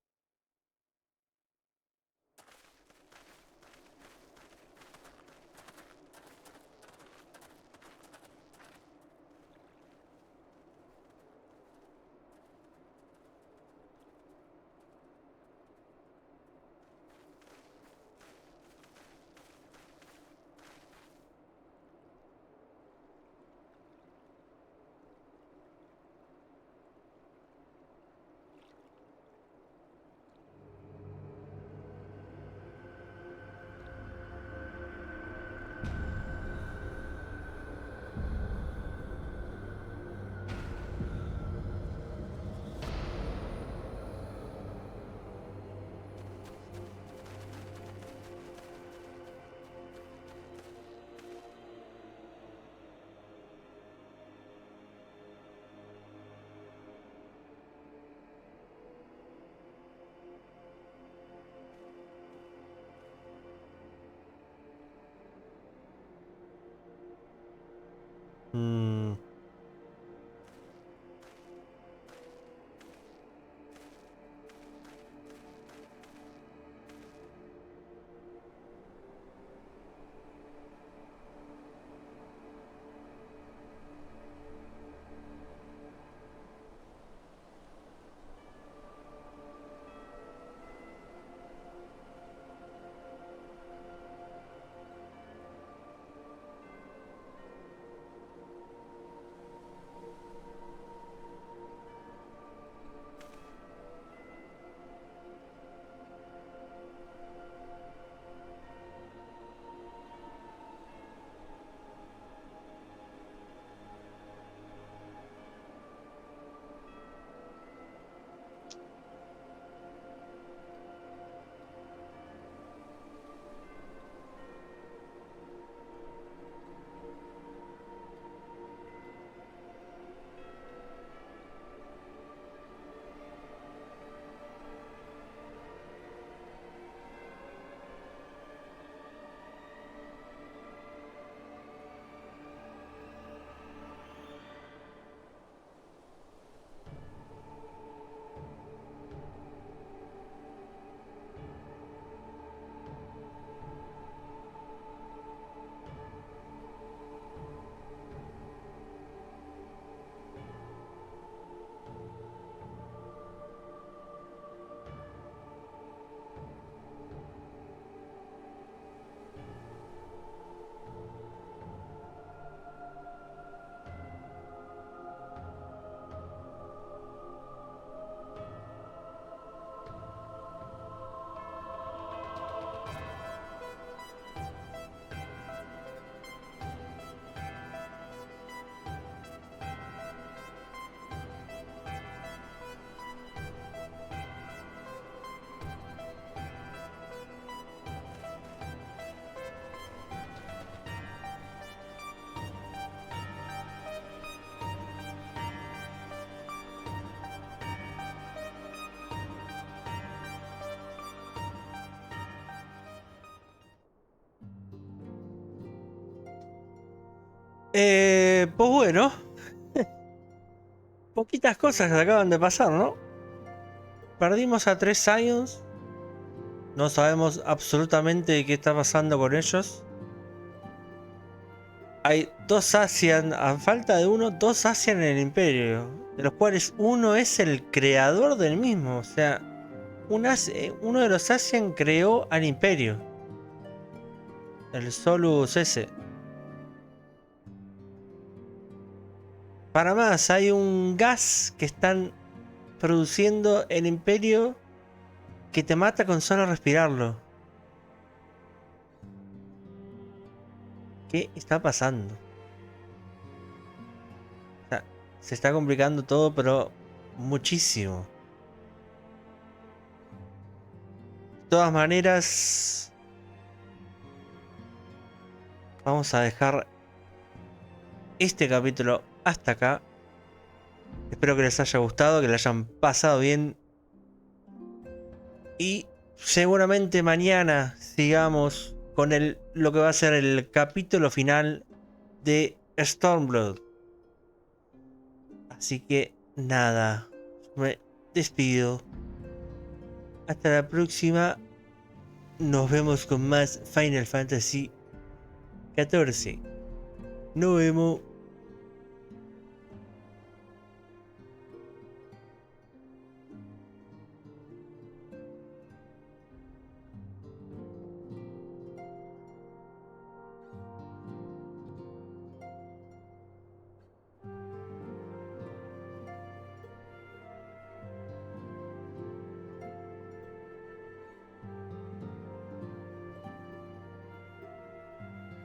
Pues bueno. Poquitas cosas que acaban de pasar, ¿no? Perdimos a 3 Scions. No sabemos absolutamente qué está pasando con ellos. Hay 2 Ascian, a falta de uno, 2 Ascian en el Imperio. De los cuales uno es el creador del mismo. O sea, uno de los Ascian creó al Imperio. El Solus ese. Para más, hay un gas que están produciendo el Imperio que te mata con solo respirarlo. ¿Qué está pasando? O sea, se está complicando todo, pero muchísimo. De todas maneras, vamos a dejar este capítulo hasta acá. Espero que les haya gustado, que le hayan pasado bien. Y seguramente mañana sigamos con lo que va a ser el capítulo final de Stormblood. Así que nada, me despido. Hasta la próxima. Nos vemos con más Final Fantasy XIV. Nos vemos.